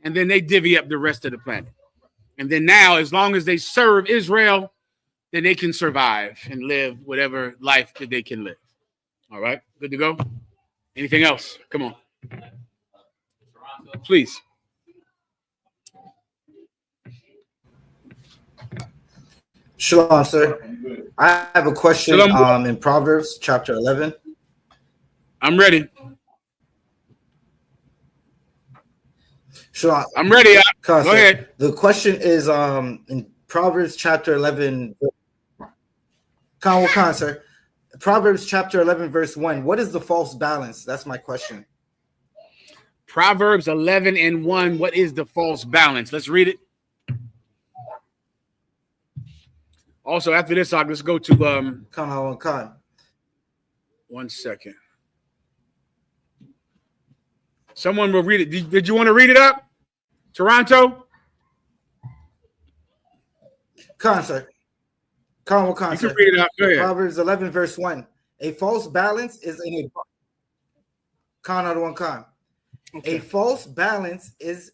D: And then they divvy up the rest of the planet. And then now, as long as they serve Israel, then they can survive and live whatever life that they can live. All right, good to go? Anything else? Come on. Please.
K: Shalom, sir. I have a question in Proverbs chapter 11.
D: I'm ready.
K: Sure.
D: I'm ready. Go
K: Sir.
D: ahead.
K: The question is in Proverbs chapter 11. Sir. Proverbs chapter 11, verse 1. What is the false balance? That's my question.
D: Proverbs 11:1. What is the false balance? Let's read it. Also, after this, let's go to
K: Khan.
D: 1 second. Someone will read it. Did you want to read it up? Toronto?
K: Sir.
D: You can read it up. Go ahead.
K: Proverbs 11, verse 1. A false balance is a
D: Okay.
K: A false balance is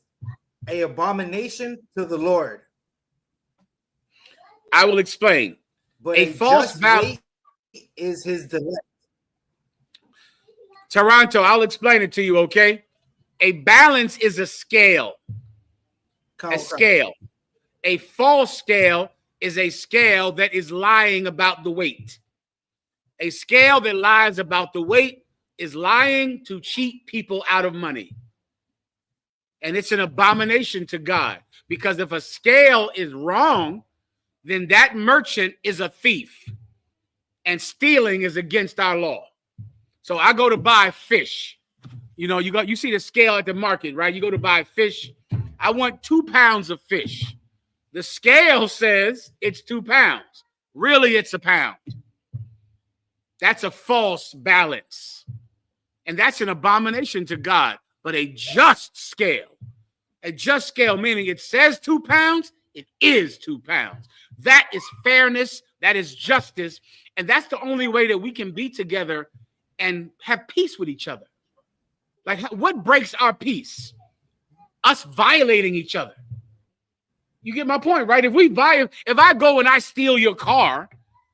K: an abomination to the Lord.
D: I will explain.
K: But
D: a false balance
K: is his delight.
D: Toronto, I'll explain it to you, okay? A balance is a scale. A scale. A false scale is a scale that is lying about the weight. A scale that lies about the weight is lying to cheat people out of money. And it's an abomination to God, because if a scale is wrong, then that merchant is a thief, and stealing is against our law. So I go to buy fish. You see the scale at the market, right? You go to buy fish. I want 2 pounds of fish. The scale says it's 2 pounds. Really, it's a pound. That's a false balance. And that's an abomination to God. But a just scale meaning it says 2 pounds, it is 2 pounds. That is fairness. That is justice. And that's the only way that we can be together and have peace with each other. Like, what breaks our peace? Us violating each other. You get my point, right? If I go and I steal your car,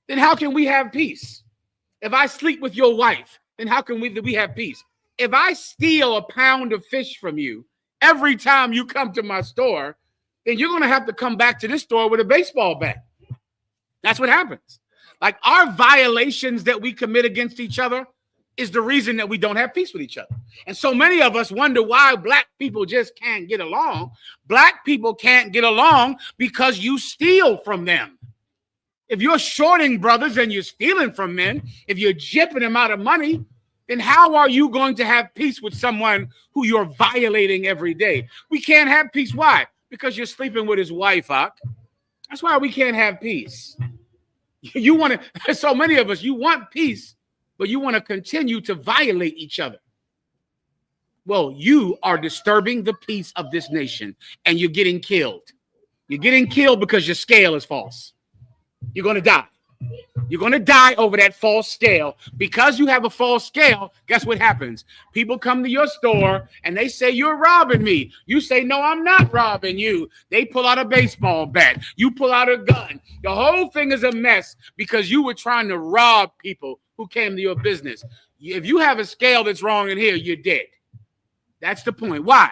D: then how can we have peace? If I sleep with your wife, then how can we have peace? If I steal a pound of fish from you every time you come to my store, then you're going to have to come back to this store with a baseball bat. That's what happens. Like, our violations that we commit against each other is the reason that we don't have peace with each other. And so many of us wonder why black people just can't get along. Black people can't get along because you steal from them. If you're shorting brothers and you're stealing from men, if you're gypping them out of money, then how are you going to have peace with someone who you're violating every day? We can't have peace. Why? Because you're sleeping with his wife, Huck. That's why we can't have peace. So many of us, you want peace, but you want to continue to violate each other. Well, you are disturbing the peace of this nation, and you're getting killed. You're getting killed because your scale is false. You're going to die. You're going to die over that false scale. Because you have a false scale, guess what happens? People come to your store and they say, you're robbing me. You say, no, I'm not robbing you. They pull out a baseball bat. You pull out a gun. The whole thing is a mess because you were trying to rob people who came to your business. If you have a scale that's wrong in here, you're dead. That's the point. Why?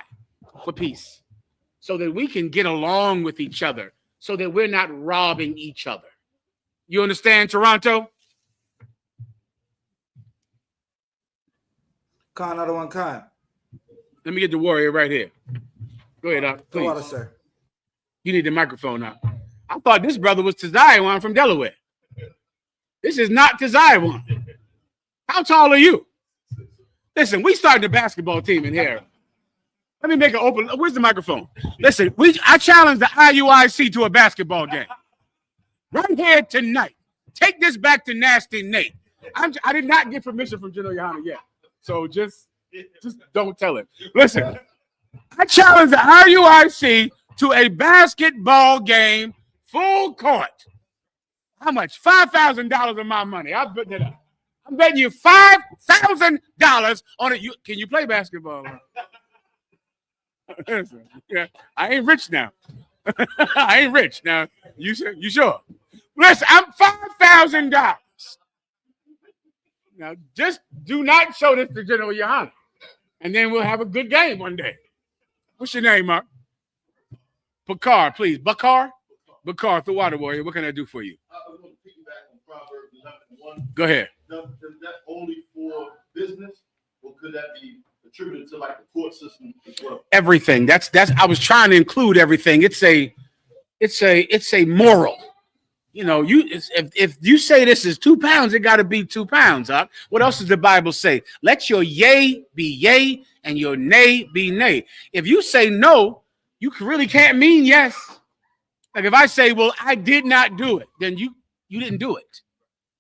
D: For peace. So that we can get along with each other, so that we're not robbing each other. You understand, Toronto?
K: Khan.
D: Let me get the warrior right here. Go ahead, Doc. Please.
K: Water, sir.
D: You need the microphone now. I thought this brother was Taziawan from Delaware. This is not Taziawan. How tall are you? Listen, we started the basketball team in here. Let me make an open. Where's the microphone? Listen, I challenge the IUIC to a basketball game. Right here tonight. Take this back to Nasty Nate. I did not get permission from Gen.Mahayaman yet. So just don't tell him. Listen, I challenge the IUIC to a basketball game, full court. How much? $5,000 of my money. I'll put it up. I'm betting you $5,000 on it. Can you play basketball? Yeah, I ain't rich now. I ain't rich now. You sure? Listen, I'm $5,000. Now, just do not show this to Gen.Mahayaman, and then we'll have a good game one day. What's your name, Mark? Bakar, please. Bakar, the water warrior. What can I do for you?
G: I was going to piggyback on Proverbs 11:1.
D: Go ahead.
G: Is that only for business, or could that be the contributed to like the court system as well?
D: Everything. That's I was trying to include everything. It's a moral. You know, if you say this is 2 pounds, it got to be 2 pounds. Huh? What else does the Bible say? Let your yea be yea and your nay be nay. If you say no, you really can't mean yes. Like if I say, well, I did not do it, then you didn't do it.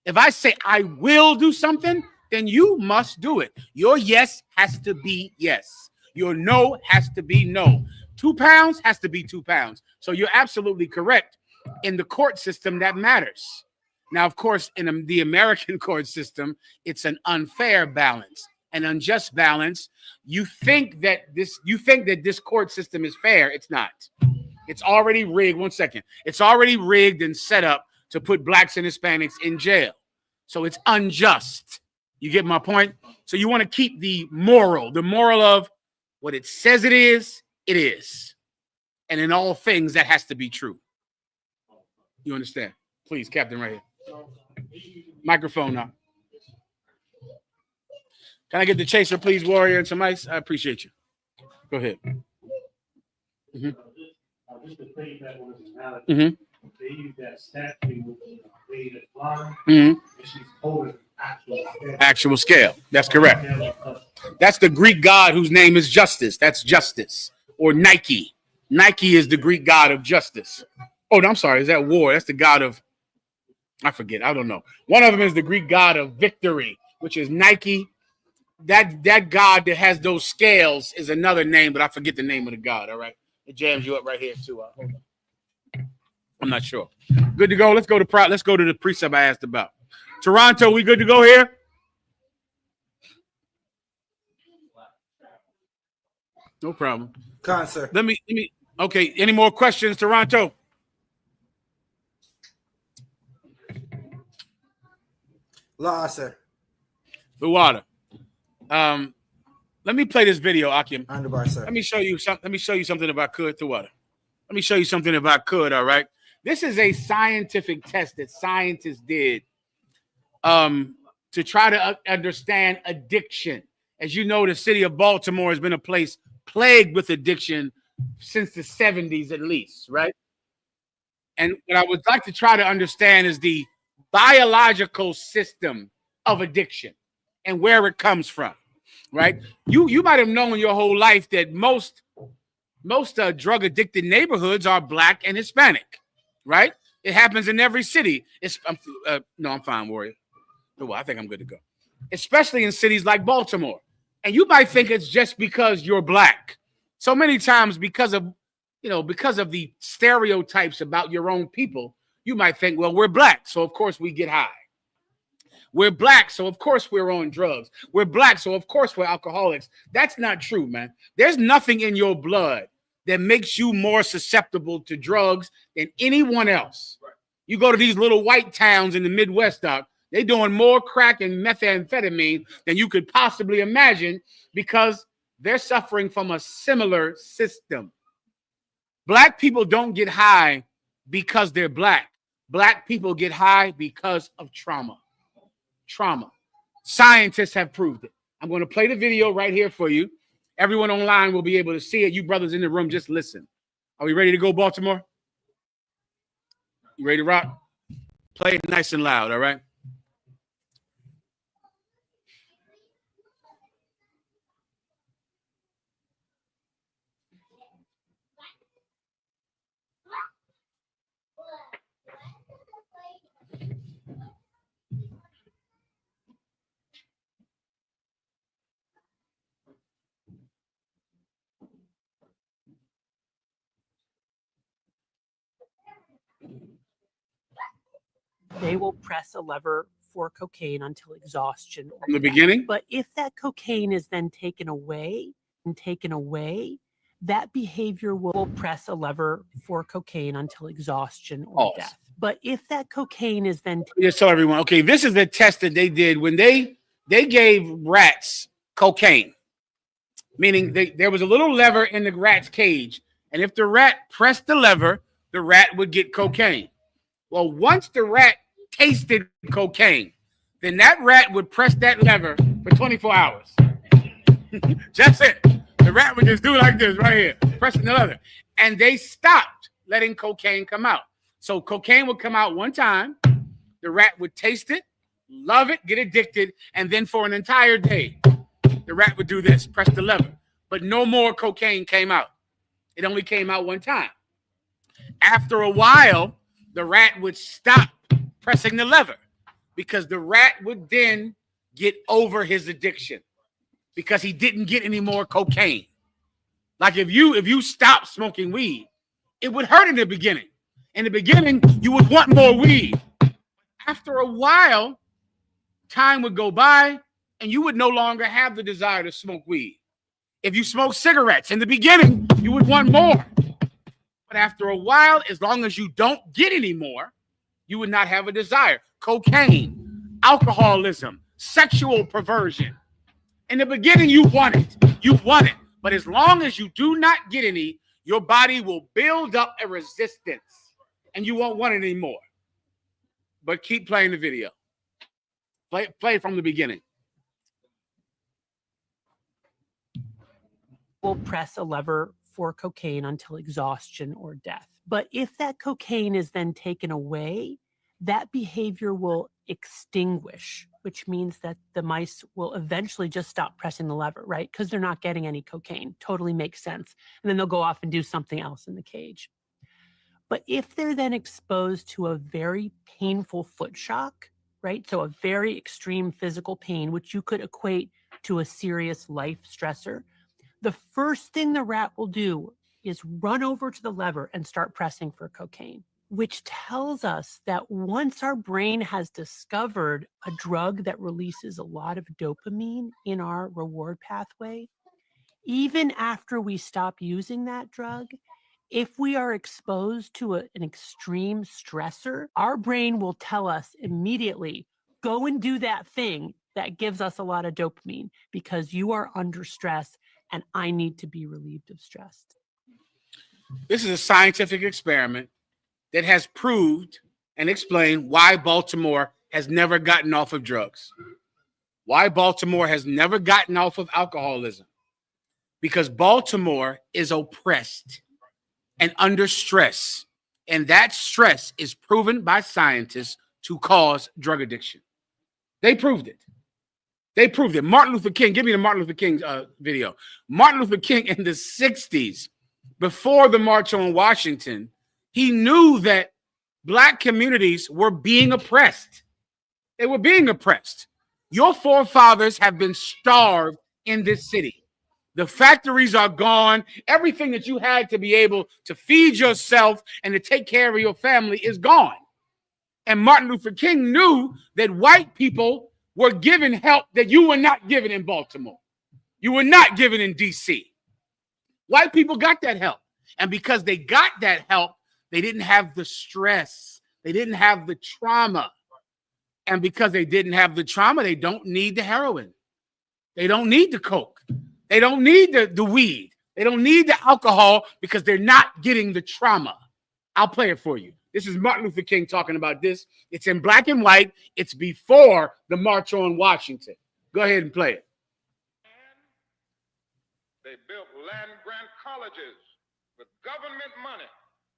D: If I say I will do something, then you must do it. Your yes has to be yes. Your no has to be no. 2 pounds has to be 2 pounds. So you're absolutely correct. In the court system, that matters. Now, of course, in the American court system, it's an unfair balance, an unjust balance. You think that this court system is fair. It's not. It's already rigged. 1 second. It's already rigged and set up to put blacks and Hispanics in jail. So it's unjust. You get my point? So you want to keep the moral of what it says it is. And in all things, that has to be true. You understand? Please, Captain, right here. Microphone now. Can I get the chaser, please, Warrior, and some ice? I appreciate you. Go ahead. Mm-hmm.
A: Just to play back on this analogy,
D: Mm-hmm.
A: they use that statue with the weighted line,
D: Mm-hmm.
A: and she's holding
D: Actual scale. That's correct. That's the Greek god whose name is Justice. That's Justice. Or Nike. Nike is the Greek god of justice. Oh, no, I'm sorry. Is that war? That's the god of, I forget. I don't know. One of them is the Greek god of victory, which is Nike. That god that has those scales is another name, but I forget the name of the god. All right. It jams you up right here, too. Hold on. I'm not sure. Good to go. Let's go to the precept I asked about. Toronto, we good to go here? No problem.
K: Sir.
D: Let me. Okay. Any more questions, Toronto?
K: Law, sir.
D: The water. Let me play this video, Akim.
K: Underbar, sir.
D: Let me show you something if I could, the water. Let me show you something if I could, all right? This is a scientific test that scientists did to try to understand addiction. As you know, the city of Baltimore has been a place plagued with addiction since the 70s at least, right? And what I would like to try to understand is the biological system of addiction and where it comes from, right? You might have known your whole life that most drug addicted neighborhoods are Black and Hispanic, right? It happens in every city. I'm fine, Warrior. Well, I think I'm good to go. Especially in cities like Baltimore. And you might think it's just because you're Black. So many times because of the stereotypes about your own people, you might think, well, we're Black, so of course we get high. We're Black, so of course we're on drugs. We're Black, so of course we're alcoholics. That's not true, man. There's nothing in your blood that makes you more susceptible to drugs than anyone else. You go to these little white towns in the Midwest, Doc, they're doing more crack and methamphetamine than you could possibly imagine because they're suffering from a similar system. Black people don't get high because they're Black. Black people get high because of trauma. Trauma. Scientists have proved it. I'm going to play the video right here for you. Everyone online will be able to see it. You brothers in the room, just listen. Are we ready to go, Baltimore? You ready to rock? Play it nice and loud, all right?
L: They will press a lever for cocaine until exhaustion.
D: From the beginning?
L: But if that cocaine is then taken away, that behavior will press a lever for cocaine until exhaustion or death. But if that cocaine is then
D: just tell everyone, okay, this is the test that they did when they gave rats cocaine, meaning there was a little lever in the rat's cage, and if the rat pressed the lever, the rat would get cocaine. Well, once the rat tasted cocaine, then that rat would press that lever for 24 hours. Just it. The rat would just do like this right here, pressing the leather. And they stopped letting cocaine come out. So cocaine would come out one time, the rat would taste it, love it, get addicted, and then for an entire day, the rat would do this, press the lever. But no more cocaine came out. It only came out one time. After a while, the rat would stop pressing the lever because the rat would then get over his addiction because he didn't get any more cocaine. Like if you stop smoking weed, it would hurt in the beginning. In the beginning, you would want more weed. After a while, time would go by and you would no longer have the desire to smoke weed. If you smoke cigarettes in the beginning, you would want more. But after a while, as long as you don't get any more, you would not have a desire. Cocaine, alcoholism, sexual perversion. In the beginning, you want it. You want it. But as long as you do not get any, your body will build up a resistance and you won't want it anymore. But keep playing the video. Play it from the beginning.
L: Will press a lever for cocaine until exhaustion or death. But if that cocaine is then taken away, that behavior will extinguish, which means that the mice will eventually just stop pressing the lever, right? Because they're not getting any cocaine. Totally makes sense. And then they'll go off and do something else in the cage. But if they're then exposed to a very painful foot shock, right? So a very extreme physical pain, which you could equate to a serious life stressor, the first thing the rat will do is run over to the lever and start pressing for cocaine, which tells us that once our brain has discovered a drug that releases a lot of dopamine in our reward pathway, even after we stop using that drug, if we are exposed to an extreme stressor, our brain will tell us immediately, go and do that thing that gives us a lot of dopamine because you are under stress and I need to be relieved of stress.
D: This is a scientific experiment that has proved and explained why Baltimore has never gotten off of drugs. Why Baltimore has never gotten off of alcoholism. Because Baltimore is oppressed and under stress. And that stress is proven by scientists to cause drug addiction. They proved it. They proved it. Martin Luther King, give me the Martin Luther King video. Martin Luther King in the 60s, before the March on Washington, he knew that Black communities were being oppressed. They were being oppressed. Your forefathers have been starved in this city. The factories are gone. Everything that you had to be able to feed yourself and to take care of your family is gone. And Martin Luther King knew that white people were given help that you were not given in Baltimore. You were not given in D.C. White people got that help. And because they got that help, they didn't have the stress. They didn't have the trauma. And because they didn't have the trauma, they don't need the heroin. They don't need the coke. They don't need the weed. They don't need the alcohol because they're not getting the trauma. I'll play it for you. This is Martin Luther King talking about this. It's in black and white. It's before the March on Washington. Go ahead and play it.
M: They built land-grant colleges with government money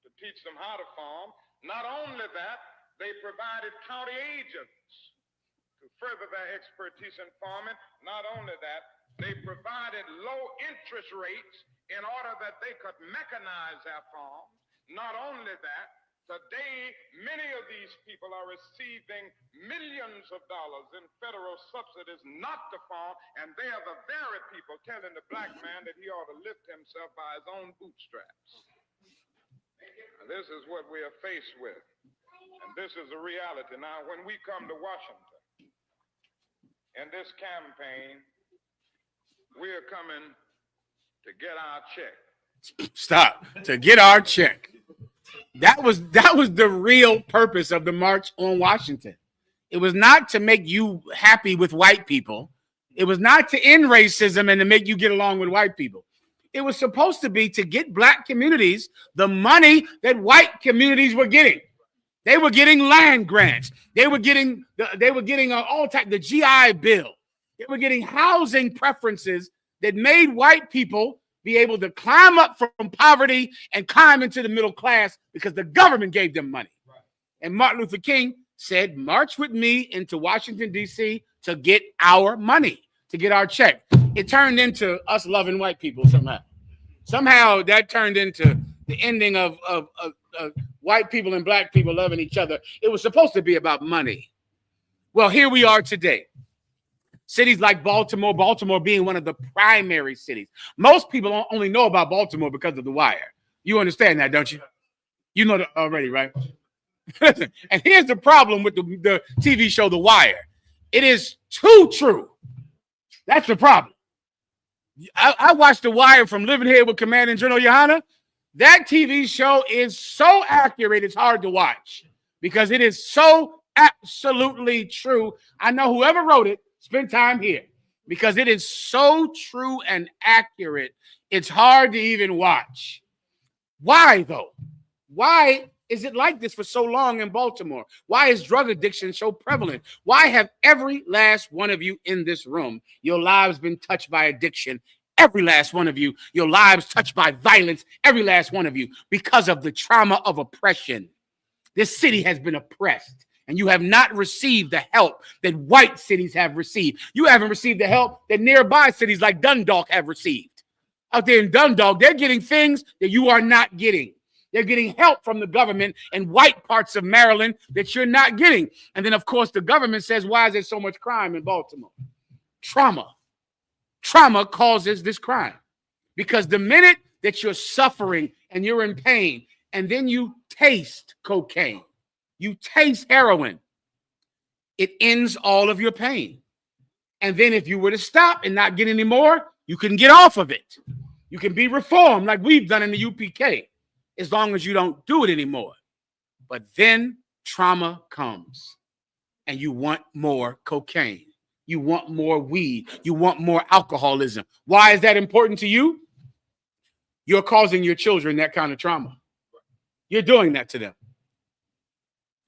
M: to teach them how to farm. Not only that, they provided county agents to further their expertise in farming. Not only that, they provided low interest rates in order that they could mechanize their farms. Not only that, today, many of these people are receiving millions of dollars in federal subsidies not to farm, and they are the very people telling the black man that he ought to lift himself by his own bootstraps. And this is what we are faced with, and this is a reality. Now, when we come to Washington in this campaign, we are coming to get our check.
D: Stop. To get our check. That was the real purpose of the March on Washington. It was not to make you happy with white people. It was not to end racism and to make you get along with white people. It was supposed to be to get black communities the money that white communities were getting. They were getting land grants. They were getting all type the GI Bill. They were getting housing preferences that made white people be able to climb up from poverty and climb into the middle class because the government gave them money. And Martin Luther King said, march with me into Washington, D.C. to get our money, to get our check. It turned into us loving white people somehow. Somehow that turned into the ending of white people and black people loving each other. It was supposed to be about money. Well, here we are today. Cities like Baltimore, Baltimore being one of the primary cities. Most people only know about Baltimore because of The Wire. You understand that, don't you? You know that already, right? And here's the problem with the TV show The Wire. It is too true. That's the problem. I watched The Wire from living here with Command and General Yohana. That TV show is so accurate, it's hard to watch because it is so absolutely true. I know whoever wrote it spent time here because it is so true and accurate. It's hard to even watch. Why, though? Why is it like this for so long in Baltimore? Why is drug addiction so prevalent? Why have every last one of you in this room, your lives been touched by addiction? Every last one of you, your lives touched by violence, every last one of you, because of the trauma of oppression. This city has been oppressed, and you have not received the help that white cities have received. You haven't received the help that nearby cities like Dundalk have received. Out there in Dundalk, they're getting things that you are not getting. They're getting help from the government in white parts of Maryland that you're not getting. And then, of course, the government says, why is there so much crime in Baltimore? Trauma. Trauma causes this crime. Because the minute that you're suffering and you're in pain, and then you taste cocaine, you taste heroin, it ends all of your pain. And then if you were to stop and not get any more, you can get off of it. You can be reformed like we've done in the UPK, as long as you don't do it anymore. But then trauma comes and you want more cocaine. You want more weed. You want more alcoholism. Why is that important to you? You're causing your children that kind of trauma. You're doing that to them.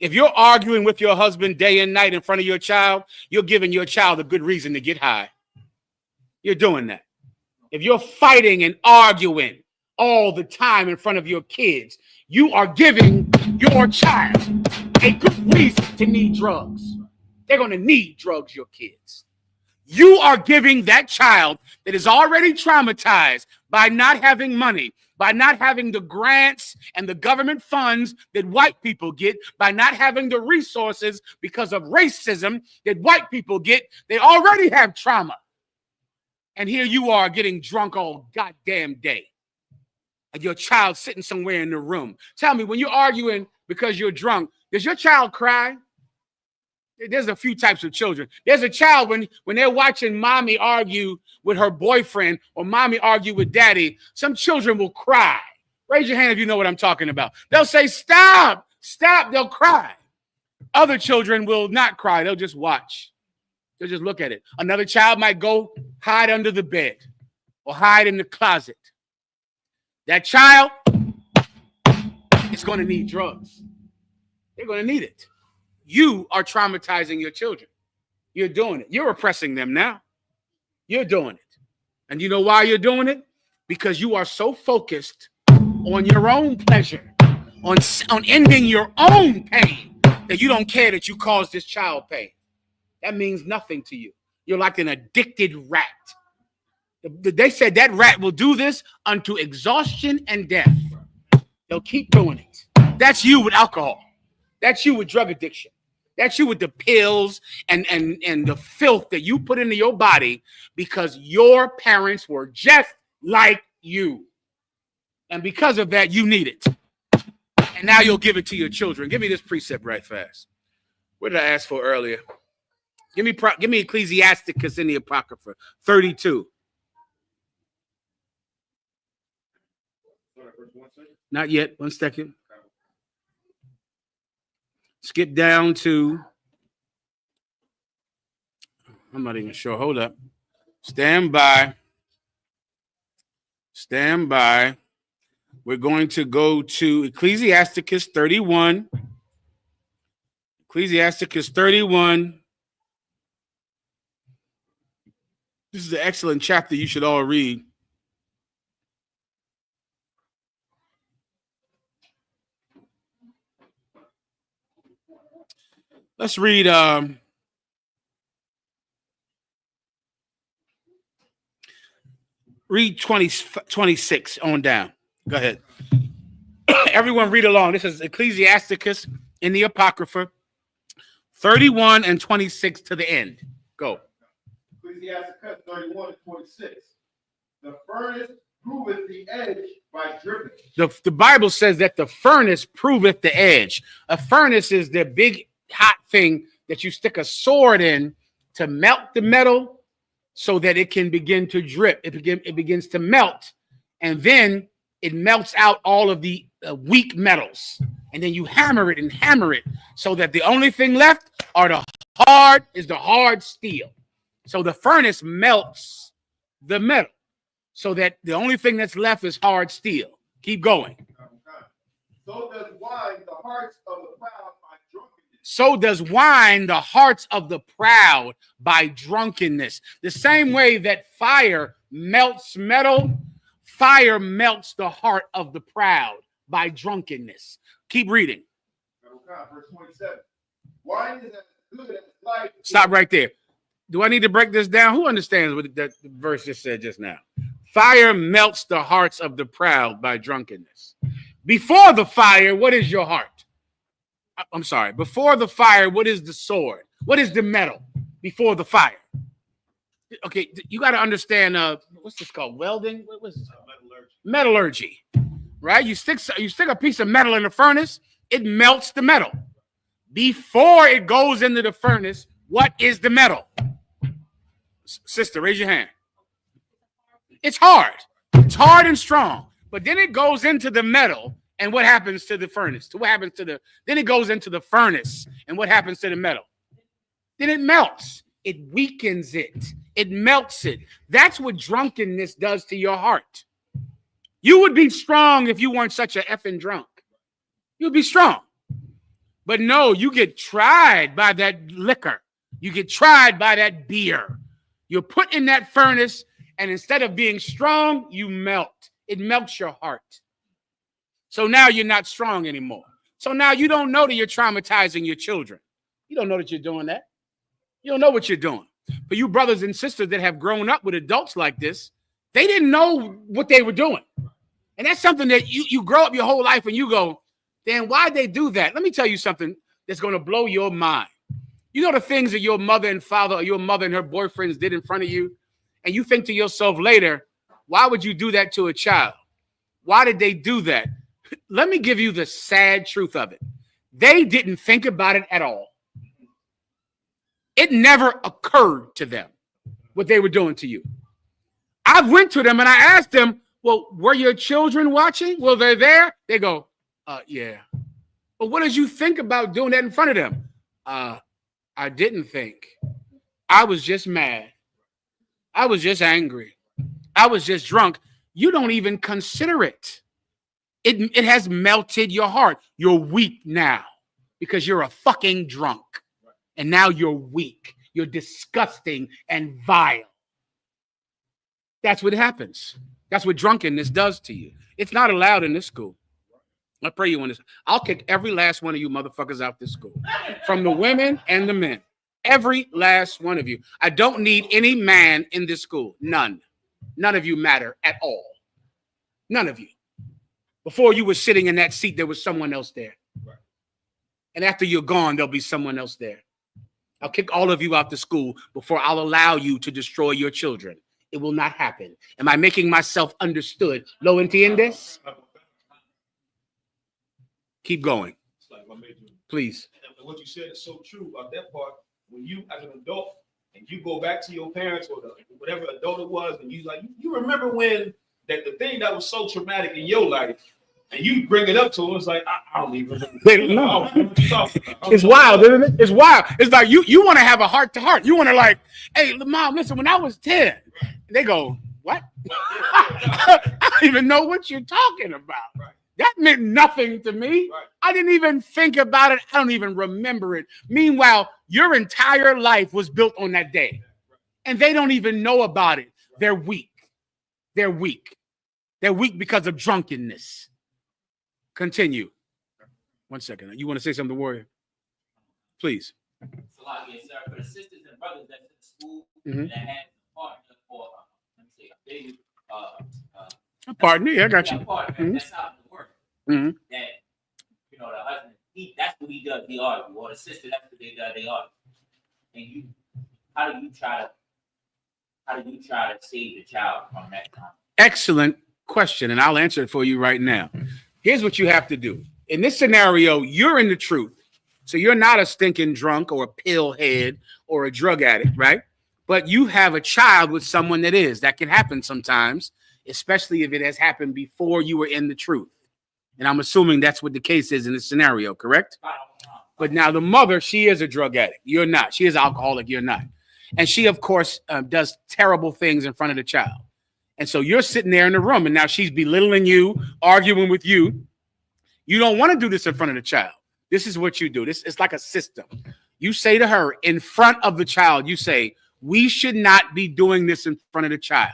D: If you're arguing with your husband day and night in front of your child, you're giving your child a good reason to get high. You're doing that. If you're fighting and arguing all the time in front of your kids, you are giving your child a good reason to need drugs. They're going to need drugs, your kids. You are giving that child that is already traumatized by not having money, by not having the grants and the government funds that white people get, by not having the resources because of racism that white people get. They already have trauma. And here you are getting drunk all goddamn day. And your child sitting somewhere in the room. Tell me, when you're arguing because you're drunk, does your child cry? There's a few types of children. There's a child when they're watching mommy argue with her boyfriend or mommy argue with daddy, some children will cry. Raise your hand if you know what I'm talking about. They'll say, stop, stop. They'll cry. Other children will not cry. They'll just watch. They'll just look at it. Another child might go hide under the bed or hide in the closet. That child is going to need drugs. They're going to need it. You are traumatizing your children. You're doing it. You're oppressing them now. You're doing it. And you know why you're doing it? Because you are so focused on your own pleasure, on ending your own pain, that you don't care that you caused this child pain. That means nothing to you. You're like an addicted rat. They said that rat will do this unto exhaustion and death. They'll keep doing it. That's you with alcohol. That's you with drug addiction. That's you with the pills and the filth that you put into your body because your parents were just like you. And because of that, you need it. And now you'll give it to your children. Give me this precept right fast. What did I ask for earlier? Give me Ecclesiasticus in the Apocrypha, 32. Not yet. 1 second. Skip down to, I'm not even sure. Hold up. Stand by. Stand by. We're going to go to Ecclesiasticus 31. Ecclesiasticus 31. This is an excellent chapter you should all read. Let's read read 26 on down. Go ahead. Everyone read along. This is Ecclesiasticus in the Apocrypha, 31 and 26 to the end. Go.
G: Ecclesiasticus 31 and 26. The furnace proveth the edge by dripping.
D: The Bible says that the furnace proveth the edge. A furnace is the big hot thing that you stick a sword in to melt the metal so that it can begin to drip. It begins to melt, and then it melts out all of the weak metals. And then you hammer it so that the only thing left are the hard steel. So the furnace melts the metal so that the only thing that's left is hard steel. Keep going.
G: So does wine the hearts of the proud by drunkenness.
D: So does wine the hearts of the proud by drunkenness. The same way that fire melts metal, fire melts the heart of the proud by drunkenness. Keep reading.
G: Verse 27. Wine is as good as life.
D: Stop right there. Do I need to break this down? Who understands what that verse just said just now? Fire melts the hearts of the proud by drunkenness. Before the fire, what is your heart? I'm sorry. Before the fire, what is the sword? What is the metal before the fire? Okay, you got to understand. What's this called? Welding? What was it? Metallurgy. Right? You stick a piece of metal in the furnace, it melts the metal. Before it goes into the furnace, what is the metal? Sister, raise your hand. It's hard. It's hard and strong. But then it goes into the metal, and what happens to the furnace? Then it goes into the furnace, and what happens to the metal? Then it melts. It weakens it. It melts it. That's what drunkenness does to your heart. You would be strong if you weren't such a effing drunk. You'd be strong. But no, you get tried by that liquor. You get tried by that beer. You're put in that furnace, and instead of being strong, you melt. It melts your heart. So now you're not strong anymore. So now you don't know that you're traumatizing your children. You don't know that you're doing that. You don't know what you're doing. For you brothers and sisters that have grown up with adults like this, they didn't know what they were doing. And that's something that you grow up your whole life and you go, then why'd they do that? Let me tell you something that's going to blow your mind. You know the things that your mother and father or your mother and her boyfriends did in front of you? And you think to yourself later, why would you do that to a child? Why did they do that? Let me give you the sad truth of it. They didn't think about it at all. It never occurred to them what they were doing to you. I went to them and I asked them, well, were your children watching? Well, they're there. They go, yeah. But what did you think about doing that in front of them? I didn't think. I was just mad. I was just angry. I was just drunk. You don't even consider it. It has melted your heart. You're weak now because you're a fucking drunk. And now you're weak. You're disgusting and vile. That's what happens. That's what drunkenness does to you. It's not allowed in this school. I pray you want this. I'll kick every last one of you motherfuckers out this school. From the women and the men. Every last one of you. I don't need any man in this school. None. None of you matter at all. None of you. Before you were sitting in that seat, there was someone else there. And after you're gone, there'll be someone else there. I'll kick all of you out the school before I'll allow you to destroy your children. It will not happen. Am I making myself understood? ¿Lo entiendes? Keep going. Please.
F: And what you said is so true about that part. When you, as an adult, and you go back to your parents or whatever adult it was, and you remember when that the thing that was so traumatic in your life, and you bring it up to them, it's like, I don't even remember.
D: They don't know. It's wild, isn't it? It's wild. It's like you want to have a heart to heart. You want to like, hey, mom, listen, when I was 10, they go, what? I don't even know what you're talking about. That meant nothing to me. I didn't even think about it. I don't even remember it. Meanwhile, your entire life was built on that day. and they don't even know about it. They're weak. They're weak. They're weak because of drunkenness. Continue. 1 second. You want to say something, Warrior? Please.
C: So, like, yes, sir. For the sisters and brothers that's in school that have a partner or let me say a baby,
D: a partner, yeah, I got you.
C: Partner, that's how it works. That you know, the husband, that's what he does. He argues, or the sister, that's what they do. They argue. And you, how do you try to save the child from that time?
D: Excellent question, and I'll answer it for you right now. Here's what you have to do. In this scenario, you're in the truth. So you're not a stinking drunk or a pill head or a drug addict, right? But you have a child with someone that is. That can happen sometimes, especially if it has happened before you were in the truth. And I'm assuming that's what the case is in this scenario, correct? But now the mother, she is a drug addict. You're not. She is alcoholic. You're not. And she, of course, does terrible things in front of the child. And so you're sitting there in the room, and now she's belittling you, arguing with you. You don't want to do this in front of the child. This is what you do. It's like a system. You say to her in front of the child, you say, we should not be doing this in front of the child.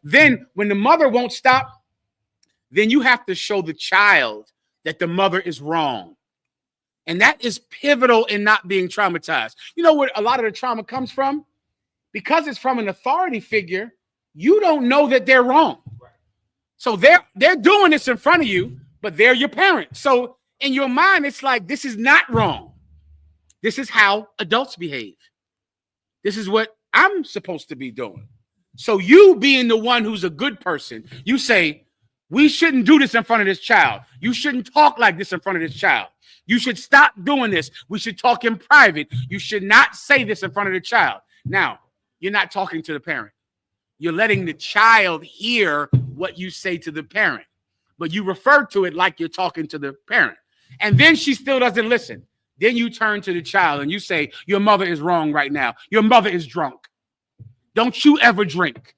D: Then when the mother won't stop, then you have to show the child that the mother is wrong. And that is pivotal in not being traumatized. You know where a lot of the trauma comes from? Because it's from an authority figure, you don't know that they're wrong. So they're doing this in front of you, but they're your parent. So in your mind, it's like, this is not wrong. This is how adults behave. This is what I'm supposed to be doing. So you being the one who's a good person, you say, we shouldn't do this in front of this child. You shouldn't talk like this in front of this child. You should stop doing this. We should talk in private. You should not say this in front of the child. Now, you're not talking to the parent. You're letting the child hear what you say to the parent, but you refer to it like you're talking to the parent. And then she still doesn't listen. Then you turn to the child and you say, your mother is wrong right now. Your mother is drunk. Don't you ever drink.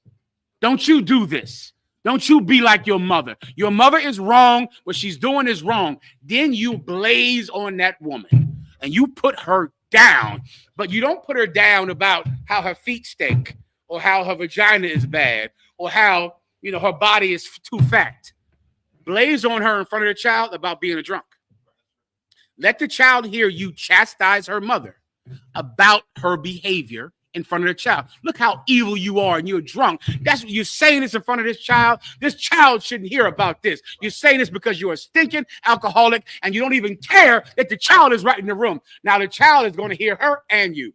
D: Don't you do this. Don't you be like your mother. Your mother is wrong. What she's doing is wrong. Then you blaze on that woman and you put her down, but you don't put her down about how her feet stink or how her vagina is bad or how, you know, her body is too fat. Blaze on her in front of the child about being a drunk. Let the child hear you chastise her mother about her behavior in front of the child. Look how evil you are and you're drunk. That's what you're saying this in front of this child. This child shouldn't hear about this. You're saying this because you're a stinking alcoholic and you don't even care that the child is right in the room. Now the child is going to hear her and you.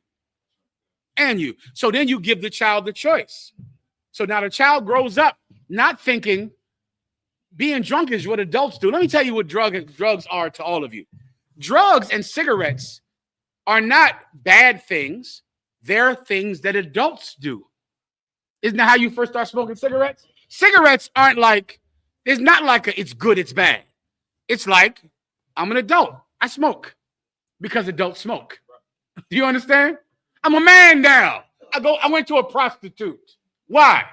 D: And you. So then you give the child the choice. So now the child grows up not thinking being drunk is what adults do. Let me tell you what drugs are to all of you. Drugs and cigarettes are not bad things. They're things that adults do. Isn't that how you first start smoking cigarettes? Cigarettes aren't like, it's not like it's good, it's bad. It's like, I'm an adult. I smoke because adults smoke. Do you understand? I'm a man now. I went to a prostitute. Why?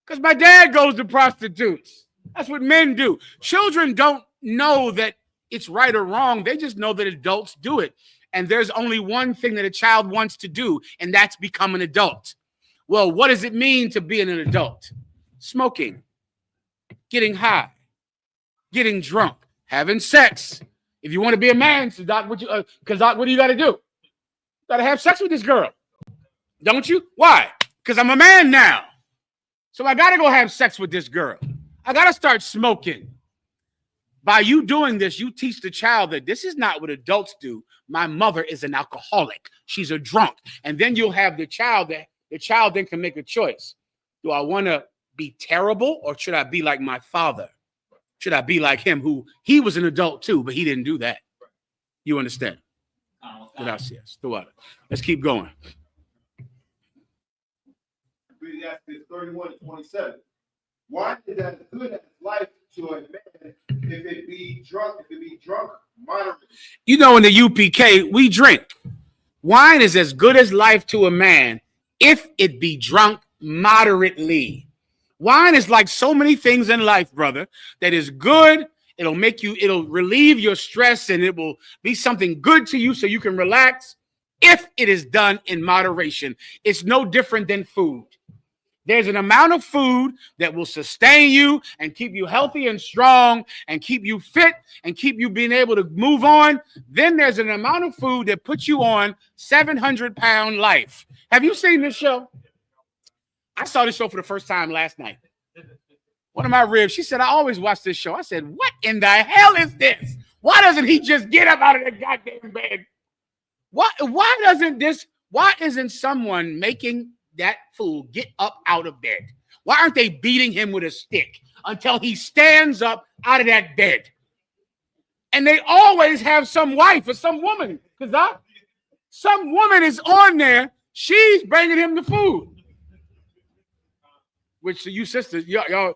D: Because my dad goes to prostitutes. That's what men do. Children don't know that it's right or wrong. They just know that adults do it. And there's only one thing that a child wants to do, and that's become an adult. Well, what does it mean to be an adult? Smoking, getting high, getting drunk, having sex. If you want to be a man, so Doc, what do you got to do? You got to have sex with this girl, don't you? Why? Because I'm a man now. So I got to go have sex with this girl. I got to start smoking. By you doing this, you teach the child that this is not what adults do. My mother is an alcoholic. She's a drunk. And then you'll have the child that the child then can make a choice. Do I want to be terrible or should I be like my father? Should I be like him who he was an adult too, but he didn't do that? You understand? Gracias. Let's keep going.
G: Ecclesiastes 31:27. Why is that good as life to a man if it be drunk moderately?
D: You know, in the UPK, we drink. Wine is as good as life to a man if it be drunk moderately. Wine is like so many things in life, brother, that is good. It'll relieve your stress and it will be something good to you so you can relax if it is done in moderation. It's no different than food. There's an amount of food that will sustain you and keep you healthy and strong and keep you fit and keep you being able to move on. Then there's an amount of food that puts you on 700-pound life. Have you seen this show? I saw this show for the first time last night. One of my ribs, she said, I always watch this show. I said, what in the hell is this? Why doesn't he just get up out of the goddamn bed? Why isn't someone making that fool get up out of bed? Why aren't they beating him with a stick until he stands up out of that bed? And they always have some wife or some woman, because some woman is on there. She's bringing him the food. Which you sisters, y'all,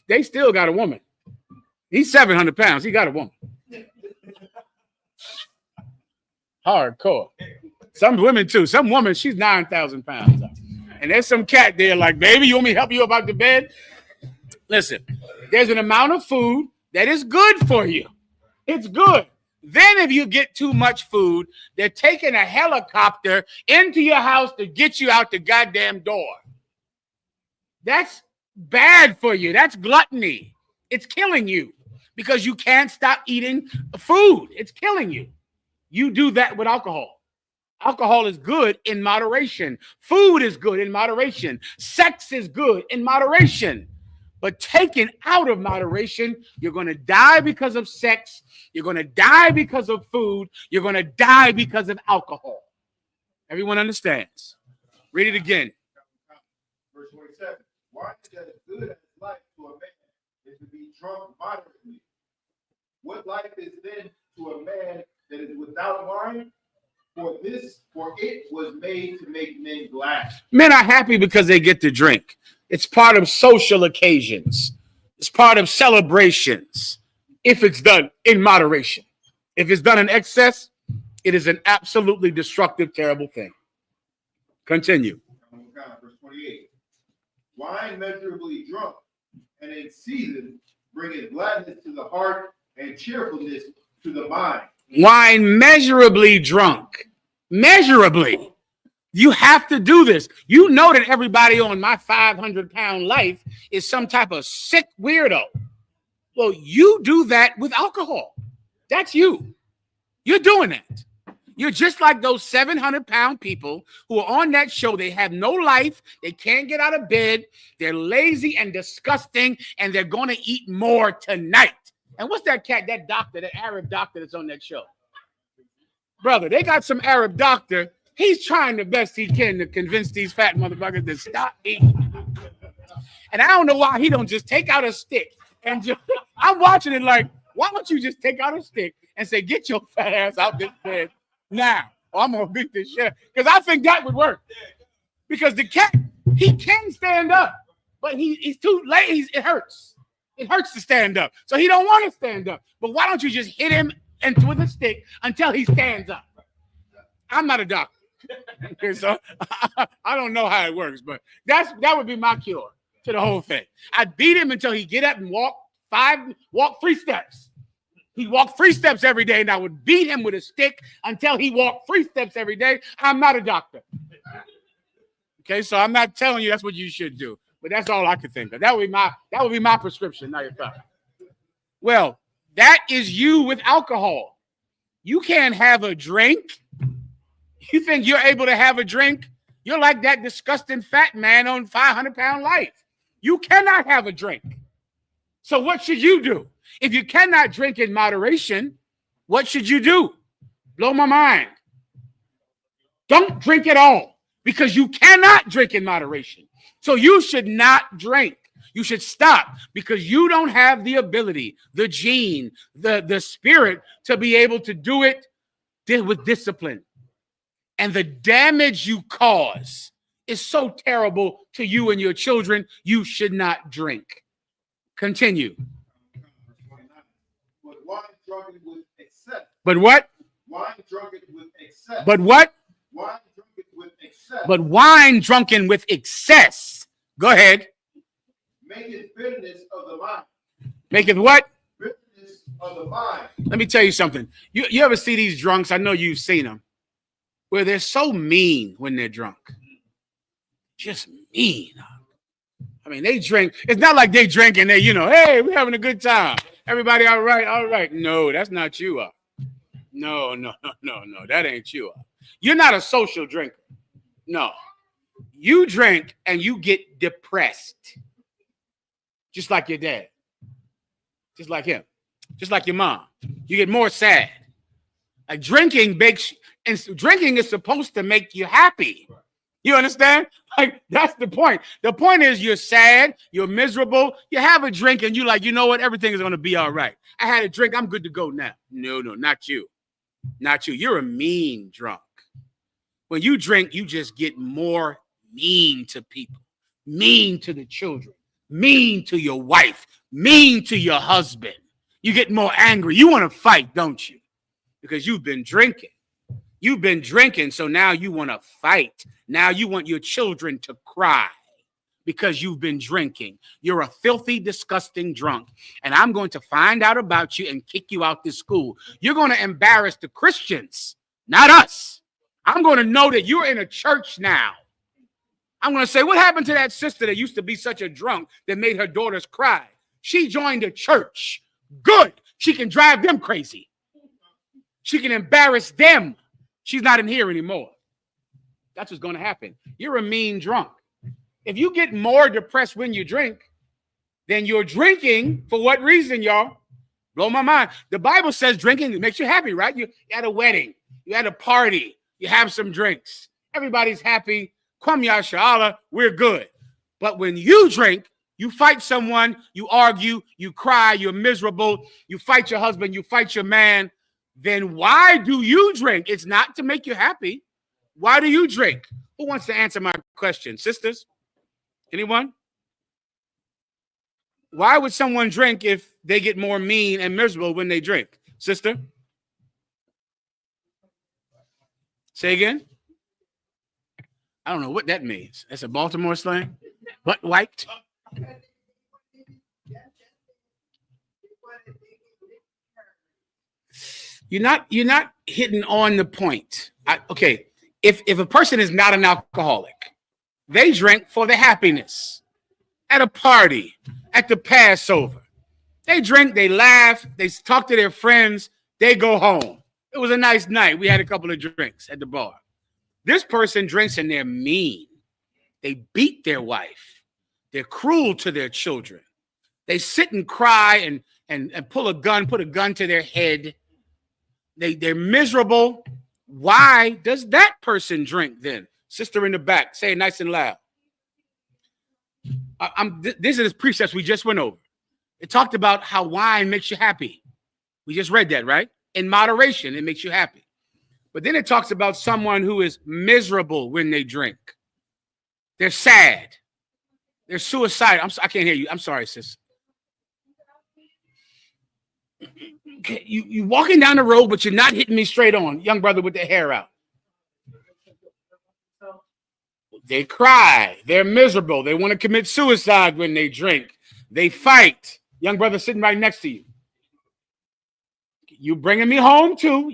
D: they still got a woman. He's 700 pounds. He got a woman. Hardcore. Some women too. Some woman, she's 9,000 pounds. And there's some cat there like, baby, you want me to help you about the bed? Listen, there's an amount of food that is good for you. It's good. Then if you get too much food, they're taking a helicopter into your house to get you out the goddamn door. That's bad for you. That's gluttony. It's killing you because you can't stop eating food. It's killing you. You do that with alcohol. Alcohol is good in moderation. Food is good in moderation. Sex is good in moderation. But taken out of moderation, you're going to die because of sex. You're going to die because of food. You're going to die because of alcohol. Everyone understands. Read it again.
G: Verse 27. Wine is as good as life to a man is to be drunk moderately. What life is then to a man that is without wine? For it was made to make men glad.
D: Men are happy because they get to drink. It's part of social occasions. It's part of celebrations. If it's done in moderation. If it's done in excess, it is an absolutely destructive, terrible thing. Continue.
G: Verse 28. Wine measurably drunk and in season bringeth gladness to the heart and cheerfulness to the mind.
D: Wine measurably drunk. Measurably. You have to do this. You know that everybody on my 500-pound life is some type of sick weirdo. Well, you do that with alcohol. That's you. You're doing that. You're just like those 700-pound people who are on that show. They have no life. They can't get out of bed. They're lazy and disgusting, and they're going to eat more tonight. And what's that cat, that doctor, that Arab doctor that's on that show? Brother, they got some Arab doctor. He's trying the best he can to convince these fat motherfuckers to stop eating. And I don't know why he don't just take out a stick and just, I'm watching it like, why don't you just take out a stick and say, get your fat ass out this bed now, or I'm going to beat this shit. Because I think that would work. Because the cat, he can stand up, but he's too late. It hurts. It hurts to stand up. So he don't want to stand up. But why don't you just hit him with a stick until he stands up? I'm not a doctor. Okay, so I don't know how it works, but that would be my cure to the whole thing. I'd beat him until he get up and walk 3 steps. He walked 3 steps every day, and I would beat him with a stick until he walked 3 steps every day. I'm not a doctor. Okay, so I'm not telling you that's what you should do. But that's all I could think of. That would be my prescription. Now you're fine. Well, that is you with alcohol. You can't have a drink. You think you're able to have a drink? You're like that disgusting fat man on 500-pound life. You cannot have a drink. So what should you do? If you cannot drink in moderation, what should you do? Blow my mind. Don't drink at all because you cannot drink in moderation. So you should not drink. You should stop because you don't have the ability, the gene, the spirit to be able to do it with discipline. And the damage you cause is so terrible to you and your children, you should not drink. Continue.
G: But wine drunken with excess.
D: But what?
G: Wine drunken with excess.
D: But what?
G: Wine drunken with excess.
D: But wine drunken with excess. Go ahead.
G: Maketh bitterness of the mind.
D: Maketh what?
G: Bitterness of the mind.
D: Let me tell you something. You ever see these drunks? I know you've seen them. where they're so mean when they're drunk. Just mean. I mean, they drink. It's not like they drink and they, hey, we're having a good time. Everybody all right, all right. No, that's not you. No, that ain't you. You're not a social drinker. No. You drink and you get depressed. Just like your dad. Just like him. Just like your mom. You get more sad. Like drinking is supposed to make you happy. You understand? Like, that's the point. The point is you're sad, you're miserable, you have a drink and you're like, you know what? Everything is going to be all right. I had a drink, I'm good to go now. No, not you. Not you. You're a mean drunk. When you drink, you just get more mean to people, mean to the children, mean to your wife, mean to your husband. You get more angry. You want to fight, don't you? Because you've been drinking. You've been drinking, so now you want to fight. Now you want your children to cry because you've been drinking. You're a filthy, disgusting drunk, and I'm going to find out about you and kick you out this school. You're going to embarrass the Christians, not us. I'm going to know that you're in a church now. I'm going to say, what happened to that sister that used to be such a drunk that made her daughters cry? She joined a church. Good. She can drive them crazy. She can embarrass them. She's not in here anymore. That's what's going to happen. You're a mean drunk. If you get more depressed when you drink, then you're drinking for what reason, y'all? Blow my mind. The Bible says drinking makes you happy, right? You at a wedding, you at a party, you have some drinks. Everybody's happy. Kwam Yashala, we're good. But when you drink, you fight someone, you argue, you cry, you're miserable, you fight your husband, you fight your man. Then why do you drink? It's not to make you happy. Why do you drink? Who wants to answer my question? Sisters? Anyone? Why would someone drink if they get more mean and miserable when they drink? Sister? Say again? I don't know what that means. That's a Baltimore slang? Butt wiped? You're not hitting on the point. Okay, if a person is not an alcoholic, they drink for the happiness. At a party, at the Passover, they drink, they laugh, they talk to their friends, they go home. It was a nice night. We had a couple of drinks at the bar. This person drinks and they're mean. They beat their wife. They're cruel to their children. They sit and cry and pull a gun, put a gun to their head. They're miserable. Why does that person drink then? Sister in the back, say it nice and loud. These are the precepts we just went over. It talked about how wine makes you happy. We just read that, right? In moderation, it makes you happy. But then it talks about someone who is miserable when they drink. They're sad. They're suicidal. I can't hear you. I'm sorry, sis. You walking down the road, but you're not hitting me straight on, young brother with the hair out. They cry. They're miserable. They want to commit suicide when they drink. They fight. Young brother sitting right next to you. You bringing me home too.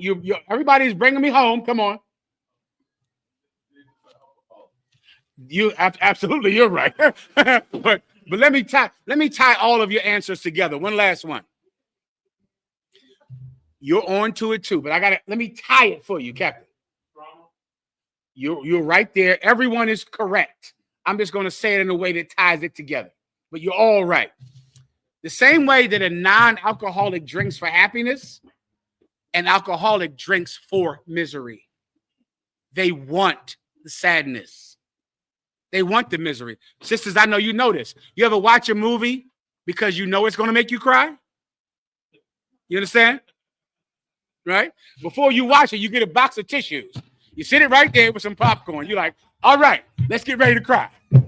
D: Everybody's bringing me home. Come on. You absolutely, you're right. but let me tie all of your answers together. One last one. You're on to it too, but let me tie it for you, Captain. You're right there. Everyone is correct. I'm just going to say it in a way that ties it together. But you're all right. The same way that a non-alcoholic drinks for happiness, an alcoholic drinks for misery. They want the sadness. They want the misery. Sisters, I know you know this. You ever watch a movie because you know it's going to make you cry? You understand? Right? Before you watch it, you get a box of tissues. You sit it right there with some popcorn. You're like, all right, let's get ready to cry. Here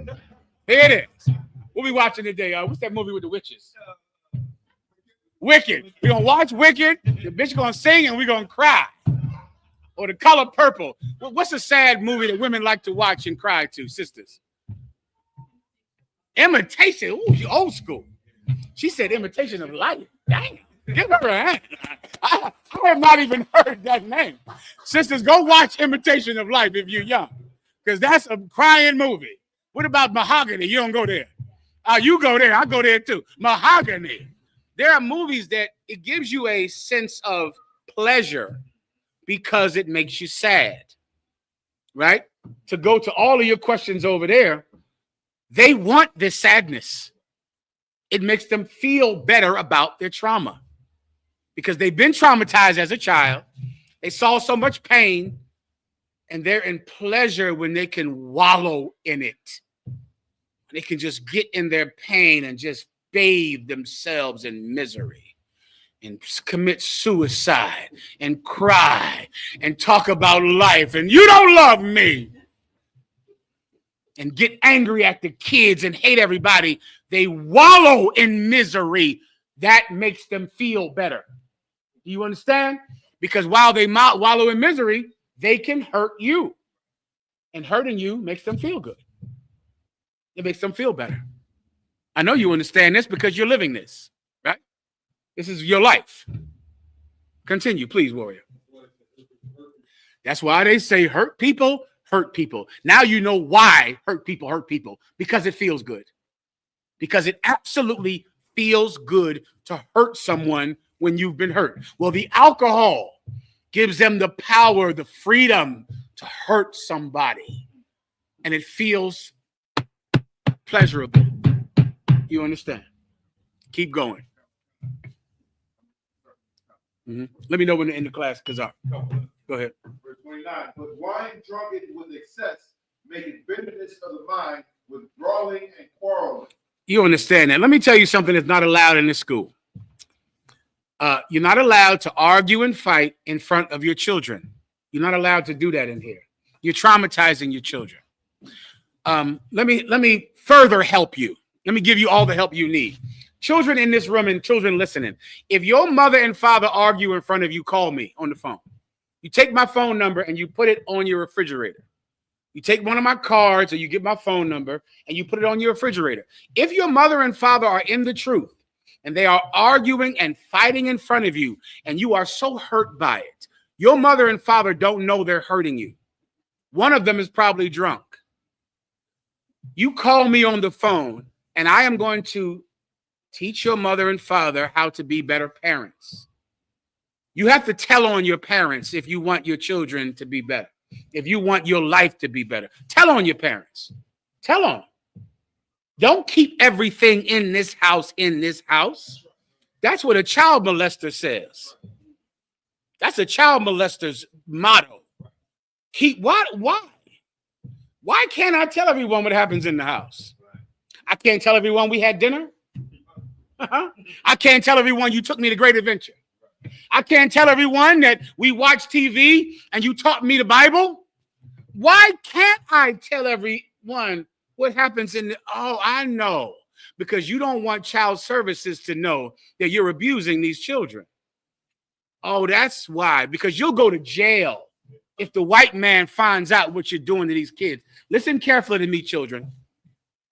D: it is. What we watching today? What's that movie with the witches? Wicked. We're going to watch Wicked. The bitch going to sing and we're going to cry. Or The Color Purple. What's a sad movie that women like to watch and cry to, sisters? Imitation. Ooh, you old school. She said Imitation of Life. Dang. Give her a hand. I have not even heard that name. Sisters, go watch Imitation of Life if you're young, because that's a crying movie. What about Mahogany? You don't go there. You go there. I go there too. Mahogany. There are movies that it gives you a sense of pleasure because it makes you sad, right? To go to all of your questions over there, they want this sadness. It makes them feel better about their trauma because they've been traumatized as a child. They saw so much pain, and they're in pleasure when they can wallow in it. They can just get in their pain and just bathe themselves in misery and commit suicide and cry and talk about life and you don't love me and get angry at the kids and hate everybody. They wallow in misery. That makes them feel better. Do you understand? Because while they wallow in misery, they can hurt you. And hurting you makes them feel good. It makes them feel better. I know you understand this because you're living this, right? This is your life. Continue, please, warrior. That's why they say hurt people hurt people. Now you know why hurt people, because it feels good. Because it absolutely feels good to hurt someone when you've been hurt. Well, the alcohol gives them the power, the freedom to hurt somebody. And it feels pleasurable. You understand? Keep going. Let me know when to end the class, Kazar. Go ahead.
G: Verse 29. But wine drunken with excess, making bitterness of the mind with brawling and quarreling.
D: You understand that. Let me tell you something that's not allowed in this school. You're not allowed to argue and fight in front of your children. You're not allowed to do that in here. You're traumatizing your children. Let me further help you. Let me give you all the help you need. Children in this room and children listening, if your mother and father argue in front of you, call me on the phone. You take my phone number and you put it on your refrigerator. You take one of my cards or you get my phone number and you put it on your refrigerator. If your mother and father are in the truth and they are arguing and fighting in front of you and you are so hurt by it, your mother and father don't know they're hurting you. One of them is probably drunk. You call me on the phone and I am going to teach your mother and father how to be better parents. You have to tell on your parents if you want your children to be better. If you want your life to be better, tell on your parents. Tell on. Don't keep everything in this house. That's what a child molester says. That's a child molester's motto. Keep what? Why? Why can't I tell everyone what happens in the house? I can't tell everyone we had dinner. I can't tell everyone you took me to Great Adventure. I can't tell everyone that we watched TV and you taught me the Bible. Why can't I tell everyone what happens in the... Oh, I know. Because you don't want child services to know that you're abusing these children. Oh, that's why. Because you'll go to jail if the white man finds out what you're doing to these kids. Listen carefully to me, children.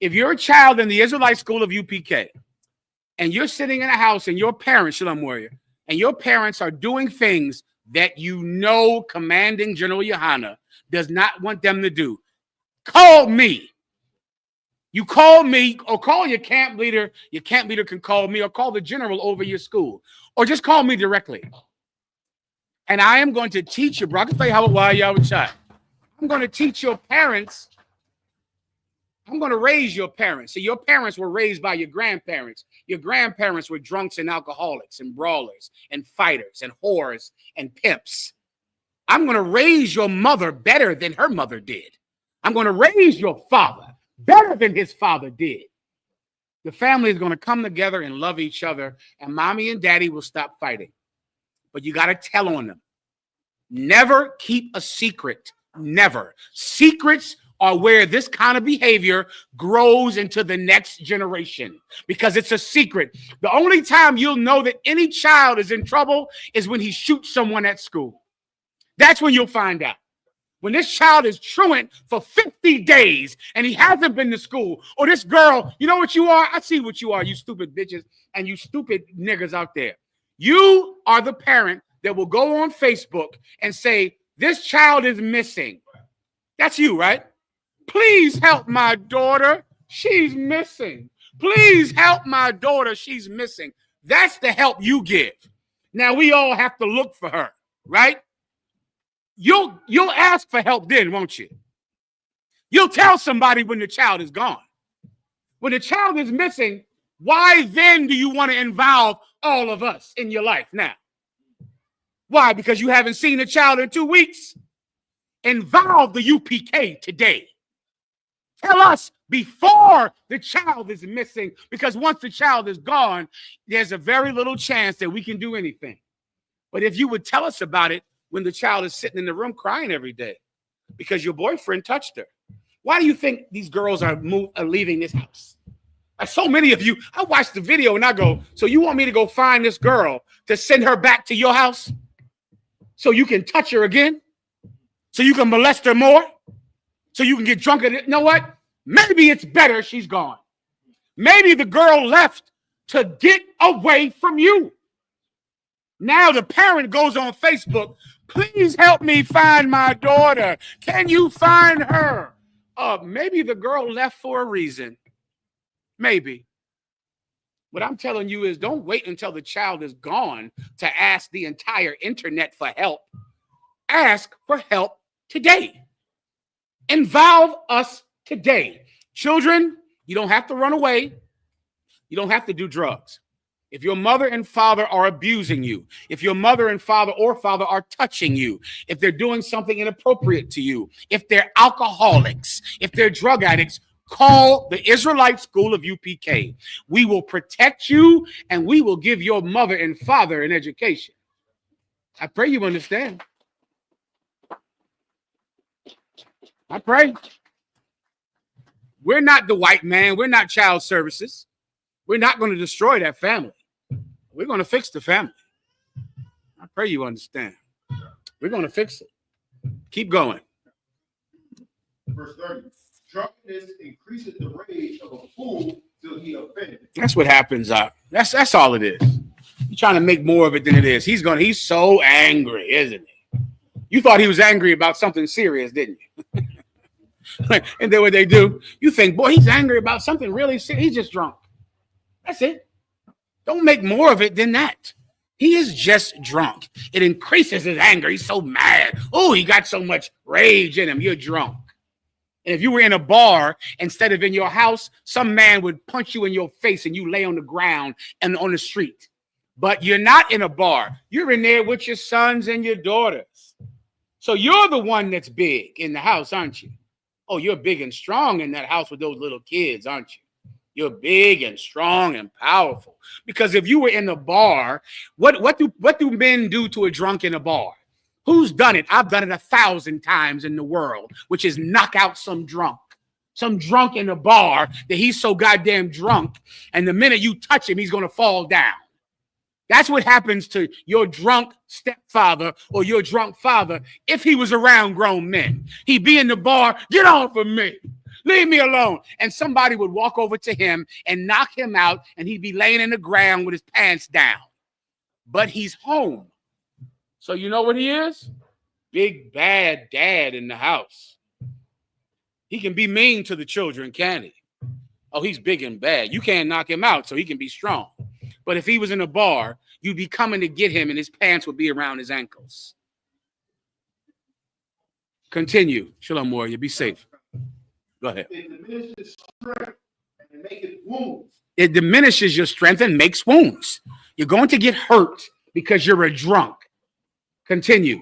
D: If you're a child in the Israelite school of UPK and you're sitting in a house and your parents, Shalom Warrior, and your parents are doing things that you know Commanding General Yohana does not want them to do, call me. You call me or call your camp leader. Your camp leader can call me or call the general over your school or just call me directly. And I am going to teach you, I'm going to teach your parents. I'm going to raise your parents. So your parents were raised by your grandparents. Your grandparents were drunks and alcoholics and brawlers and fighters and whores and pimps. I'm going to raise your mother better than her mother did. I'm going to raise your father better than his father did. The family is going to come together and love each other, and mommy and daddy will stop fighting. But you got to tell on them. Never keep a secret. Never. Secrets are where this kind of behavior grows into the next generation because it's a secret. The only time you'll know that any child is in trouble is when he shoots someone at school. That's when you'll find out. When this child is truant for 50 days and he hasn't been to school, or this girl, you know what you are? I see what you are, you stupid bitches and you stupid niggas out there. You are the parent that will go on Facebook and say, this child is missing. That's you, right? Please help my daughter. She's missing. Please help my daughter. She's missing. That's the help you give. Now we all have to look for her, right? You'll ask for help then, won't you? You'll tell somebody when the child is gone. When the child is missing, why then do you want to involve all of us in your life now? Why? Because you haven't seen the child in 2 weeks? Involve the UPK today. Tell us before the child is missing, because once the child is gone, there's a very little chance that we can do anything. But if you would tell us about it when the child is sitting in the room crying every day because your boyfriend touched her, why do you think these girls are leaving this house? Like so many of you, I watched the video and I go, so you want me to go find this girl to send her back to your house so you can touch her again? So you can molest her more? So you can get drunk? You know what? Maybe it's better she's gone. Maybe the girl left to get away from you. Now the parent goes on Facebook, please help me find my daughter. Can you find her? Maybe the girl left for a reason. Maybe. What I'm telling you is don't wait until the child is gone to ask the entire internet for help. Ask for help today. Involve us today. Children, you don't have to run away. You don't have to do drugs. If your mother and father are abusing you, if your mother and father are touching you, if they're doing something inappropriate to you, if they're alcoholics, if they're drug addicts, call the Israelite School of UPK. We will protect you and we will give your mother and father an education. I pray you understand. I pray. We're not the white man. We're not child services. We're not going to destroy that family. We're going to fix the family. I pray you understand. We're going to fix it. Keep going.
G: Verse 30. Drunkenness increases the rage of a fool till he offends.
D: That's what happens. That's all it is. You're trying to make more of it than it is. He's so angry, isn't he? You thought he was angry about something serious, didn't you? And then what they do, you think, boy, he's angry about something really serious. He's just drunk. That's it. Don't make more of it than that. He is just drunk. It increases his anger. He's so mad. Oh, he got so much rage in him. You're drunk. And if you were in a bar instead of in your house, some man would punch you in your face and you lay on the ground and on the street. But you're not in a bar. You're in there with your sons and your daughters. So you're the one that's big in the house, aren't you? Oh, you're big and strong in that house with those little kids, aren't you? You're big and strong and powerful. Because if you were in the bar, what do men do to a drunk in a bar? Who's done it? I've done it 1,000 times in the world, which is knock out some drunk in a bar that he's so goddamn drunk. And the minute you touch him, he's going to fall down. That's what happens to your drunk stepfather or your drunk father if he was around grown men. He'd be in the bar, get off of me. Leave me alone. And somebody would walk over to him and knock him out, and he'd be laying in the ground with his pants down. But he's home. So you know what he is? Big, bad dad in the house. He can be mean to the children, can't he? Oh, he's big and bad. You can't knock him out, so he can be strong. But if he was in a bar, you'd be coming to get him, and his pants would be around his ankles. Continue. Shalom, warrior. Be safe. Go ahead.
G: It diminishes strength and makes wounds.
D: It diminishes your strength and makes wounds. You're going to get hurt because you're a drunk. Continue.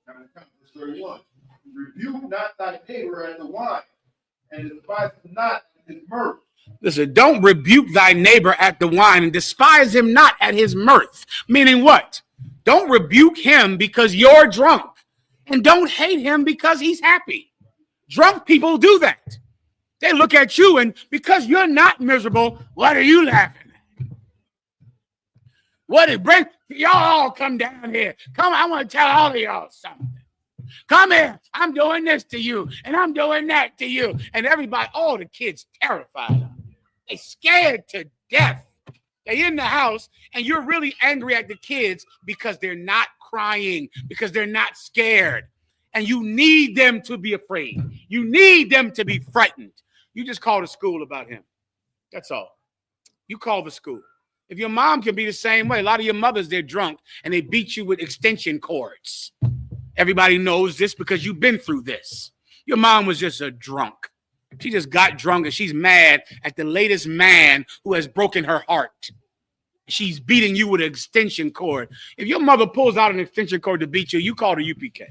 G: Verse 31. Rebuke not thy neighbor at the wine, and despise not his mirth.
D: Listen, don't rebuke thy neighbor at the wine and despise him not at his mirth. Meaning what? Don't rebuke him because you're drunk, and don't hate him because he's happy. Drunk people do that. They look at you, and because you're not miserable, what are you laughing at? What is bring y'all all come down here? Come, I want to tell all of y'all something. Come here. I'm doing this to you, and I'm doing that to you. And everybody, all the kids terrified of them. They scared to death. They're in the house, and you're really angry at the kids because they're not crying, because they're not scared. And you need them to be afraid. You need them to be frightened. You just call the school about him. That's all. You call the school. If your mom can be the same way, a lot of your mothers, they're drunk and they beat you with extension cords. Everybody knows this because you've been through this. Your mom was just a drunk. She just got drunk and she's mad at the latest man who has broken her heart. She's beating you with an extension cord. If your mother pulls out an extension cord to beat you, you call the UPK.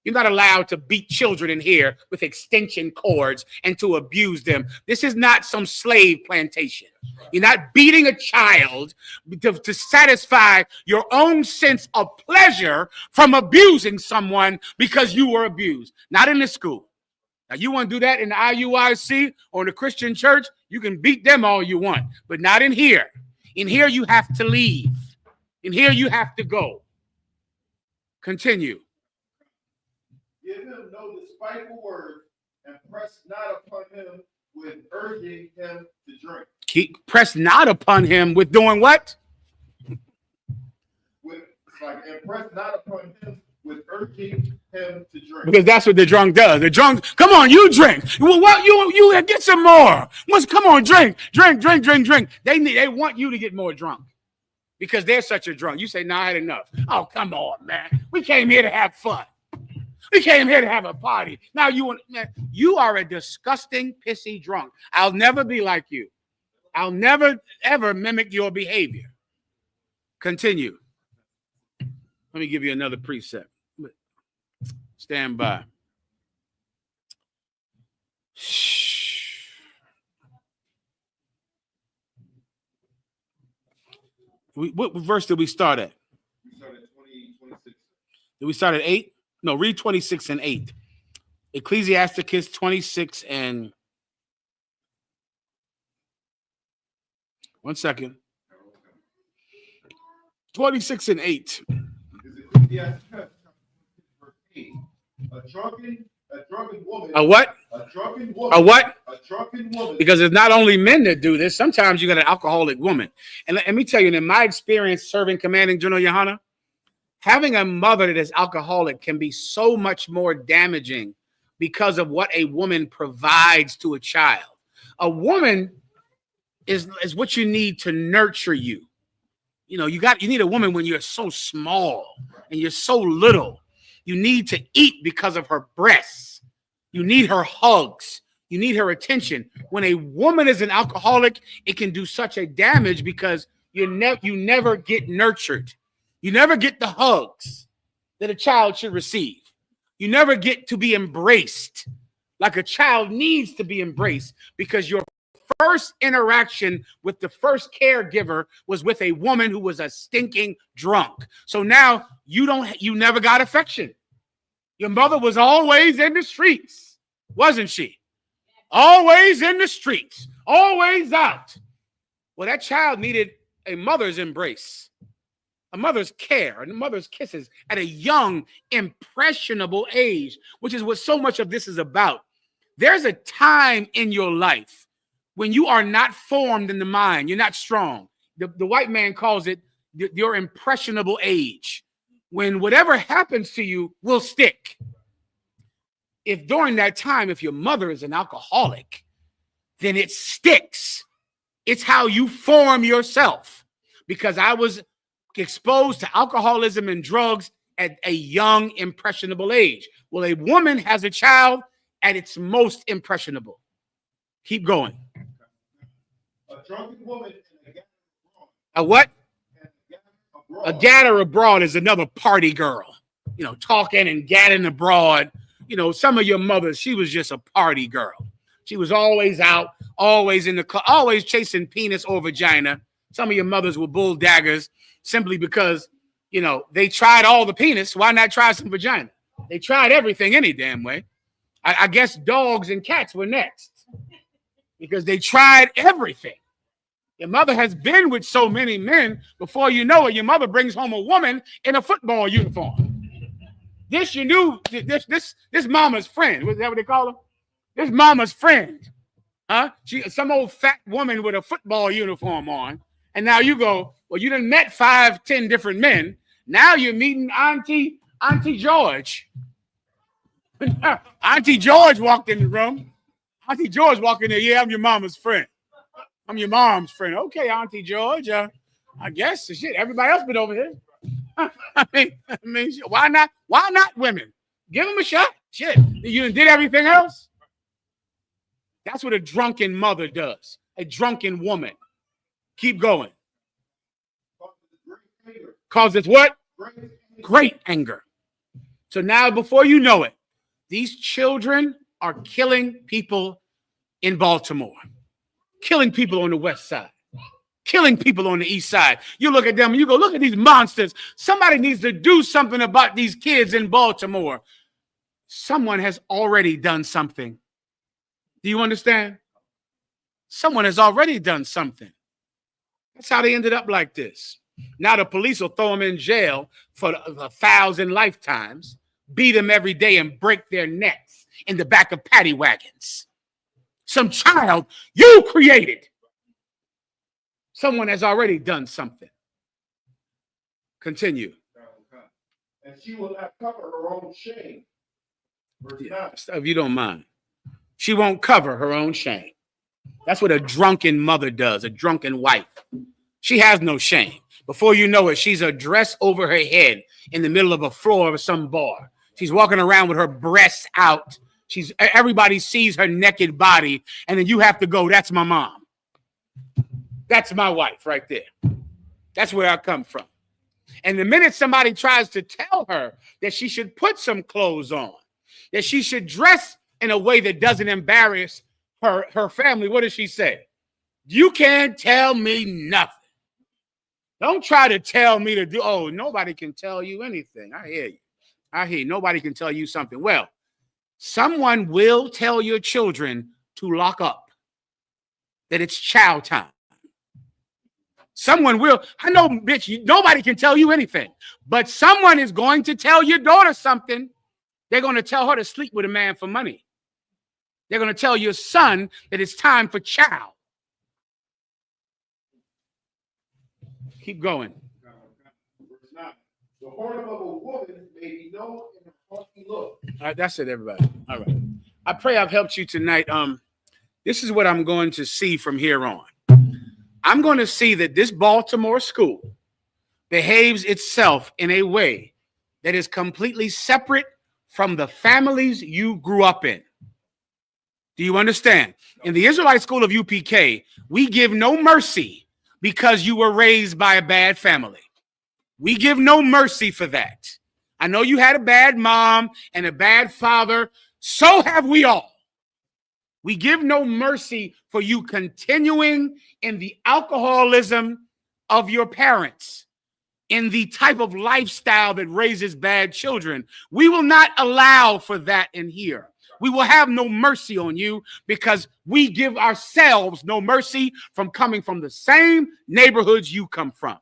D: You're not allowed to beat children in here with extension cords and to abuse them. This is not some slave plantation. You're not beating a child to satisfy your own sense of pleasure from abusing someone because you were abused. Not in this school. Now, you want to do that in the IUIC or in the Christian church, you can beat them all you want, but not in here. In here, you have to leave. In here, you have to go. Continue.
G: Give him no despiteful words, and press not upon him with urging him to drink.
D: Press not upon him with doing what?
G: And press not upon him with urging him to drink.
D: Because that's what the drunk does. The drunk, come on, you drink. Well, what you get some more. Come on, drink. They want you to get more drunk because they're such a drunk. You say, "Nah, I had enough." Oh, come on, man. We came here to have fun. We came here to have a party. Now you are a disgusting, pissy drunk. I'll never be like you. I'll never, ever mimic your behavior. Continue. Let me give you another precept. Stand by. What verse did we start at?
G: We started 26.
D: Did we start at 8? No, read 26 and 8. Ecclesiasticus 26 and 1 second. 26 and 8.
G: A drunken woman.
D: A what?
G: A drunken woman.
D: A what?
G: A drunken woman.
D: Because it's not only men that do this. Sometimes you got an alcoholic woman. And let me tell you, in my experience serving Commanding General Yohana, having a mother that is alcoholic can be so much more damaging because of what a woman provides to a child. A woman is what you need to nurture you. You know, you need a woman when you're so small and you're so little. You need to eat because of her breasts. You need her hugs. You need her attention. When a woman is an alcoholic, it can do such a damage because you never get nurtured. You never get the hugs that a child should receive. You never get to be embraced like a child needs to be embraced because your first interaction with the first caregiver was with a woman who was a stinking drunk. So now you never got affection. Your mother was always in the streets, wasn't she? Always in the streets, always out. Well, that child needed a mother's embrace, a mother's care, and a mother's kisses at a young, impressionable age, which is what so much of this is about. There's a time in your life when you are not formed in the mind, you're not strong. The white man calls it your impressionable age, when whatever happens to you will stick. If during that time, if your mother is an alcoholic, then it sticks. It's how you form yourself. Because I was exposed to alcoholism and drugs at a young, impressionable age. Well, a woman has a child at its most impressionable. Keep going.
G: A drunken woman.
D: A what? A gatter abroad is another party girl. You know, talking and gadding abroad. You know, some of your mothers, she was just a party girl. She was always out, always in the club, always chasing penis or vagina. Some of your mothers were bull daggers simply because, you know, they tried all the penis. Why not try some vagina? They tried everything any damn way. I guess dogs and cats were next because they tried everything. Your mother has been with so many men. Before you know it, your mother brings home a woman in a football uniform. This you knew, this mama's friend. Was that what they call her? This mama's friend. Huh? Some old fat woman with a football uniform on. And now you go, well, you done met 5, 10 different men. Now you're meeting Auntie George. Auntie George walked in the room. Auntie George walked in there. Yeah, I'm your mama's friend. I'm your mom's friend. Okay, Auntie George. I guess shit. Everybody else been over here. I mean, why not? Why not women? Give them a shot. Shit, you did everything else. That's what a drunken mother does. A drunken woman. Keep going. Causes what? Great anger. So now, before you know it, these children are killing people in Baltimore, killing people on the west side, killing people on the east side. You look at them and you go, look at these monsters. Somebody needs to do something about these kids in Baltimore. Someone has already done something. Do you understand? Someone has already done something. That's how they ended up like this. Now the police will throw them in jail for 1,000 lifetimes, beat them every day and break their necks in the back of paddy wagons. Some child you created. Someone has already done something. Continue.
G: And she will not cover her own shame.
D: If you don't mind. She won't cover her own shame. That's what a drunken mother does, a drunken wife. She has no shame. Before you know it, she's a dress over her head in the middle of a floor of some bar. She's walking around with her breasts out. Everybody sees her naked body, and then you have to go, that's my mom. That's my wife right there. That's where I come from. And the minute somebody tries to tell her that she should put some clothes on, that she should dress in a way that doesn't embarrass her family, what does she say? You can't tell me nothing. Don't try to tell me to do. Oh, nobody can tell you anything. I hear you. I hear you. Nobody can tell you something. Well, someone will tell your children to lock up, that it's chow time. Someone will. I know, bitch, nobody can tell you anything, but someone is going to tell your daughter something. They're going to tell her to sleep with a man for money. They're going to tell your son that it's time for chow. Keep going.
G: The whoredom of a woman may be known in her haughty look.
D: All right, that's it, everybody. All right. I pray I've helped you tonight. This is what I'm going to see from here on. I'm going to see that this Baltimore school behaves itself in a way that is completely separate from the families you grew up in. Do you understand? In the Israelite school of UPK, we give no mercy because you were raised by a bad family. We give no mercy for that. I know you had a bad mom and a bad father. So have we all. We give no mercy for you continuing in the alcoholism of your parents, in the type of lifestyle that raises bad children. We will not allow for that in here. We will have no mercy on you because we give ourselves no mercy from coming from the same neighborhoods you come from.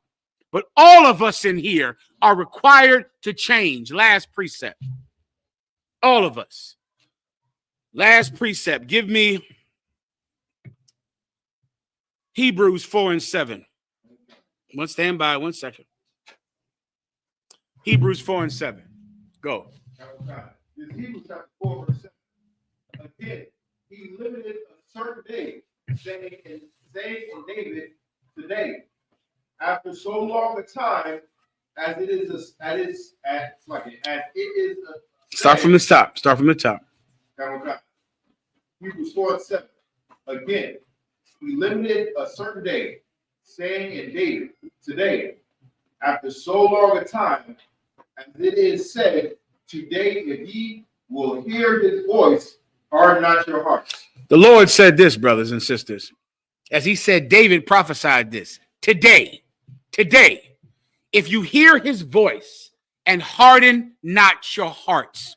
D: But all of us in here are required to change. Last precept. All of us. Last precept. Give me Hebrews 4:7. One stand by 1 second. Hebrews 4:7. Go.
G: This Hebrews chapter 4, verse 7. Again, he limited a certain day, saying in David today, after so long a time, as it is
D: Start from the top. Start from the top.
G: Hebrews 4:7. Again, he limited a certain day, saying in David today, after so long a time, as it is said, today, if ye will hear his voice, harden not your hearts.
D: The Lord said this, brothers and sisters, as he said, David prophesied this. Today, if you hear his voice and harden not your hearts.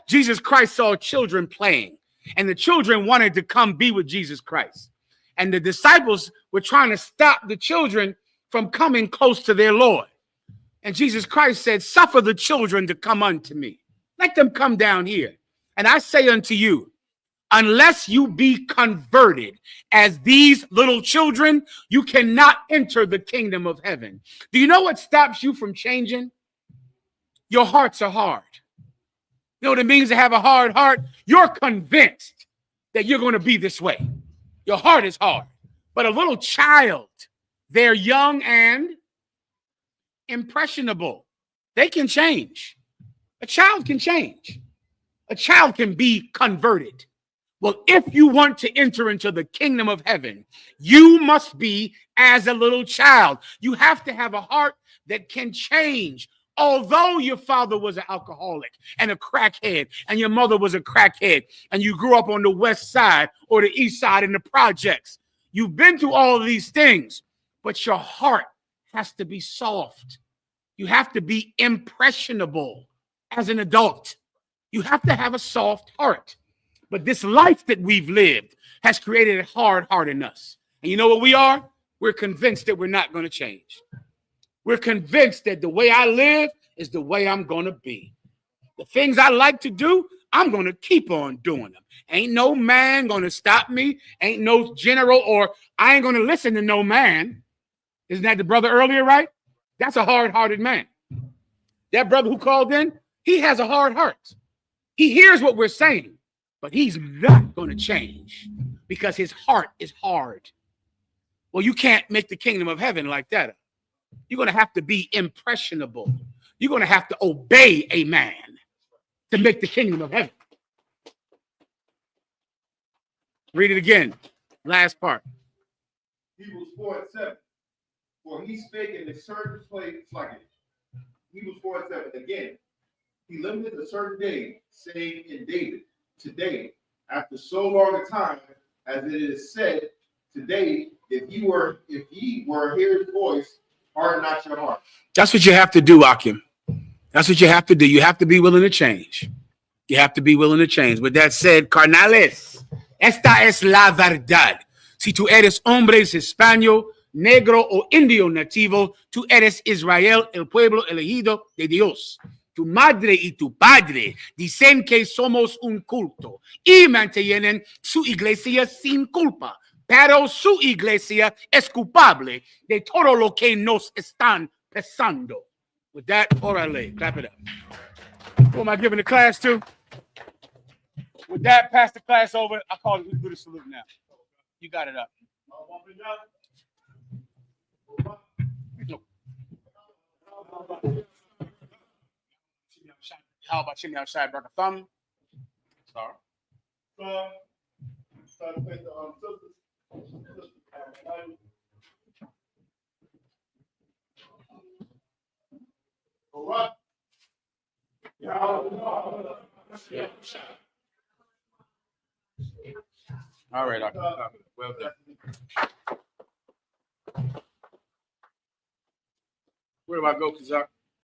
D: Jesus Christ saw children playing, and the children wanted to come be with Jesus Christ. And the disciples were trying to stop the children from coming close to their Lord. And Jesus Christ said, suffer the children to come unto me. Let them come down here. And I say unto you, Unless you be converted as these little children, you cannot enter the kingdom of heaven. Do you know what stops you from changing? Your hearts are hard. You know what it means to have a hard heart? You're convinced that you're going to be this way. Your heart is hard. But a little child, they're young and impressionable. They can change. A child can change. A child can be converted. Well, if you want to enter into the kingdom of heaven, you must be as a little child. You have to have a heart that can change. Although your father was an alcoholic and a crackhead, and your mother was a crackhead, and you grew up on the west side or the east side in the projects, you've been through all of these things, but your heart has to be soft. You have to be impressionable as an adult. You have to have a soft heart. But this life that we've lived has created a hard heart in us. And you know what we are? We're convinced that we're not going to change. We're convinced that the way I live is the way I'm going to be. The things I like to do, I'm going to keep on doing them. Ain't no man going to stop me. Ain't no general, or I ain't going to listen to no man. Isn't that the brother earlier, right? That's a hard-hearted man. That brother who called in, he has a hard heart. He hears what we're saying, but he's not going to change because his heart is hard. Well, you can't make the kingdom of heaven like that. You're going to have to be impressionable. You're going to have to obey a man to make the kingdom of heaven. Read it again. Last part.
G: Hebrews 4:7. For he spake in a certain place, like it. Hebrews 4:7. Again, he limited a certain day, saying in David, today, after so long a time, as it is said, today, if ye were hear his voice, harden not your heart.
D: That's what you have to do, Akim. That's what you have to do. You have to be willing to change. You have to be willing to change. With that said, carnales, esta es la verdad. Si tú eres hombre, hispano, negro o indio nativo, tú eres Israel, el pueblo elegido de Dios. Tu madre y tu padre dicen que somos un culto y mantienen su iglesia sin culpa, pero su iglesia es culpable de todo lo que nos están pesando. With that, orale, clap it up. Who am I giving the class to? With that, pass the class over. I call it, we do the salute now. You got it up. How about Shimmy outside, brother? Thumb. Sorry.
G: All right.
D: All right, well done. Where do I go, Kazak?